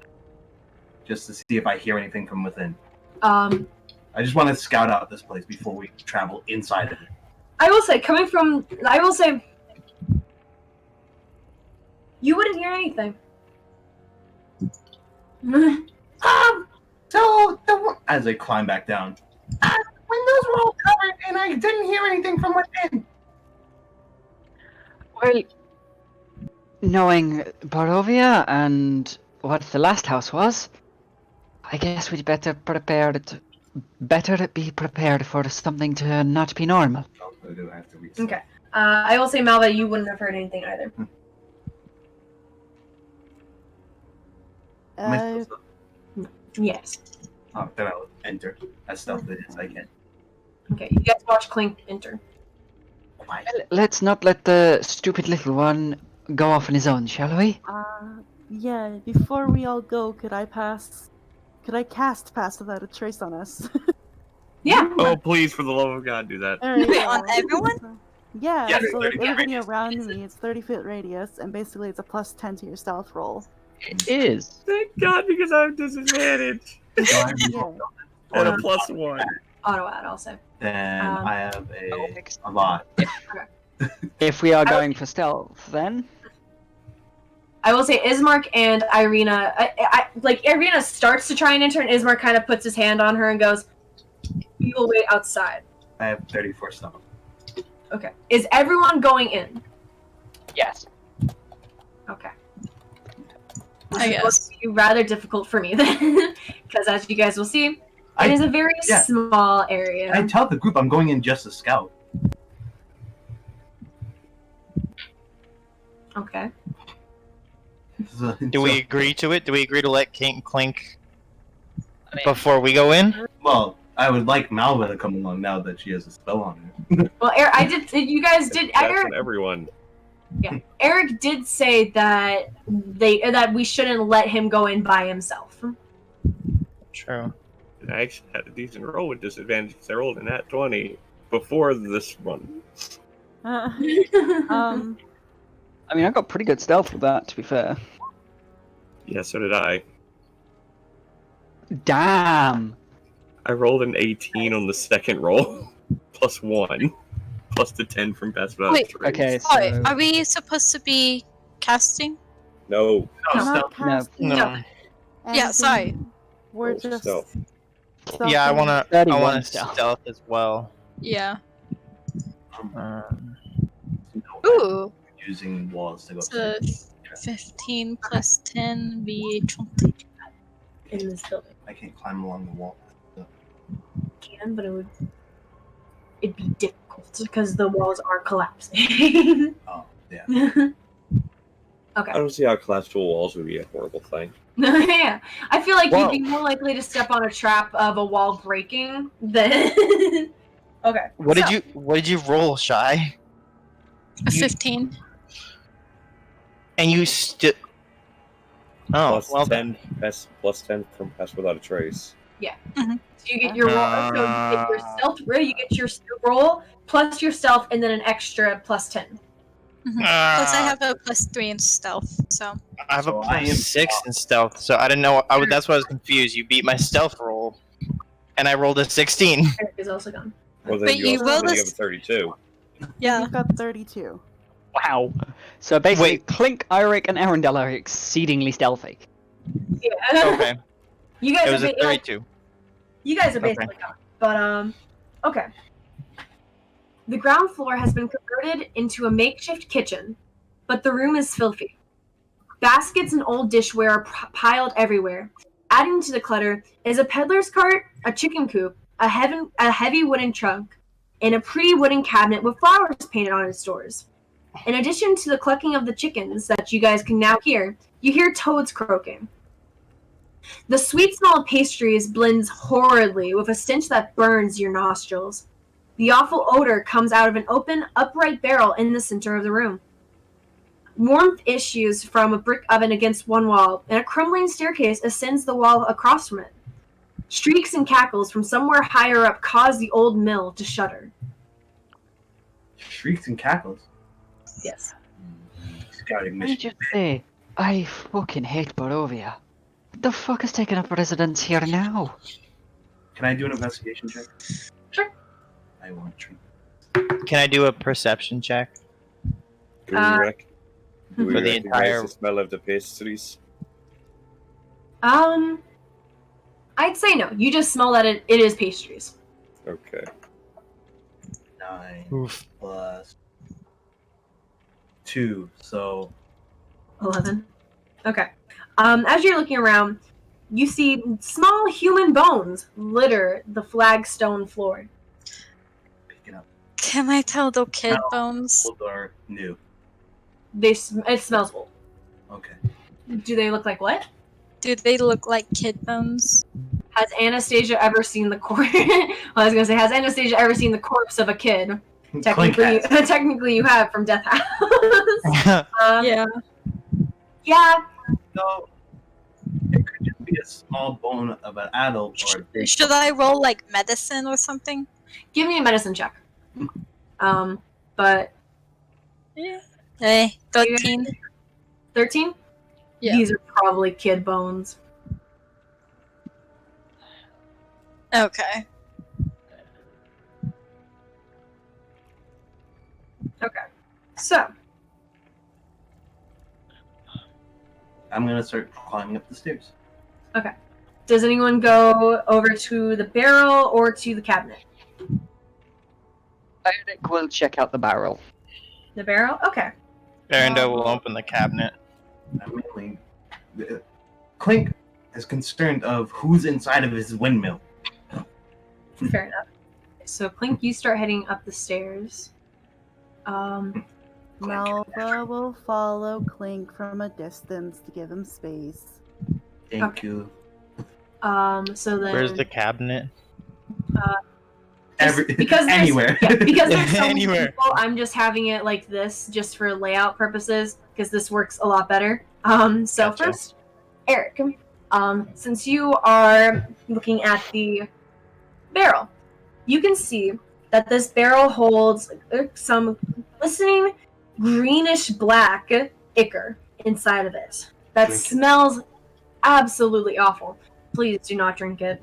just to see if I hear anything from within? I just want to scout out this place before we travel inside of it. I will say, you wouldn't hear anything. So As I climb back down. windows were all covered, and I didn't hear anything from within. Well, knowing Barovia and what the last house was, I guess we'd better be prepared for something to not be normal. I do have to reset. Okay. I will say, Malva, you wouldn't have heard anything either. Am I supposed to- Yes. Oh, then I'll enter as stealthy as I can. Okay, you guys watch Kllink enter. Quiet. Let's not let the stupid little one go off on his own, shall we? Yeah, before we all go, could I cast pass without a trace on us? Yeah. Oh, please, for the love of God, do that. Alright, Wait, on everyone? Yeah, Yeah, so like 30 everybody radius. around me, it's 30-foot radius, and basically it's a +10 to your stealth roll. It is. Thank God, because I have disadvantage. Yeah. And a +1. Auto add, I'll say. Then I have Oh, a lot. If we are going for stealth, then I will say Ismark and Irina, like Irina starts to try and enter, and Ismark kind of puts his hand on her and goes, "You will wait outside." I have 34 stealth. Okay. Is everyone going in? yes. Okay. I This is going guess. to be rather difficult for me then, because as you guys will see, it is a very small area. I tell the group I'm going in just to scout. Okay. Do we agree to it? Do we agree to let Kllink before we go in? Well, I would like Malva to come along now that she has a spell on her. Well, you guys did. That's Airic, on everyone. Airic did say that we shouldn't let him go in by himself. True. And I actually had a decent roll with disadvantage because I rolled an at 20 before this run. I mean, I got pretty good stealth with that, to be fair. Yeah, so did I. Damn! I rolled an 18 on the second roll, +1, plus the 10 from Pass Without Wait, Trace. Okay, so... Oh, are we supposed to be casting? No. I'm not stealth. casting No. Yeah, sorry. We're Oh, just stealth. Yeah, I stealthing. 31 want to stealth. stealth as well. Yeah. Um, Ooh. Using walls to go. So 15 plus 10 be 20. In this building, I can't climb along the wall. can, but it'd be difficult because the walls are collapsing. Oh, yeah. I don't see how collapsible walls would be a horrible thing. Yeah, I feel like Whoa. you'd be more likely to step on a trap of a wall breaking than. Okay. what so, did you roll, Shy? A 15. And you still. Oh, Plus well 10, plus 10 from Pass Without a Trace. so you get your roll. So you get your stealth roll. You get your roll plus your stealth, and then an extra plus 10. Plus I have a +3 in stealth, so. I have So a I am +6 in stealth, so I didn't know. That's why I was confused. You beat my stealth roll, and I rolled a 16. Eric is also gone. Well, then But you you also rolled then a you have a 32. Yeah. You've got 32. Wow. So basically, Wait. Kllink, Airic, and Aerendyl are exceedingly stealthy. Yeah. Okay, You guys it was are a 32. You guys are basically gone. But okay. The ground floor has been converted into a makeshift kitchen, but the room is filthy. Baskets and old dishware are piled everywhere. Adding to the clutter is a peddler's cart, a chicken coop, a heavy wooden trunk, and a pretty wooden cabinet with flowers painted on its doors. In addition to the clucking of the chickens that you guys can now hear, you hear toads croaking. The sweet smell of pastries blends horridly with a stench that burns your nostrils. The awful odor comes out of an open, upright barrel in the center of the room. Warmth issues from a brick oven against one wall, and a crumbling staircase ascends the wall across from it. Shrieks and cackles from somewhere higher up cause the old mill to shudder. Shrieks and cackles? Yes. Scouting Let me mission. just say, I fucking hate Barovia. What the fuck is taking up residence here now? Can I do an investigation check? Sure. I want to. Can I do a perception check? Do we For the recognize entire- the smell of the pastries? I'd say no. You just smell that it is pastries. Okay. 9 Oof. plus 2, so 11. Okay. As you're looking around, you see small human bones litter the flagstone floor. pick it up. Can I tell the kid No. bones? Old or new? It smells old. Okay. Do they look like what? Do they look like kid bones? Has Anastasia ever seen the corpse? I was gonna say, has Anastasia ever seen the corpse of a kid? Technically, Kllink has. technically, you have from Death House. Yeah. Yeah. No. It could just be a small bone of an adult or a big Should I roll like medicine or something? Give me a medicine check. But Hey, 13. 13. Yeah. These are probably kid bones. Okay. Okay. So, I'm gonna start climbing up the stairs. does anyone go over to the barrel or to the cabinet? Airic will check out the barrel. The barrel? Okay. Aerendyl will open the cabinet. I'm mainly Kllink is concerned of who's inside of his windmill. Fair enough. So, Kllink, you start heading up the stairs. Malva will follow Kllink from a distance to give him space. Thank you. So then... Where's the cabinet? because there's, Anywhere. Yeah, because there's so many Anywhere. people, I'm just having it like this, just for layout purposes, because this works a lot better. So Gotcha. first, Airic, since you are looking at the barrel, you can see that this barrel holds some glistening greenish black ichor inside of it that Drink it. smells absolutely awful. Please do not drink it.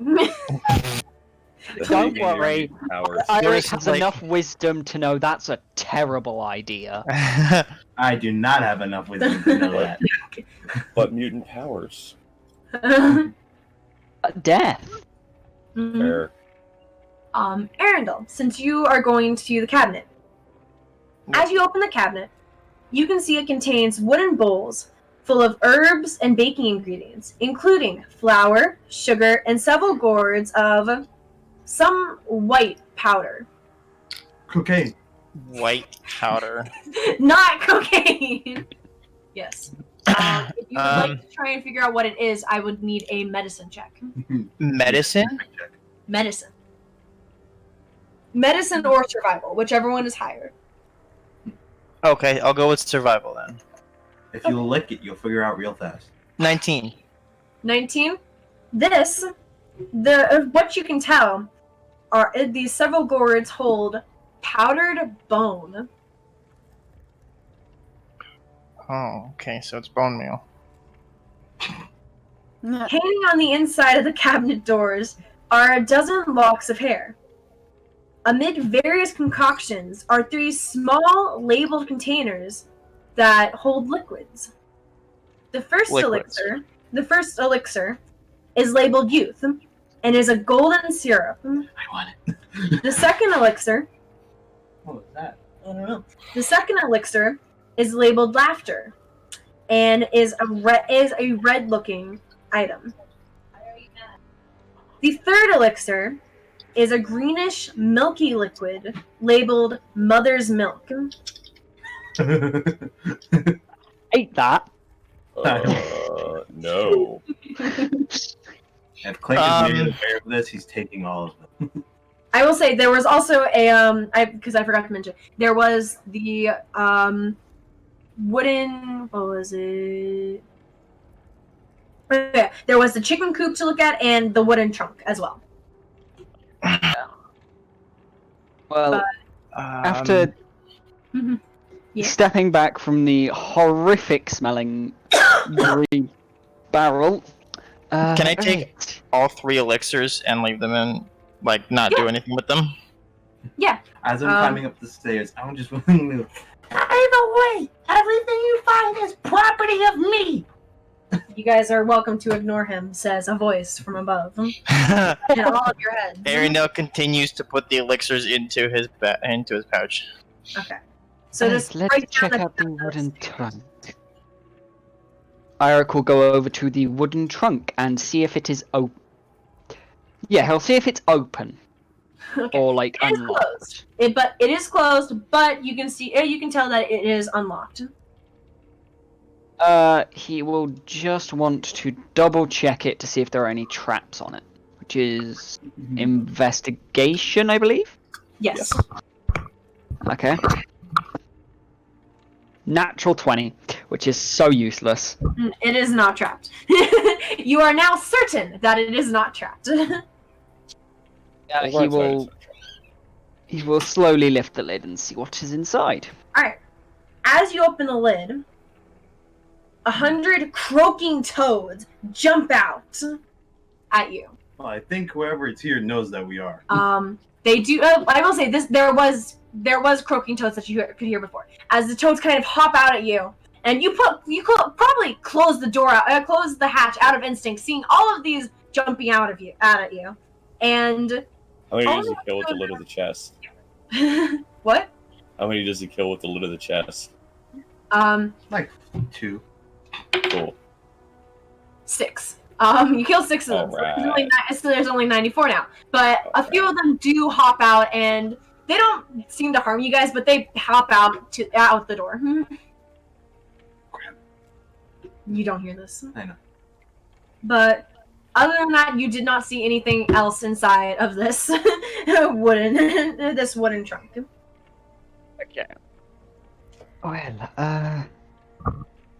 Don't worry. Powers. Airic has like- enough wisdom to know that's a terrible idea. I do not have enough wisdom to know that. But mutant powers. Death. Mhm. Fair. Aerendyl, since you are going to the cabinet, as you open the cabinet, you can see it contains wooden bowls full of herbs and baking ingredients, including flour, sugar, and several gourds of some white powder. Cocaine. White powder. Not cocaine! Yes. If you would like to try and figure out what it is, I would need a medicine check. Medicine? Medicine. Medicine or survival, whichever one is higher. Okay, I'll go with survival then. If you lick it, you'll figure out real fast. 19. 19. This, what you can tell, are these several gourds hold powdered bone. Oh, okay, so it's bone meal. Yeah. Hanging on the inside of the cabinet doors are a dozen locks of hair. Amid various concoctions are 3 small labeled containers that hold liquids. The first Liquids. elixir is labeled youth and is a golden syrup. I want it. The second elixir, What was that? I don't know. The second elixir is labeled laughter and is a red-looking item. The third elixir is a greenish, milky liquid labeled Mother's Milk. Ate that. No. If Kllink is made aware of this, he's taking all of them. I will say there was also a because I forgot to mention, there was the wooden, what was it? Yeah, there was the chicken coop to look at and the wooden trunk as well. Well, after Yeah. stepping back from the horrific smelling green barrel, Can I take all 3 elixirs and leave them in, like, not do anything with them? Yeah. As I'm climbing up the stairs, I'm just willing to. By the way, everything you find is property of me. You guys are welcome to ignore him, says a voice from above. In all of your heads. Aerendyl continues to put the elixirs into his pouch. Okay. So just let's break down check out the wooden trunk. Airic will go over to the wooden trunk and see if it is open. Yeah, he'll see if it's open. Okay. Or like It is unlocked. closed. It is closed, but you can tell that it is unlocked. He will just want to double check it to see if there are any traps on it, which is investigation, I believe. Yes. Okay. Natural 20, which is so useless. It is not trapped. You are now certain that it is not trapped. He will slowly lift the lid and see what is inside. Alright. As you open the lid, 100 croaking toads jump out at you. Well, I think whoever is here knows that we are. They do. I will say this: there was croaking toads that you could hear before. As the toads kind of hop out at you, and you probably close the door out, close the hatch out of instinct, seeing all of these jumping out at you, and. How many does he kill with the lid of the chest? What? How many does he kill with the lid of the chest? Like 2. Cool. 6. You kill 6 of them. Alright. So there's only 94 now. But a few of them do hop out, and they don't seem to harm you guys, but they hop out the door. Crap. You don't hear this. I know. But other than that, you did not see anything else inside of this wooden trunk. Okay. Well,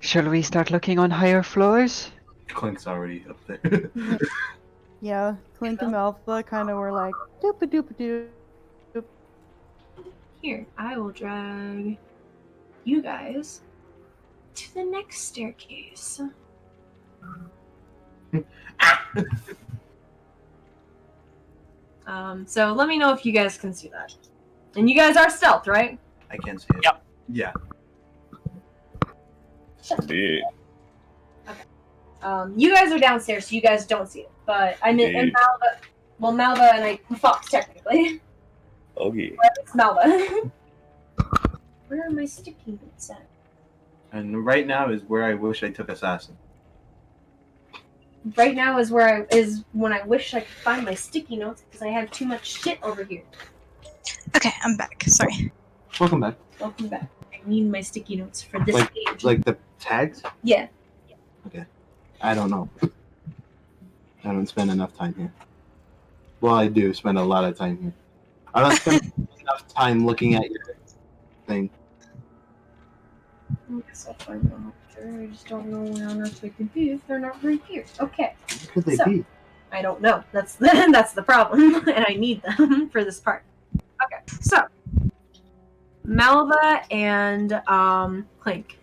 shall we start looking on higher floors? Klink's already up there. Yeah, Kllink and Malva kind of were like, doop-a-doop-a-doop. Here, I will drag you guys to the next staircase. So let me know if you guys can see that. And you guys are stealth, right? I can't see it. Yep. Yeah. Indeed. You guys are downstairs, so you guys don't see it. But I'm in Indeed. Malva and I Fox technically. Okay. But it's Malva. Where are my sticky notes at? And right now is where I wish I took Assassin. Right now is when I wish I could find my sticky notes because I have too much shit over here. Okay, I'm back. Sorry. Welcome back. Welcome back. I need my sticky notes for this page. Like the tags? Yeah. Okay. I don't know. I don't spend enough time here. Well, I do spend a lot of time here. I don't spend enough time looking at your thing. I guess I'll find them after. I just don't know where on earth they could be if they're not right here. Okay. Where could they So- be? I don't know. That's the problem, and I need them for this part. Okay, so Malva and Kllink,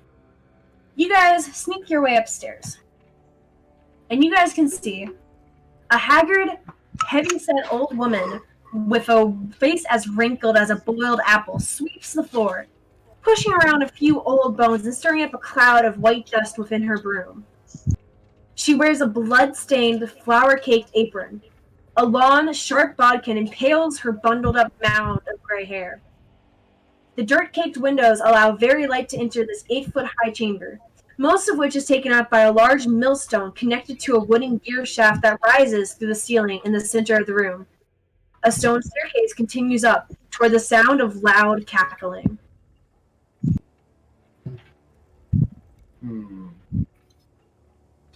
you guys sneak your way upstairs, and you guys can see a haggard, heavy-set old woman with a face as wrinkled as a boiled apple sweeps the floor, pushing around a few old bones and stirring up a cloud of white dust within her broom. She wears a blood-stained, flour-caked apron. A long, short bodkin impales her bundled-up mound of gray hair. The dirt-caked windows allow very light to enter this 8-foot-high chamber, most of which is taken up by a large millstone connected to a wooden gear shaft that rises through the ceiling in the center of the room. A stone staircase continues up toward the sound of loud cackling.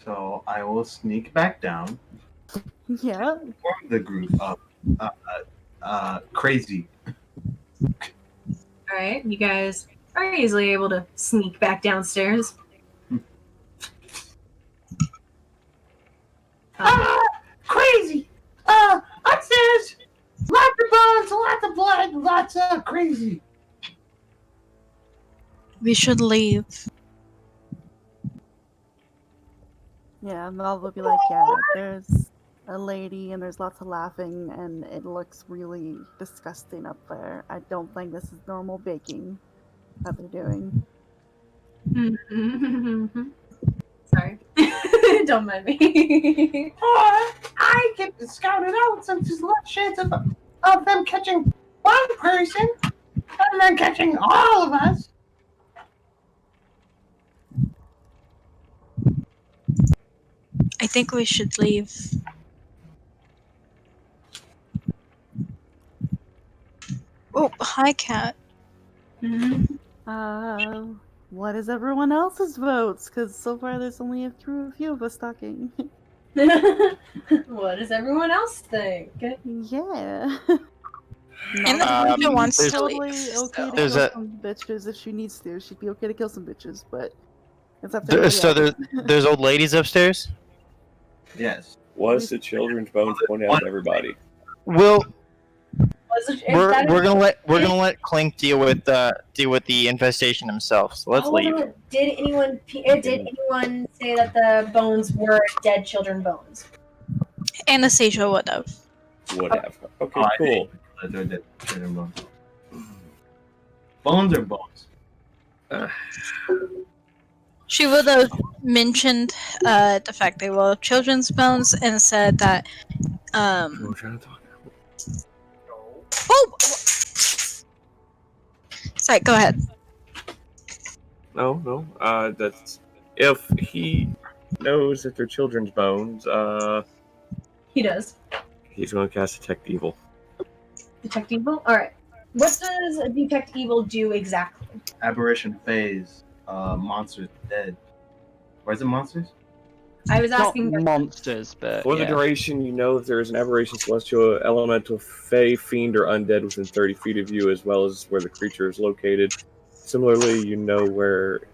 So I will sneak back down. Yeah. Form the group of crazy. Alright, you guys are easily able to sneak back downstairs. Crazy! Upstairs! Lots of bones, lots of blood, lots of crazy. We should leave. Yeah, Malva will be like, yeah, there's a lady and there's lots of laughing and it looks really disgusting up there. I don't think this is normal baking that they're doing. Sorry. Don't mind me. Or I get scouted out since there's less chance of them catching one person and then catching all of us. I think we should leave. Oh, hi, Cat. What is everyone else's votes? Because so far there's only a few of us talking. What does everyone else think? Yeah. Anastasia wants to totally leave. okay to There's kill a- some bitches if she needs to. She'd be okay to kill some bitches, but it's up to So everybody else. there's old ladies upstairs. Yes. Was the children's bones pointed out to everybody? We're We're gonna let Kllink deal with the infestation himself. So let's leave. Did anyone say that the bones were dead children bones? Anastasia would have. Would have. Okay, I cool. think they're dead children bones. Bones are bones. She would have mentioned the fact they were children's bones and said that. We're trying to talk. Oh! Sorry, go ahead. No. That's if he knows that they're children's bones. He does. He's going to cast Detect Evil. Detect evil? Alright. What does Detect Evil do exactly? Aberration phase. Monsters dead. Or is it monsters? I was Not asking. monsters, but For the yeah. duration, you know if there is an aberration, celestial, elemental, fey, fiend, or undead within 30 feet of you, as well as where the creature is located. Similarly, you know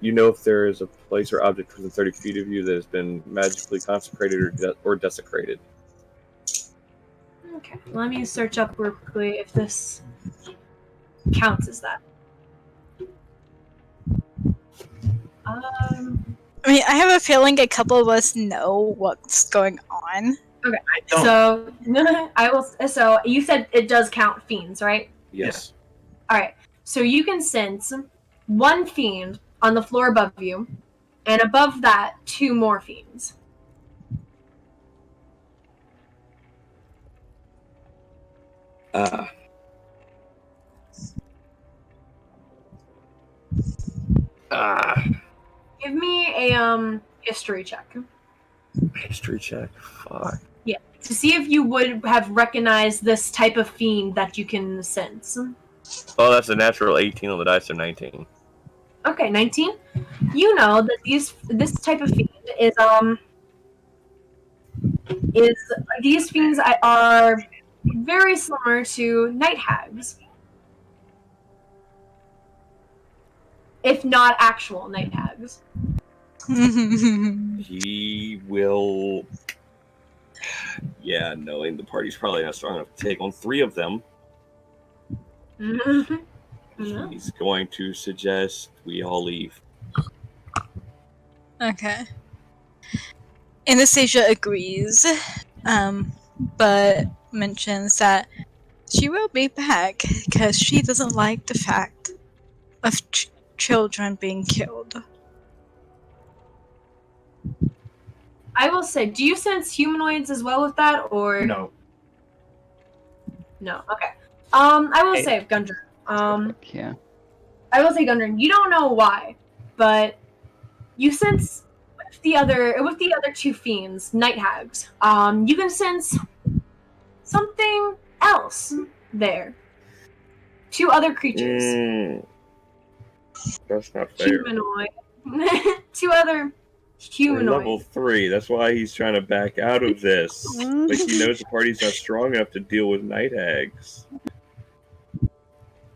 if there is a place or object within 30 feet of you that has been magically consecrated or desecrated. Okay, let me search up real quickly if this counts as that. I mean, I have a feeling a couple of us know what's going on. Okay, don't. so I will. So you said it does count fiends, right? Yes. All right. So you can sense one fiend on the floor above you, and above that, 2 more fiends. Give me a history check. History check. Fuck. Yeah, to see if you would have recognized this type of fiend that you can sense. Oh, that's a natural 18 on the dice, or 19. Okay, 19. You know that this type of fiend is these fiends are very similar to night hags, if not actual night hags. He will. Yeah, knowing the party's probably not strong enough to take on 3 of them, Yeah. he's going to suggest we all leave. Okay. Anastasia agrees, but mentions that she will be back because she doesn't like the fact of children being killed. I will say, do you sense humanoids as well with that, or No. no? Okay. I will say, Gudrun. Yeah. I will say, Gudrun, you don't know why, but you sense with the other two fiends, night hags, you can sense something else there. Two other creatures. That's not fair. Humanoid. Two other We're humanoid. level 3. That's why he's trying to back out of this. Like he knows the party's not strong enough to deal with night hags.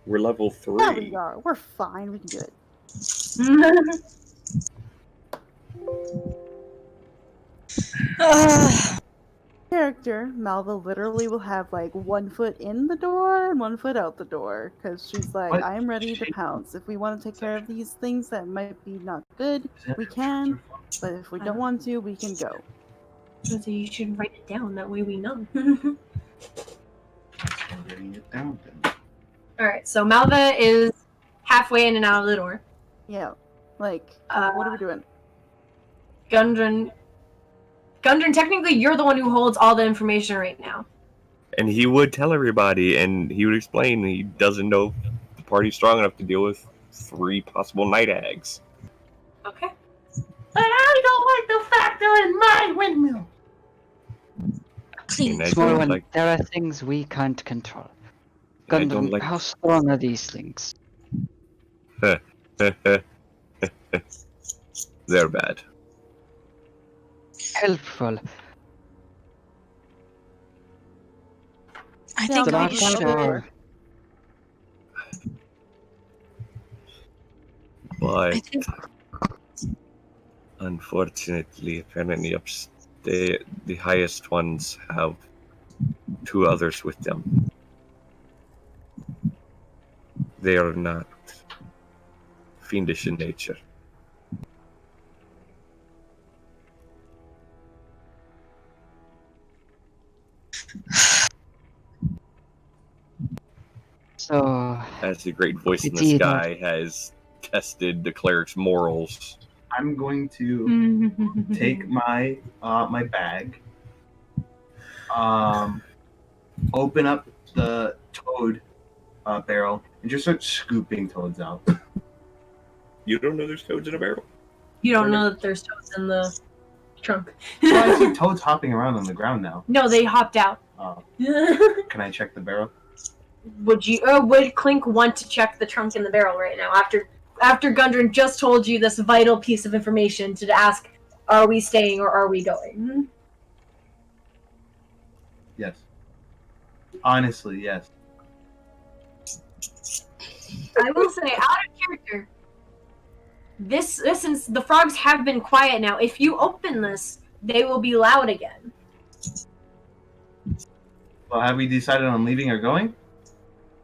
We're level 3. Yeah, we are. We're fine. We can do it. Character, Malva literally will have like 1 foot in the door and 1 foot out the door because she's like, What? I'm ready to pounce. If we want to take care of these things that might be not good, we can. But if we don't want to, we can go. So you should write it down. That way we know. I'm writing it down then. All right. So Malva is halfway in and out of the door. Yeah. Like, what are we doing? Gudrun, technically you're the one who holds all the information right now. And he would tell everybody, and he would explain he doesn't know if the party's strong enough to deal with 3 possible night hags. Okay. But I don't like the factor in my windmill. And I Small don't one, like- there are things we can't control. I don't Gundam, like- how strong are these things? They're bad. Helpful. I think Yeah, we but should. Sure. But I think unfortunately, apparently the highest ones have 2 others with them. They are not fiendish in nature. So, As the great voice in It's the either- sky has tested the cleric's morals. I'm going to take my my bag, open up the toad barrel, and just start scooping toads out. You don't know there's toads in a barrel? You don't know that there's toads in the trunk. Well, I see toads hopping around on the ground now. No, they hopped out. Can I check the barrel? Would Kllink want to check the trunk in the barrel right now after Gudrun just told you this vital piece of information to ask, are we staying or are we going? Yes. Honestly, yes. I will say, out of character, this since the frogs have been quiet now, if you open this, they will be loud again. Well, have we decided on leaving or going?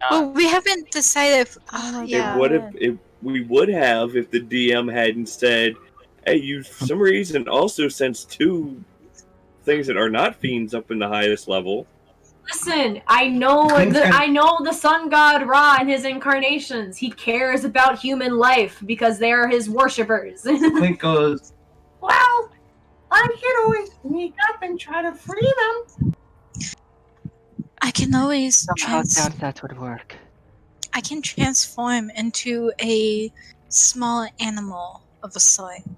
well, we haven't decided. If, Oh my yeah. God. We would have if the DM hadn't said, "Hey, you for some reason also sense 2 things that are not fiends up in the highest level." Listen, I know the sun god Ra and his incarnations. He cares about human life because they are his worshippers. Kllink goes, Well, I can always sneak up and try to free them. I can always somehow doubt that would work. I can transform into a small animal of a sort. Am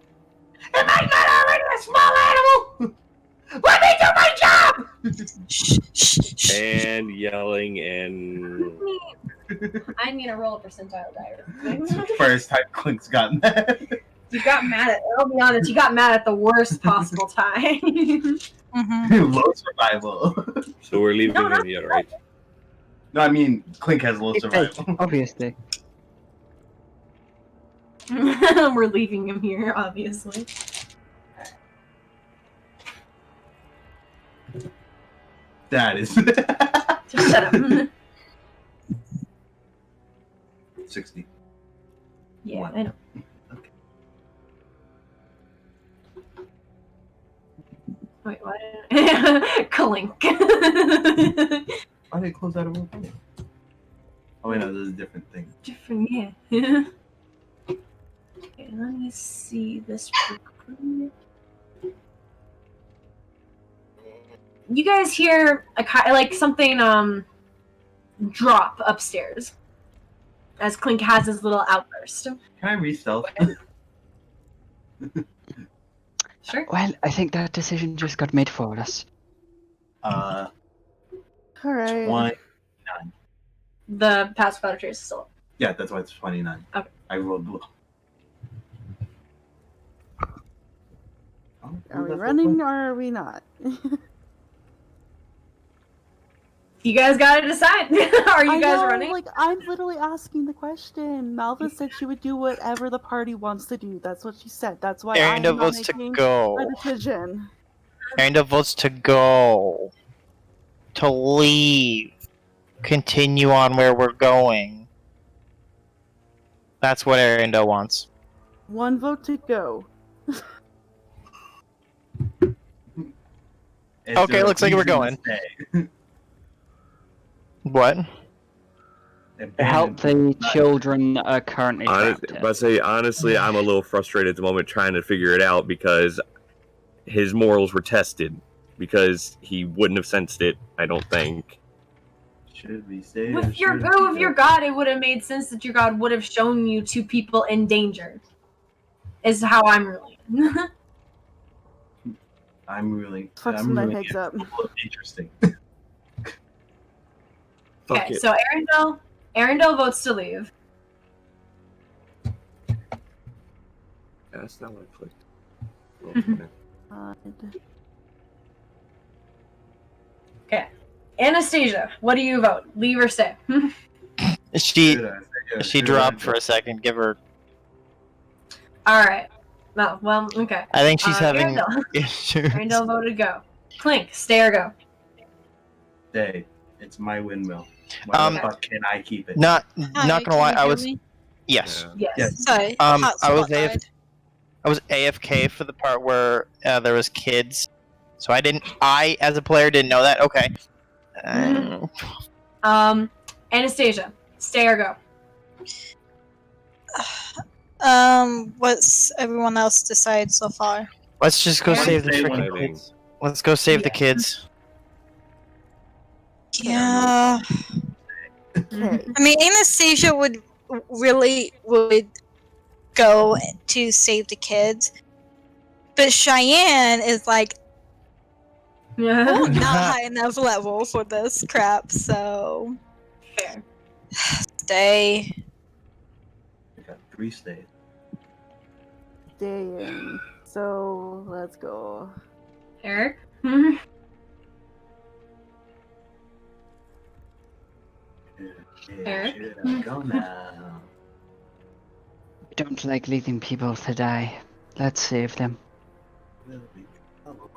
I not already a small animal? Let me do my job! Shh, shh, shh. And yelling and I need to roll a percentile die. it's the first time Klink's gotten that. You got mad at. I'll be honest. You got mad at the worst possible time. Mhm. Low survival. so we're leaving No, him yet, right? No, I mean, Kllink has low survival. Obviously. We're leaving him here, obviously. That is Just shut up. 60. Yeah, One. I know. Wait, what? Kllink. Why did they close out of roll 20? Oh wait, no, this is a different thing. Different, yeah. Okay, let me see this. You guys hear like something drop upstairs as Kllink has his little outburst. Can I re-stealth? Sure. Well, I think that decision just got made for us. All right. 29. The pass without a trace is still up. Yeah, that's why it's 29. Okay. I rolled blue. Are we running or are we not? You guys gotta decide. Are you I guys know, running? Like, I'm literally asking the question. Malva said she would do whatever the party wants to do. That's what she said. That's why I'm Aerendyl not votes to making go. a decision. Aerendyl votes to go. To leave. Continue on where we're going. That's what Aerendyl wants. One vote to go. Okay, looks like we're going. What? Help the children that are currently trapped here. But say honestly, I'm a little frustrated at the moment trying to figure it out because his morals were tested because he wouldn't have sensed it. I don't think. Should we stay? With your god, it would have made sense that your god would have shown you two people in danger. Is how I'm ruling. I'm really. Fucks my pigs up. Interesting. Okay, so Aerendyl votes to leave. Yeah, that's not what I clicked. Okay, Anastasia, what do you vote? Leave or stay? She dropped for a second. Give her. All right. No, well, okay. I think she's having Aerendyl. issues. Aerendyl voted go. Kllink, stay or go? Stay. It's my windmill. Why the fuck can I keep it? Not Hi, gonna lie, can you I hear was me? yes. Yes. Sorry. I was hotspot died. I was AFK for the part where there was kids, so I as a player didn't know that. Okay. Anastasia, stay or go? What's everyone else decide so far? Let's just go Yeah. save the Stay freaking one. kids. Let's go save the Yeah. kids. Yeah. Okay. I mean, Anastasia would go to save the kids, but Cheyenne is like not high enough level for this crap. So Fair. stay. I got 3 stays. Staying. So let's go. Airic? Airic? Should I go now? I don't like leaving people to die. Let's save them. Will be trouble.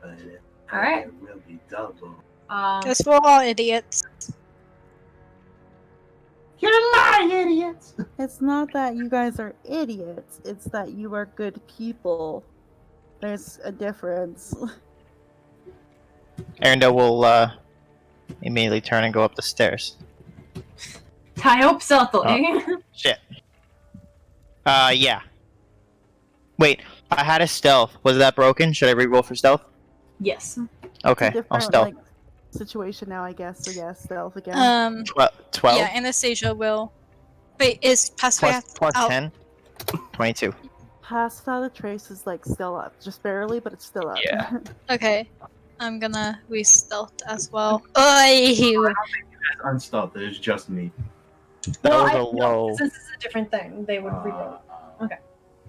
But it Alright. will be double. Guess we're all idiots. You're lying, idiots! It's not that you guys are idiots. It's that you are good people. There's a difference. Aerendyl will immediately turn and go up the stairs. I hope stealthily. Shit. Yeah. Wait, I had a stealth. Was that broken? Should I reroll for stealth? Yes. Okay, It's a I'll different, stealth. like, situation now, I guess. So yeah, stealth again. 12 Yeah, Anastasia will. Wait, is Pacific plus out? 10. 22. Pass without a trace is like still up, just barely, but it's still up. Yeah. Okay, I'm gonna re-stealth as well. Oi! Unstealth, it's just me. That was a no, low. since this is a different thing, they would reroll. Okay.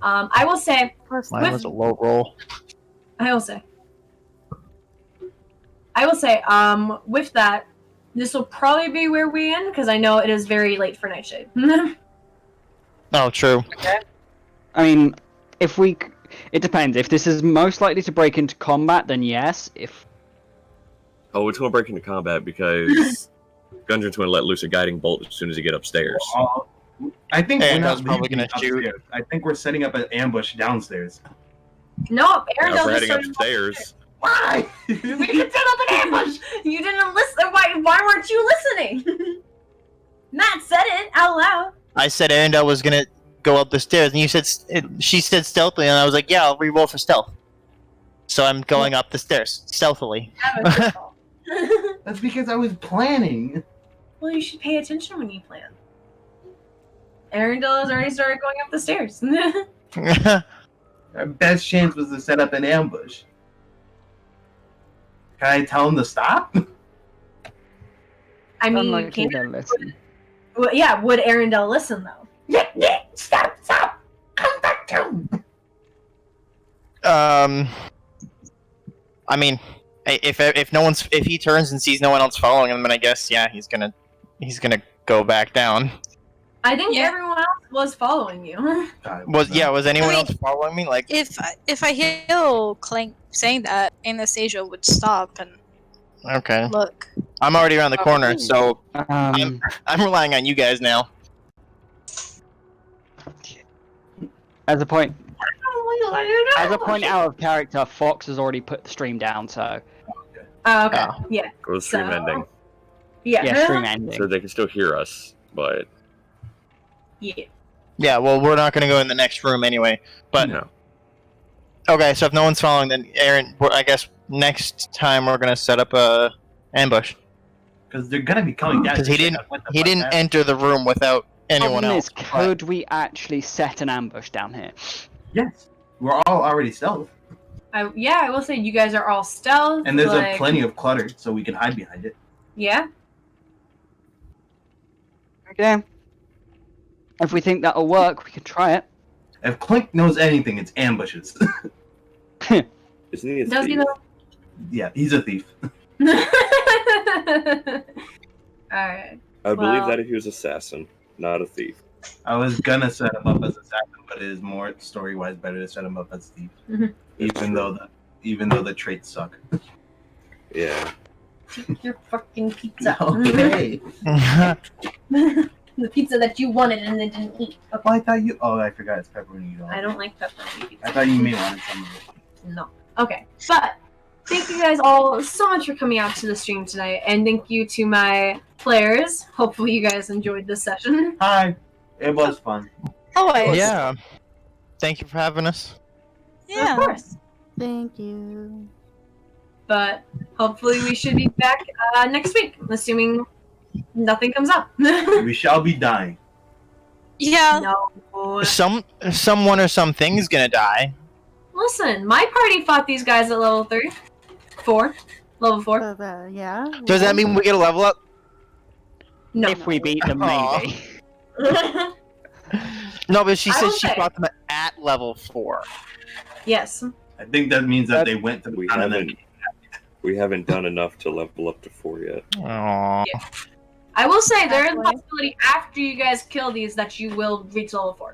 I will say. Mine was a low roll. I will say, with that, this will probably be where we end, because I know it is very late for Nightshade. Oh, true. I mean, if we... It depends. If this is most likely to break into combat, then yes. If... Oh, it's going to break into combat because Gudrun's going to let loose a guiding bolt as soon as he get upstairs. I think we're not probably leaving gonna shoot. upstairs. I think we're setting up an ambush downstairs. No, Now, Aerendyl if we're just heading started upstairs. Why? We can set up an ambush! You didn't listen. Why weren't you listening? Matt said it out loud. I said Aerendyl was gonna go up the stairs, and you said she said stealthily, and I was like, yeah, I'll reroll for stealth. So I'm going up the stairs stealthily. That was your fault. That's because I was planning. Well, you should pay attention when you plan. Aerendyl has already started going up the stairs. Our best chance was to set up an ambush. Can I tell him to stop? I mean, Unlikely can they'll listen. well, yeah, would Aerendyl listen though? Yeah, stop! Come back to him! I mean, if he turns and sees no one else following him, then I guess he's gonna go back down. I think Yeah. everyone else was following you. Was anyone I mean, else following me? Like, If I hear Kllink saying that, Anastasia would stop and okay, look. I'm already around the corner, so Um, I'm relying on you guys now. as a point As out of character, Fox has already put the stream down, so Oh, okay. Oh. Yeah. It was stream So- ending, Yeah. yeah, stream ending. so they can still hear us, but Yeah. Yeah, well, we're not gonna go in the next room anyway. But no. okay, so if no one's following, then I guess next time we're gonna set up a ambush Because they're gonna be coming down. because he didn't enter the room without anyone Problem else. is, could we actually set an ambush down here? Yes, we're all already stealth, I will say you guys are all stealth. and there's like, plenty of clutter, so we can hide behind it. Yeah. Okay. If we think that'll work, we can try it. If Kllink knows anything, it's ambushes. Isn't he a Does he thief? know? Yeah, he's a thief. Alright. I believe Well- that if he was assassin, not a thief. I was gonna set him up as assassin, but it is more story-wise better to set him up as thief. Mhm. Even though the traits suck. Yeah. Take your fucking pizza. Okay. The pizza that you wanted and then didn't eat. Okay. Well, I thought you. Oh, I forgot it's pepperoni. You don't. I don't like pepperoni pizza. I thought you may want some of it. No. Okay. But thank you guys all so much for coming out to the stream tonight, and thank you to my players. Hopefully you guys enjoyed this session. Hi. It was fun. Always. Yeah. Thank you for having us. Yeah. Of course. Thank you. But hopefully we should be back next week, assuming nothing comes up. We shall be dying. Yeah. No. Someone or something's gonna die. Listen, my party fought these guys at level 4. Level 4. So yeah. Does that mean we get a level up? No. If we beat them, Aw. maybe. No, but she I said will she say- brought them at level 4. Yes. I think that means that they went to the We town and haven't. then We haven't done enough to level up to 4 yet. Aww. I will say there is a Halfway. possibility after you guys kill these that you will reach level 4.